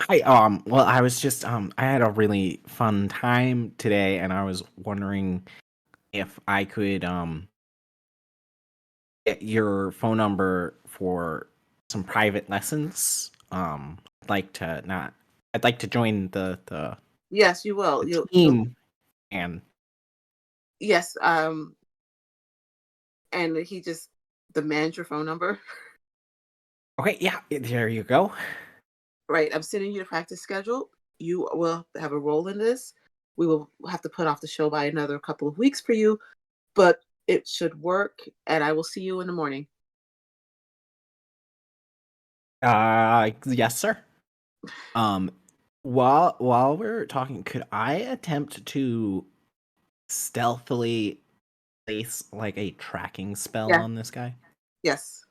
Hi, well, I was just, I had a really fun time today, and I was wondering if I could, get your phone number for some private lessons. I'd like to join Yes, you will. the You'll team, and yes, and he just demands your phone number. okay, yeah, there you go. Right. I'm sending you the practice schedule. You will have a role in this. We will have to put off the show by another couple of weeks for you, but it should work. And I will see you in the morning. Yes, sir. Um, while we're talking, could I attempt to stealthily place like a tracking spell Yeah. on this guy? Yes.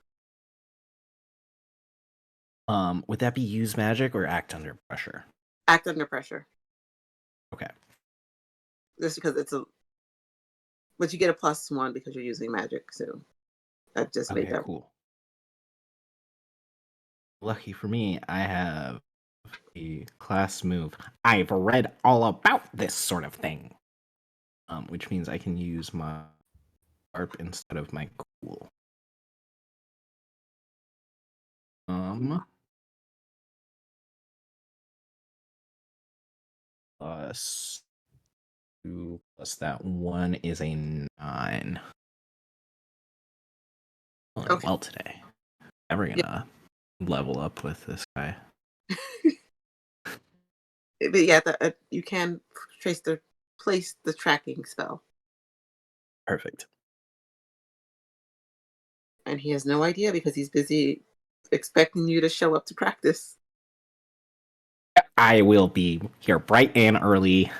Would that be use magic or act under pressure? Act under pressure. Okay. Just because but you get a +1 because you're using magic. So I just made Okay, that. cool. Lucky for me, I have a class move. I've read all about this sort of thing. Which means I can use my harp instead of my cool. Plus 2 plus that 1 is a 9. Doing Okay. well today. Never Yeah. gonna level up with this guy. But yeah, you can place the tracking spell. Perfect. And he has no idea because he's busy expecting you to show up to practice. I will be here bright and early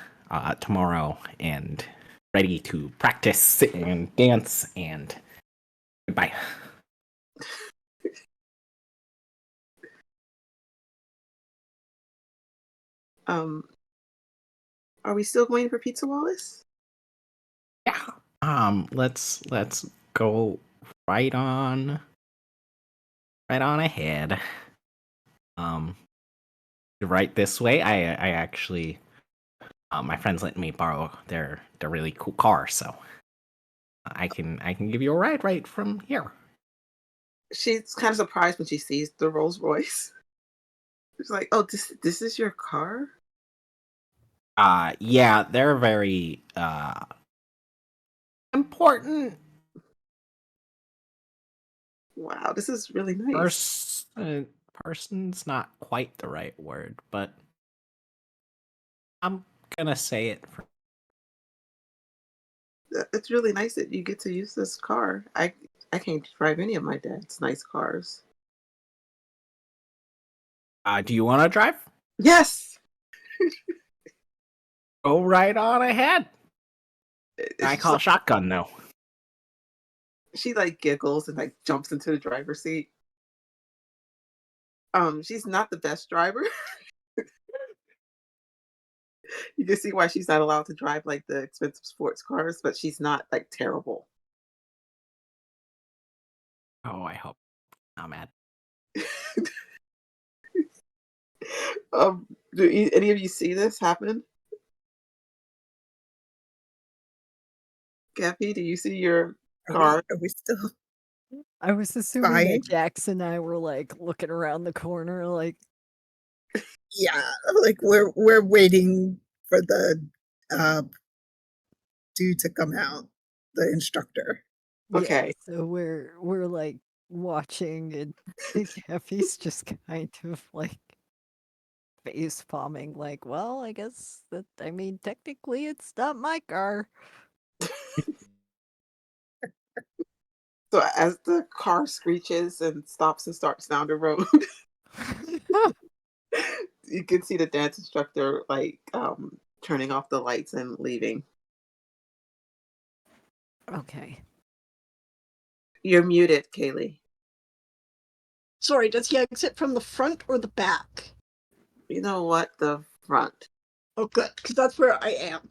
tomorrow and ready to practice and dance and goodbye. Um, are we still going for Pizza Wallace? Yeah. Let's go right on ahead. Um right this way. I actually my friends let me borrow their really cool car, so I can give you a ride right from here. She's kind of surprised when she sees the Rolls Royce. She's like, "Oh, this is your car?" Yeah, they're very important. Wow, this is really nice. Person's not quite the right word, but I'm gonna say it. It's really nice that you get to use this car. I can't drive any of my dad's nice cars. Do you want to drive? Yes. Go right on ahead. I She's call like, shotgun though. she like giggles and like jumps into the driver's seat. She's not the best driver. You can see why she's not allowed to drive like the expensive sports cars, but she's not like terrible. Oh, I hope I'm mad. Do any of you see this happen? Kathy, do you see your car? Are we still I was assuming fine? that Jax and I were like looking around the corner, like, Yeah, like we're waiting for the uh dude to come out, the instructor. yeah. Okay. So we're like watching, and Effie's just kind of like face palming, like, well, I guess that I mean technically it's not my car. So as the car screeches and stops and starts down the road, you can see the dance instructor like turning off the lights and leaving. Okay. You're muted, Kaylee. Sorry, does he exit from the front or the back? You know what? The front. Oh, good, because that's where I am.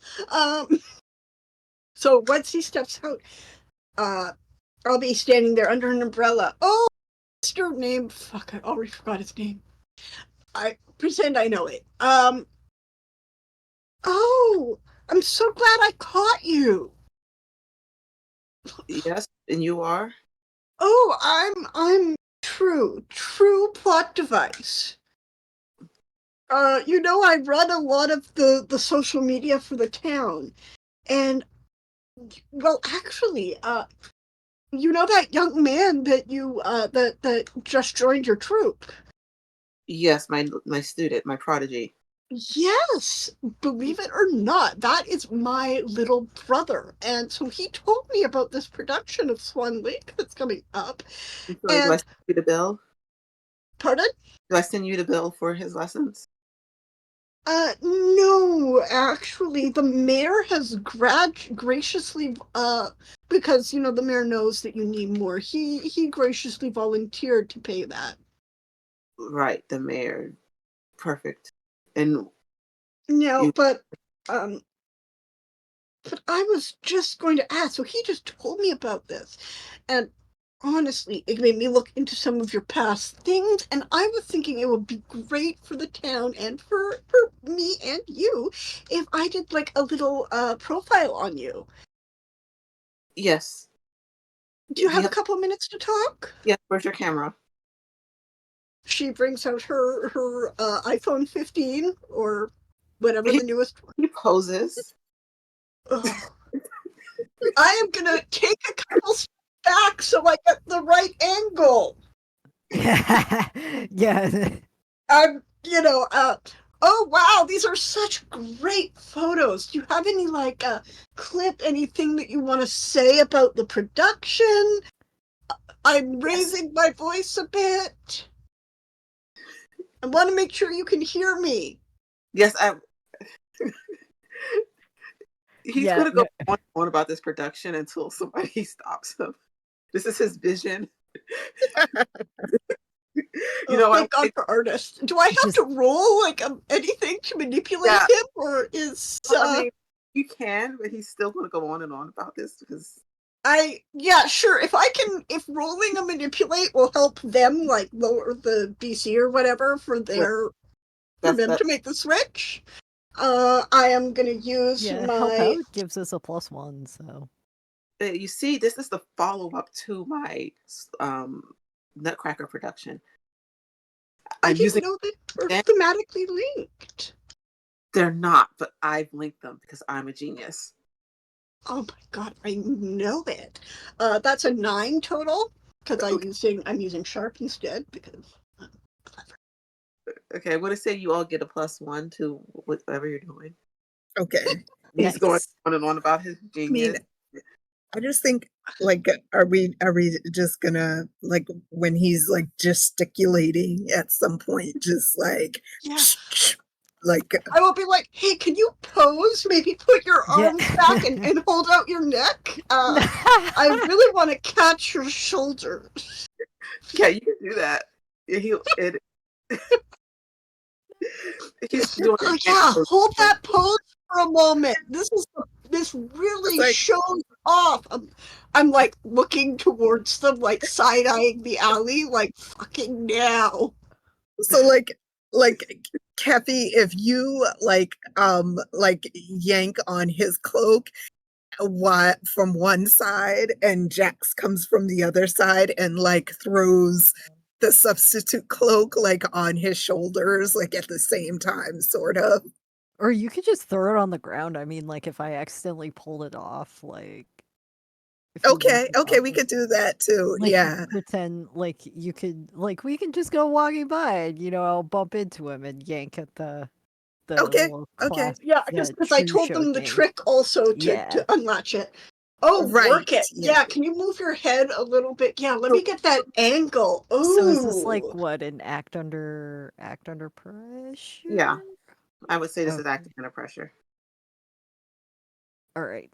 So once he steps out, I'll be standing there under an umbrella. Oh, Mr. Name. Fuck, I already forgot his name. I pretend I know it. Oh, I'm so glad I caught you. Yes, and you are? Oh, I'm true plot device. I run a lot of the social media for the town, and well, actually, you know that young man that that just joined your troop? Yes, my student, my prodigy. Yes, believe it or not, that is my little brother. And so he told me about this production of Swan Maiden that's coming up. So do I And send you the bill? pardon? Do I send you the bill for his lessons? No, actually, the mayor has graciously, because the mayor knows that you need more. He graciously volunteered to pay that. Right, the mayor. Perfect. And No, you, um, but I was just going to ask. So he just told me about this, and honestly, it made me look into some of your past things, and I was thinking it would be great for the town and for me and you if I did like a little profile on you. yes. Do you Do you have a have, couple minutes to talk? yes, where's your camera? She brings out her iPhone 15 or whatever He, the newest one. he poses. Ugh. I am gonna take a couple steps back so I get the right angle. Yeah. I'm, oh wow, these are such great photos. Do you have any like clip, anything that you want to say about the production? I'm Yes. raising my voice a bit. I want to make sure you can hear me. Yes, he's Yeah. gonna go No, on about this production until somebody stops him. This is his vision. You Oh, know, thank God for artists. Do I have just to roll like anything to manipulate yeah. him, or is I mean, you can, but he's still gonna go on and on about this because yeah, sure. If rolling a manipulate will help them like lower the DC or whatever for well, them that to make the switch, I am gonna use yeah, help my. out gives us a +1, so you see, this is the follow up to my Nutcracker I I'm didn't using know that we're that. thematically linked. They're not, but I've linked them because I'm a genius. Oh my god, I know it. That's a 9 total because Okay. I'm using sharp instead because I'm clever. Okay, I want to say you all get a +1 to whatever you're doing. Okay. He's going Nice. on and on about his I mean, genius. I just think like are we just gonna like when he's like gesticulating at some point just like Yeah, like I will be like, hey, can you pose? Maybe put your Yeah. arms back and hold out your neck. I really want to catch your shoulders. Yeah, you can do that. Yeah, he's doing Oh a hand yeah, pose. hold that pose for a moment. This it's really like shows off. I'm like looking towards them, like side eyeing the alley, like fucking now. so like Kathy, if you like yank on his cloak what from one side and Jax comes from the other side and like throws the substitute cloak like on his shoulders like at the same time sort of. Or you could just throw it on the ground. I mean, like if I accidentally pulled it off, like if you Okay, wanted okay, we to, could do that too. like you Yeah. could pretend like you could, like we can just go walking by and I'll bump into him and yank at the Okay. little Okay. class, Yeah, the because I true told show them the thing. trick also Yeah. to unlatch it. Oh, Right. work it. Yeah. Yeah, can you move your head a little bit? Yeah, let So me get that angle. so is this like Ooh. what, an act under pressure? Yeah, I would say this is Okay. acting under pressure. All right.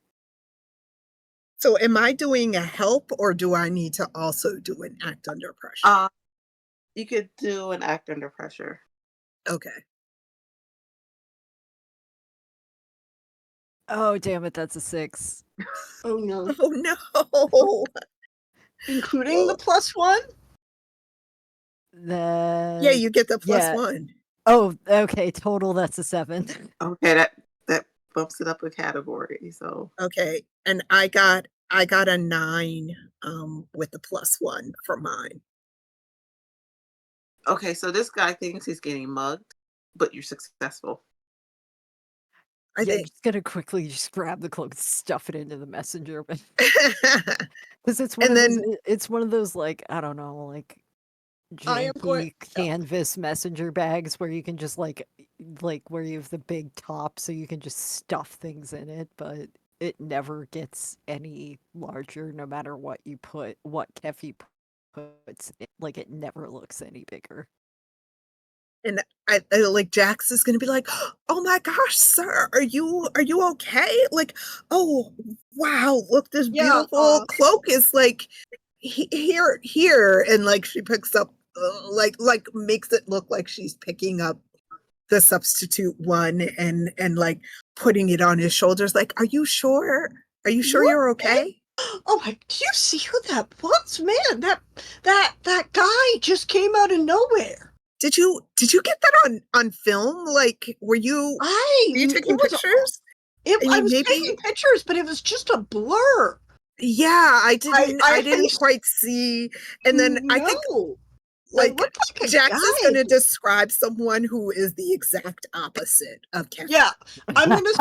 So am I doing a help or do I need to also do an act under pressure? Uh, you could do an act under pressure. Okay. Oh, damn it, that's a 6. Oh no. Oh no. Including the Well, +1? yeah, The you get the plus Yeah. one. Oh, okay, total that's a 7. Okay, that bumps it up a category. So Okay. And I got a 9 with the plus one for mine. okay, so this guy thinks he's getting mugged, but you're successful. I Yeah, I'm think just gonna quickly just grab the cloak, stuff it into the messenger, but because and then it's one of those, like, I don't know, like I am going. janky canvas messenger bags where you can just like where you have the big top so you can just stuff things in it, but it never gets any larger no matter what Kefi puts in. Like it never looks any bigger. and I like Jax is gonna be like, "Oh my gosh, sir, are you okay? Like, oh wow, look, this Yeah, beautiful cloak is like here," and like she picks up like makes it look like she's picking up the substitute one and like putting it on his shoulders. Like, are you sure? Are you sure what? you're okay? Oh my! Do you see who that was, man? That guy just came out of nowhere. Did you get that on film? Like, were you taking It was pictures? I I mean, was maybe. taking pictures, but it was just a blur. Yeah, I didn't I I didn't quite see. And then I think no. It like looked like a Jax is guy. gonna describe someone who is the exact opposite of Yeah, Kathy. I'm gonna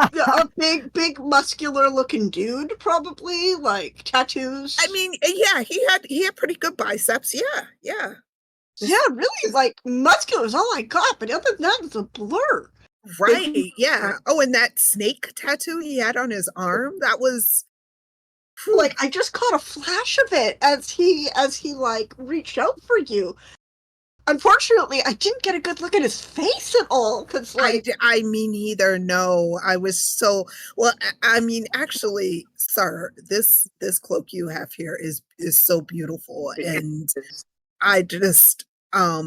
say a big muscular looking dude, probably like I tattoos. mean, yeah, he had pretty good biceps. Yeah, yeah. Yeah, This, really, this like muscular is all I got, but other than that, it's a blur. Right. Big, Yeah. Oh, and that snake tattoo he had on his arm, that was whew, like I just caught a flash of it as he like reached out for you. Unfortunately, I didn't get a good look at his face at all because like I mean either no. I was so well I mean actually, sir, this cloak you have here is so beautiful it and is. I just I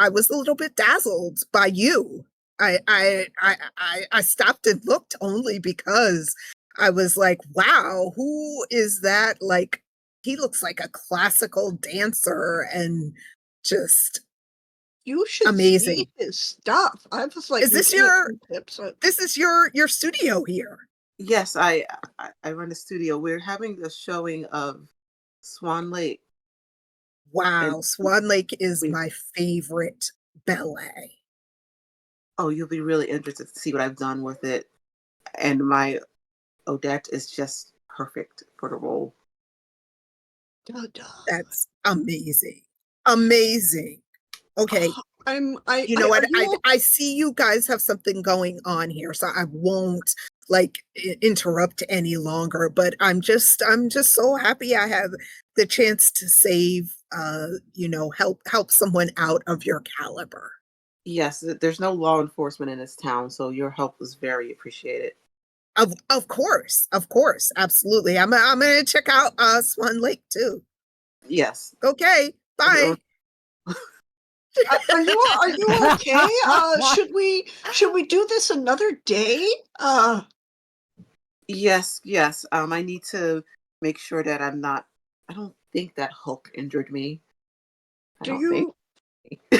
was a little bit dazzled by you. I stopped and looked only because I was like, wow, who is that? Like, he looks like a classical dancer and just you should amazing. see his stuff. I was like Is this looking at your some tips. this is your studio here? Yes, I run a studio. We're having the showing of Swan Lake, and Wow, Swan Lake is we my favorite ballet. Oh, you'll be really interested to see what I've done with it. And my Odette is just perfect for the role. That's amazing. Amazing. Okay. You know Are what? you I see you guys have something going on here, so I won't like interrupt any longer, but I'm just so happy I have the chance to save help someone out of your caliber. Yes, there's no law enforcement in this town, so your help was very appreciated. Of course, absolutely. I'm gonna check out Swan Lake too. Yes. Okay, bye. are you okay? Should we do this another day? Yes, yes. I need to make sure that I don't think that Hulk injured me. I Do don't think. you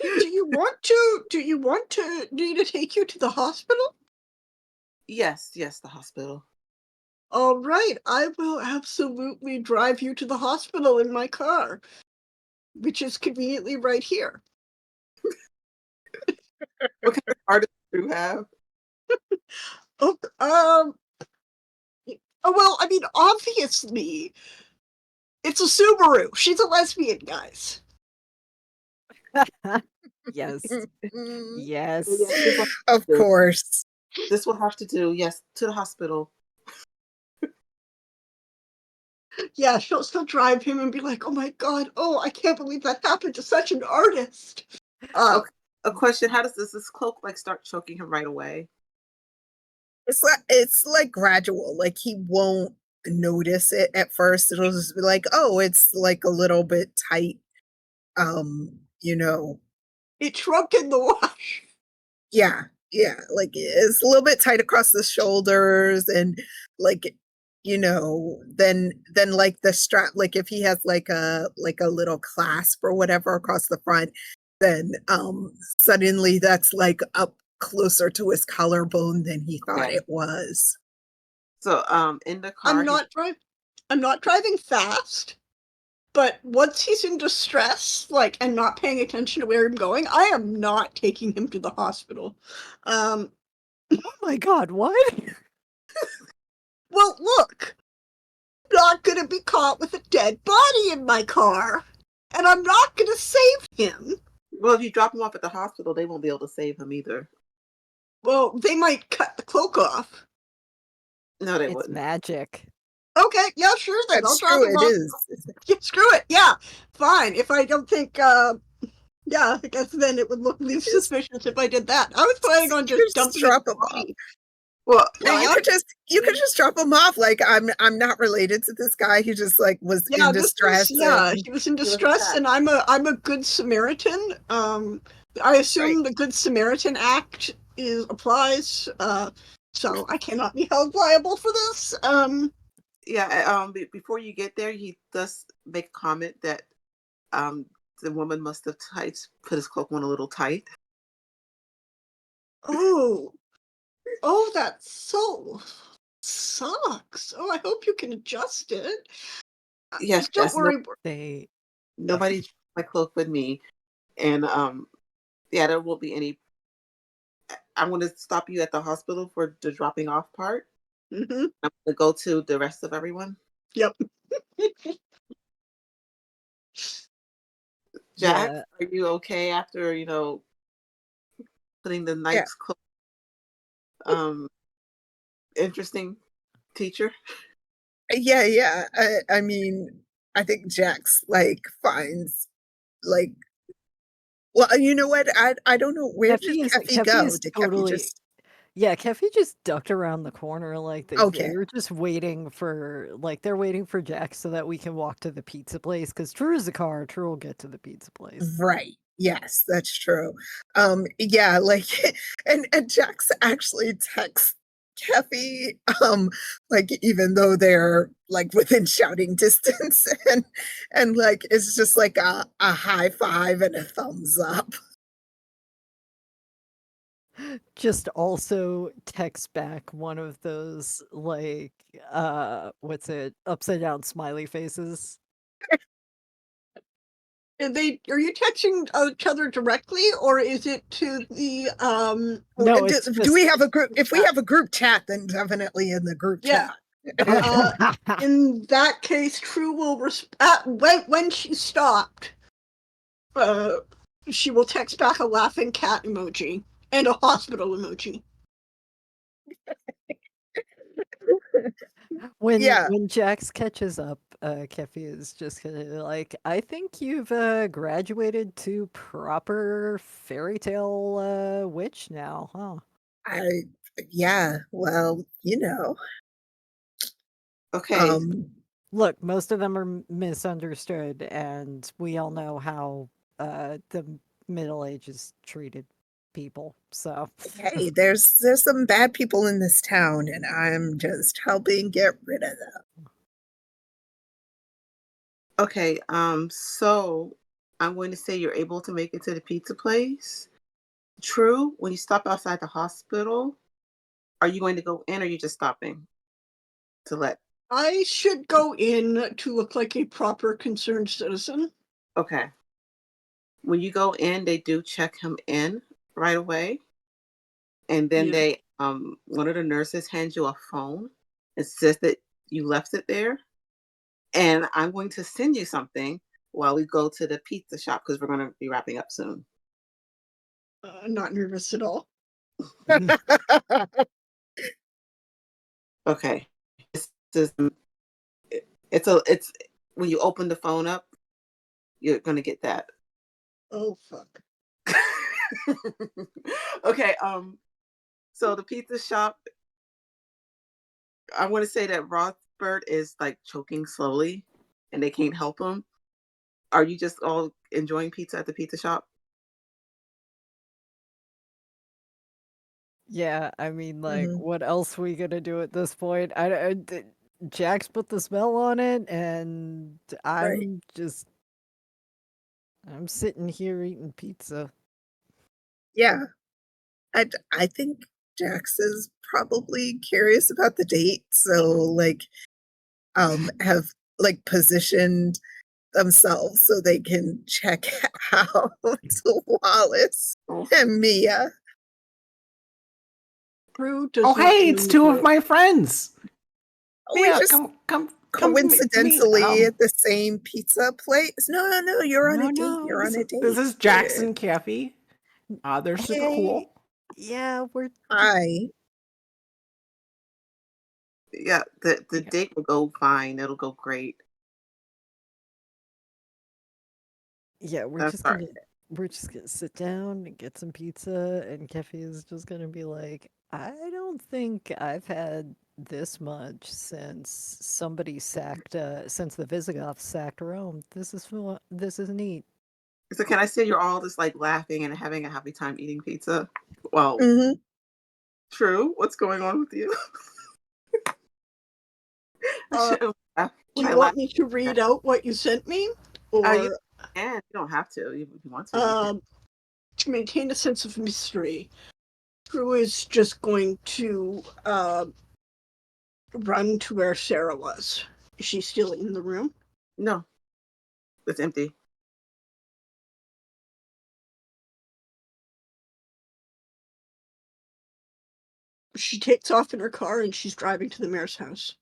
do you do you want to need to take you to the hospital? Yes, yes, the hospital. All right, I will absolutely drive you to the hospital in my car, which is conveniently right here. What kind of car do you have? Oh, oh well, I mean, obviously, it's a Subaru. She's a lesbian, guys. Yes. Mm, So yeah, Yes. of course. this will have to do. Yes, to the hospital. Yeah, she'll drive him and be like, "Oh my god, oh, I can't believe that happened to such an artist." Uh, Okay. A question: how does this cloak like start choking him right away? It's like gradual. Like he won't notice it at first. It'll just be like, oh, it's like a little bit tight. You know, it shrunk in the wash. yeah, yeah. Like it's a little bit tight across the shoulders and like then like the strap, like if he has like a little clasp or whatever across the front, then suddenly that's like up closer to his collarbone than he thought Okay. it was. So in the I'm car, he's not driving. I'm not driving fast. But once he's in distress, like, and not paying attention to where I'm going, I am not taking him to the hospital. Um, Oh my god, what? well, look, I'm not gonna be caught with a dead body in my car, and I'm not gonna save him. well. If you drop him off at the hospital, they won't be able to save him either. Well, they might cut the cloak off. No, they It's wouldn't. magic. Okay, yeah, sure then. I'll That's drop true. him It off. is. Yeah, screw it. Yeah, fine. If I don't think, yeah, I guess then it would look least Just suspicious if I did that. I was planning on you just could just dumping his drop them off. body. Well, No, No, you could just drop him off. Like I'm not related to this guy. He just like was in yeah, distress and he was in he was distress, attacked. and I'm a good Samaritan. I right. assume the Good Samaritan Act applies, so I cannot be held liable for this. Yeah. Before you get there, he does make a comment that um the woman must have put his cloak on a little tight. Oh, oh, that so sucks. Oh, I hope you can adjust it. Yes, Don't yes. No, worry. They nobody took my cloak with me, and yeah, there won't be any. I'm going to stop you at the hospital for the dropping off part. Hmm. I'm going to go to the rest of everyone. Yep. Jack, yeah, are you okay after putting the Yeah. knight's cloak? Um, interesting teacher. Yeah, yeah. I mean, I think Jax like finds like well, you know what? I don't know, where did Keffy Keffy go? is Did Keffy totally just yeah, Keffy just ducked around the corner like okay. they're just waiting for they're waiting for Jack so that we can walk to the pizza place because True is a car. True will get to the pizza place. Right. Yes, that's true. Yeah, like and Jax actually texts Keffy, like even though they're like within shouting distance and like it's just like a high five and a thumbs up. Just also text back one of those what's it, upside down smiley faces. Are you texting each other directly, or is it to the No, do, it's do we just have a group? If we have a group chat, then definitely in the group Yeah. chat. In that case, True will when she stopped, she will text back a laughing cat emoji and a hospital emoji. Yeah. when Jax catches up, Kefi is just gonna be like, I think you've graduated to proper fairy tale witch now, huh? Yeah, well, you know. Okay. Look, most of them are misunderstood, and we all know how the Middle Ages treated people. So, Hey, there's some bad people in this town, and I'm just helping get rid of them. Okay. So I'm going to say you're able to make it to the pizza place. True. When you stop outside the hospital, are you going to go in or are you just stopping to let? I should go in to look like a proper concerned citizen. Okay. When you go in, they do check him in right away. And then Yeah. they one of the nurses hands you a phone. It says that you left it there. And I'm going to send you something while we go to the pizza shop because we're going to be wrapping up soon. Not nervous at all. Okay. This is it's when you open the phone up, you're gonna get that. Oh fuck. Okay, so the pizza shop, I want to say that Rothbert is like choking slowly and they can't help him. Are you just all enjoying pizza at the pizza shop? yeah, I mean, like, Mhm. what else we gonna do at this point? Jax put the smell on it, and Right. I'm sitting here eating pizza. Yeah. I think Jax is probably curious about the date, so like have like positioned themselves so they can check out Wallace Oh, and Mia. True Oh, does not hey, it's join the two of group. my friends. We Mia, just come meet. coincidentally at the same pizza place. No, you're on a No, date. no. You're on a This date. is Jackson Caffey. They're super Hey, cool. yeah, we're Hi. yeah, the Yeah. date will go fine. It'll go great. yeah, That's all right. we're just gonna sit down and get some pizza, and Kefi is just gonna be like, I don't think I've had this much since since the Visigoths sacked Rome. This is neat. So can I say you're all just like laughing and having a happy time eating pizza? Well, Hmm. true. What's going on with you? I Uh, shouldn't laugh do when you I want laugh. me to read out what you sent me, You or can. You don't have to. If you want to, you can. um, to maintain a sense of mystery? True is just going to run to where Sarah was. Is she still in the room? No, it's empty. She takes off in her car and she's driving to the mayor's house.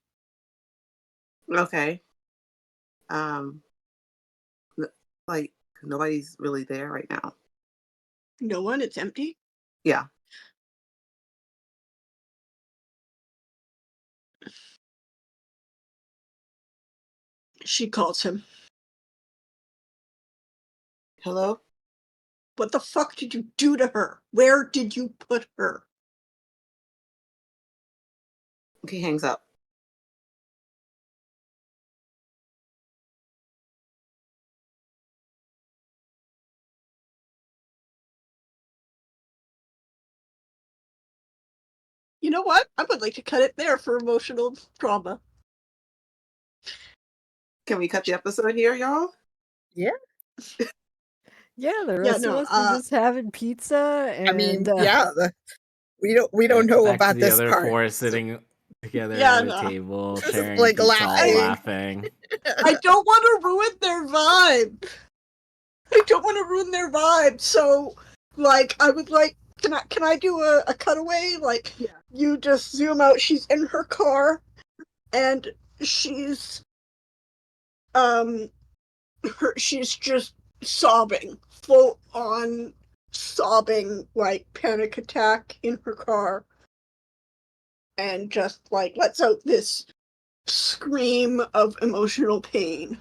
Okay. Um, like nobody's really there right now. No one, it's empty. Yeah. She calls him. Hello. What the fuck did you do to her? Where did you put her? He hangs up. You know what? I would like to cut it there for emotional drama. Can we cut the episode here, y'all? Yeah. Yeah, the Yeah, rest of no, us are just having pizza I and mean, yeah. We don't know Back to about the this other part. four sitting together yeah, at a no. table, Just sharing like pizza, all I laughing. laughing. I don't want to ruin their vibe. I don't want to ruin their vibe. So, like, I would like, can I do a cutaway? Like, Yeah. you just zoom out. She's in her car, and she's she's just sobbing, full on sobbing, like panic attack in her car, and just like lets out this scream of emotional pain.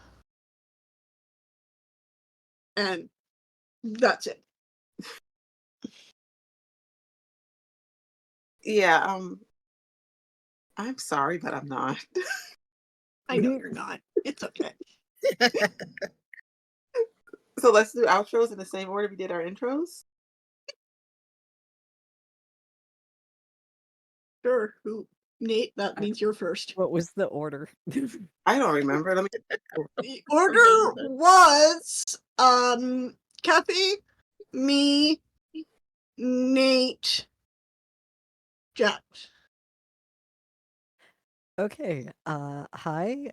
And that's it. Yeah, I'm sorry, but I'm not. I know you're not. It's okay. So let's do outros in the same order we did our intros. Sure. Who? Nate, that means you're first. What was the order? I don't remember. Let me. The order was Kathy, me, Nate, Jack. Okay. Hi.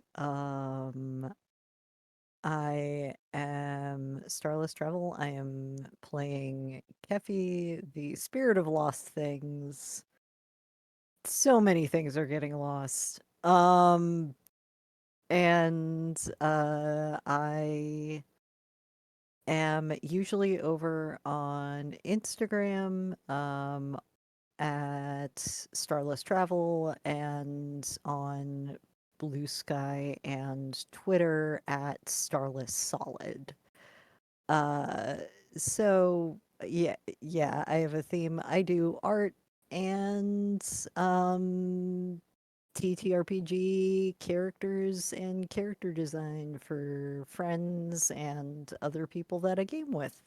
I am Starless Travel. I am playing Kefi, the spirit of lost things. So many things are getting lost. I am usually over on Instagram, at Starless Travel and on Blue Sky and Twitter at Starless Solid. Uh, so yeah, I have a theme. I do art and TTRPG characters and character design for friends and other people that I game with.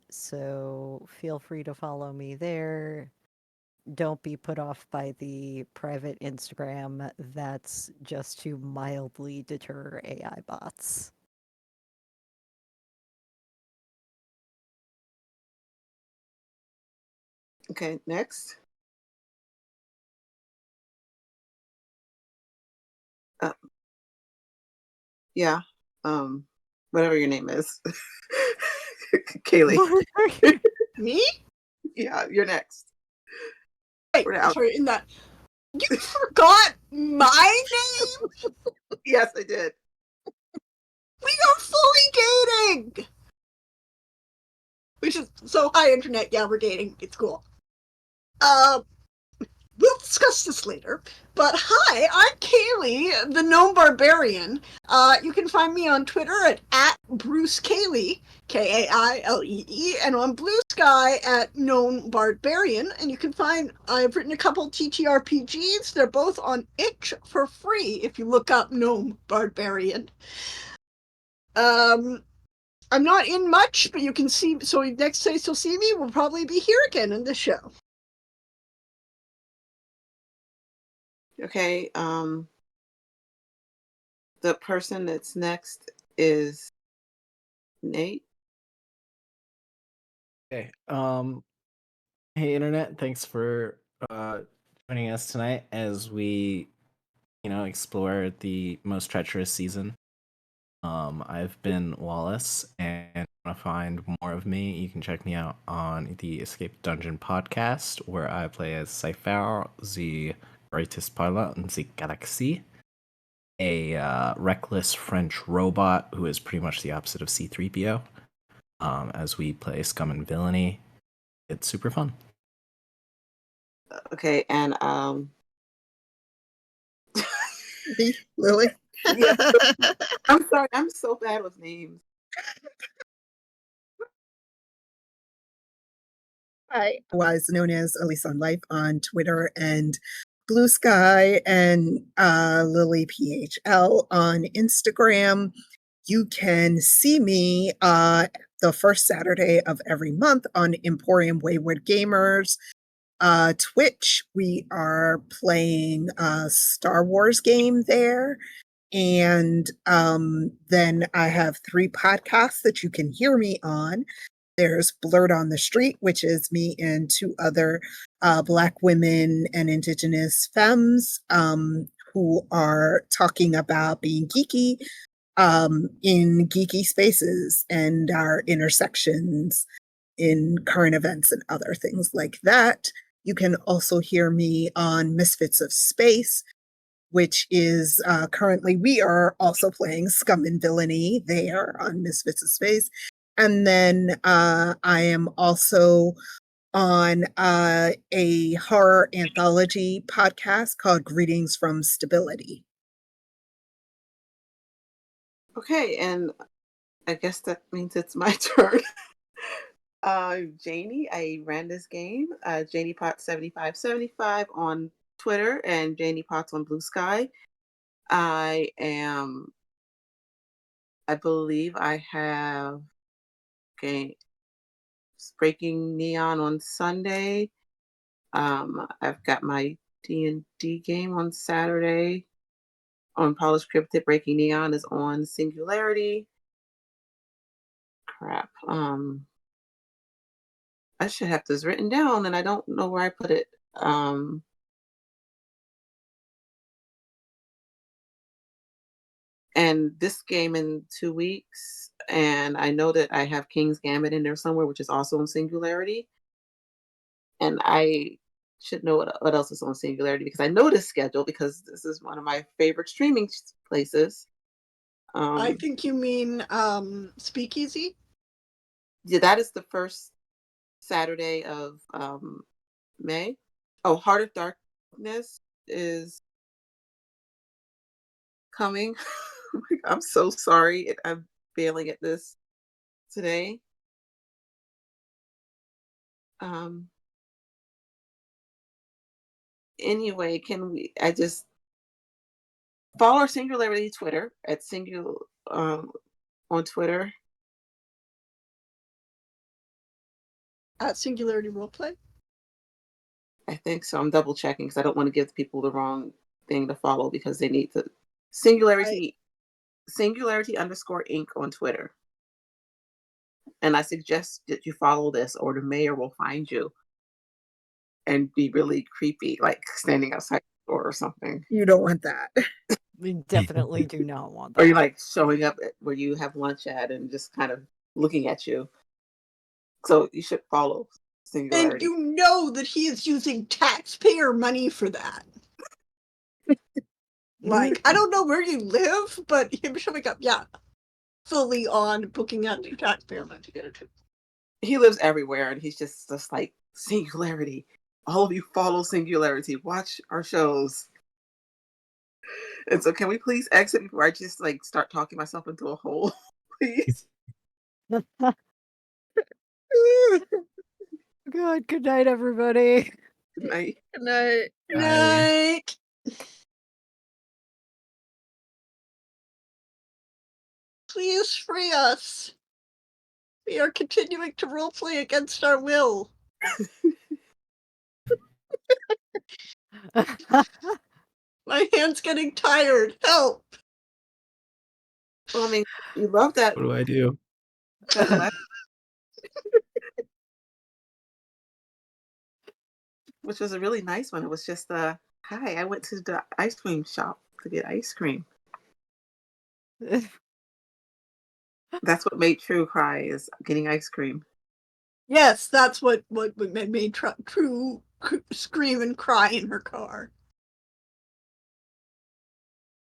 So feel free to follow me there. Don't be put off by the private Instagram that's just to mildly deter AI bots. Okay, next. Uh, yeah. Whatever your name is, Kaylee. Me? Yeah, you're next. Wait, We're out. sorry, in that. You forgot my name? Yes, I did. We are fully dating! Which is so hi internet, yeah, we're dating. It's cool. We'll discuss this later. But hi, I'm Kaylee, the Gnome Barbarian. You can find me on Twitter at Bruce Kaylee, Kailee, and on Blue Sky at Gnome Barbarian. And you can find I've written a couple TTRPGs. They're both on itch for free if you look up Gnome Barbarian. I'm not in much, but you can see. So next place you'll see me will probably be here again in the show. Okay. The person that's next is Nate. Okay. Hey internet, thanks for joining us tonight as we, explore the most treacherous season. I've been Wallace, and if you want to find more of me, you can check me out on the Escape Dungeon podcast, where I play as Cypher, the greatest pilot in the galaxy, a reckless French robot who is pretty much the opposite of C-3PO. As we play Scum and Villainy, it's super fun. Okay, and Me, Lily. yeah, I'm sorry, I'm so bad with names. I was known as Elise on Life on Twitter and Blue Sky, and Lily PHL on Instagram. You can see me the first Saturday of every month on Emporium Wayward Gamers. Twitch, we are playing a Star Wars game there. And then I have 3 podcasts that you can hear me on. There's Blurred on the Street, which is me and 2 other Black women and Indigenous femmes who are talking about being geeky. in geeky spaces and our intersections in current events and other things like that. You can also hear me on Misfits of Space, which is currently, we are also playing Scum and Villainy there on Misfits of Space. And then I am also on a horror anthology podcast called Greetings from Stability. Okay, and I guess that means it's my turn. Janie, I ran this game. Janie Potts 7575 on Twitter and Janie Potts on Blue Sky. I believe I have Breaking Neon on Sunday. I've got my D&D game on Saturday on Polished Cryptid. Breaking Neon is on Singularity. Crap. I should have this written down and I don't know where I put it. And this game in 2 weeks, and I know that I have King's Gambit in there somewhere, which is also on Singularity. And I should know what else is on Singularity because I know this schedule because this is one of my favorite streaming places. I think you mean Speakeasy? Yeah, that is the first Saturday of May. Oh, Heart of Darkness is coming. I'm so sorry. I'm failing at this today. Anyway, I just follow our Singularity Twitter at on Twitter. At Singularity Roleplay? I think so. I'm double checking because I don't want to give people the wrong thing to follow because they need to Singularity _Inc. on Twitter. And I suggest that you follow this or the mayor will find you and be really creepy, like standing outside the door or something. You don't want that. We definitely do not want Or that. you're like showing up where you have lunch at and just kind of looking at you. So you should follow And Singularity. you know that he is using taxpayer money for that. Like, I don't know where you live, but him showing up, yeah, fully on booking out your taxpayer money to get it to. He lives everywhere and he's just like, Singularity. All of you follow Singularity. Watch our shows. And so can we please exit before I just like start talking myself into a hole? Please. Good night, everybody. Good night. Good night. Good night. Please free us. We are continuing to roleplay against our will. My hand's getting tired. Help. Well, I mean, you love that. What do I do? That last, which was a really nice one. It was just hi, I went to the ice cream shop to get ice cream. That's what made True cry is getting ice cream. Yes, that's what made True scream and cry in her car.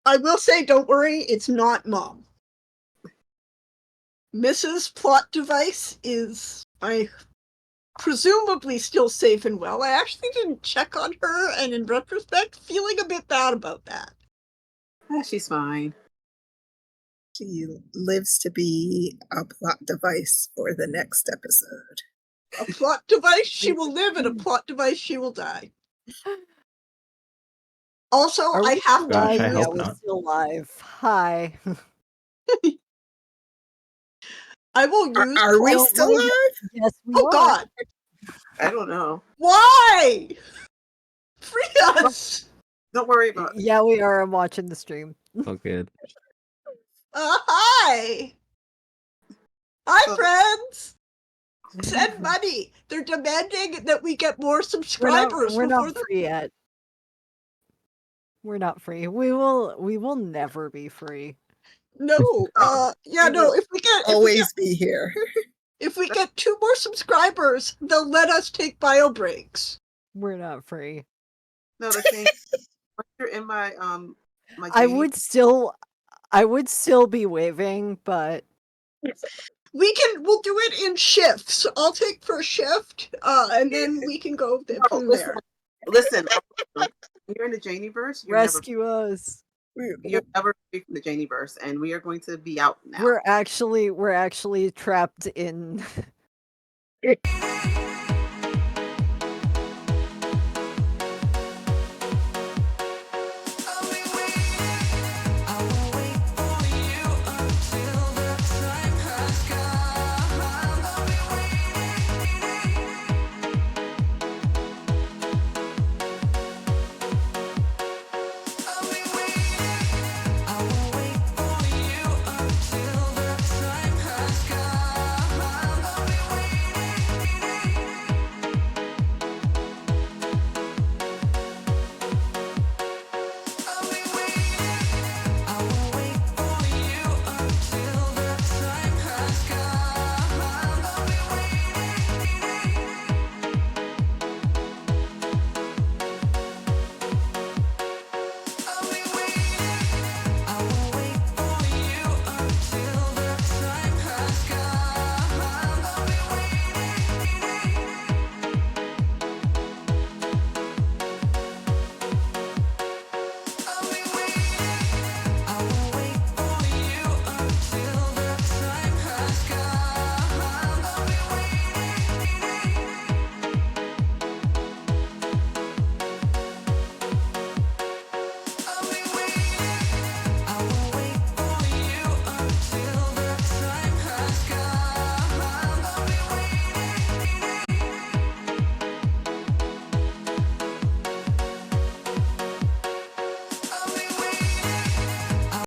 I will say, don't worry, it's not Mom. Mrs. Plot Device is, presumably still safe and well. I actually didn't check on her, and in retrospect, feeling a bit bad about that. She's fine. She lives to be a plot device for the next episode. A plot device she will live, and a plot device she will die. Also, Are I we have still to live? I use... Yeah, hope we're not. still live. Hi. I will use... Are we Don't still mind- live? Yes, we Oh, are. God. I don't know. Why? Free us! Don't worry about it. Yeah, we are. I'm watching the stream. Oh, good. Hi! Hi, So- friends! Send money! They're demanding that we get more subscribers We're before not the... free yet. We're not free. We will never be free. No, yeah, We no. will Always be here. If we get 2 more subscribers, they'll let us take bio breaks. We're not free. No, the thing. Once you're in my I Janie, would still be waving, but We'll do it in shifts. I'll take first shift, and then we can go no, from listen, there. listen. When you're in the Janieverse, rescue us. you're never free from the Janieverse, and we are going to be out now. We're actually trapped in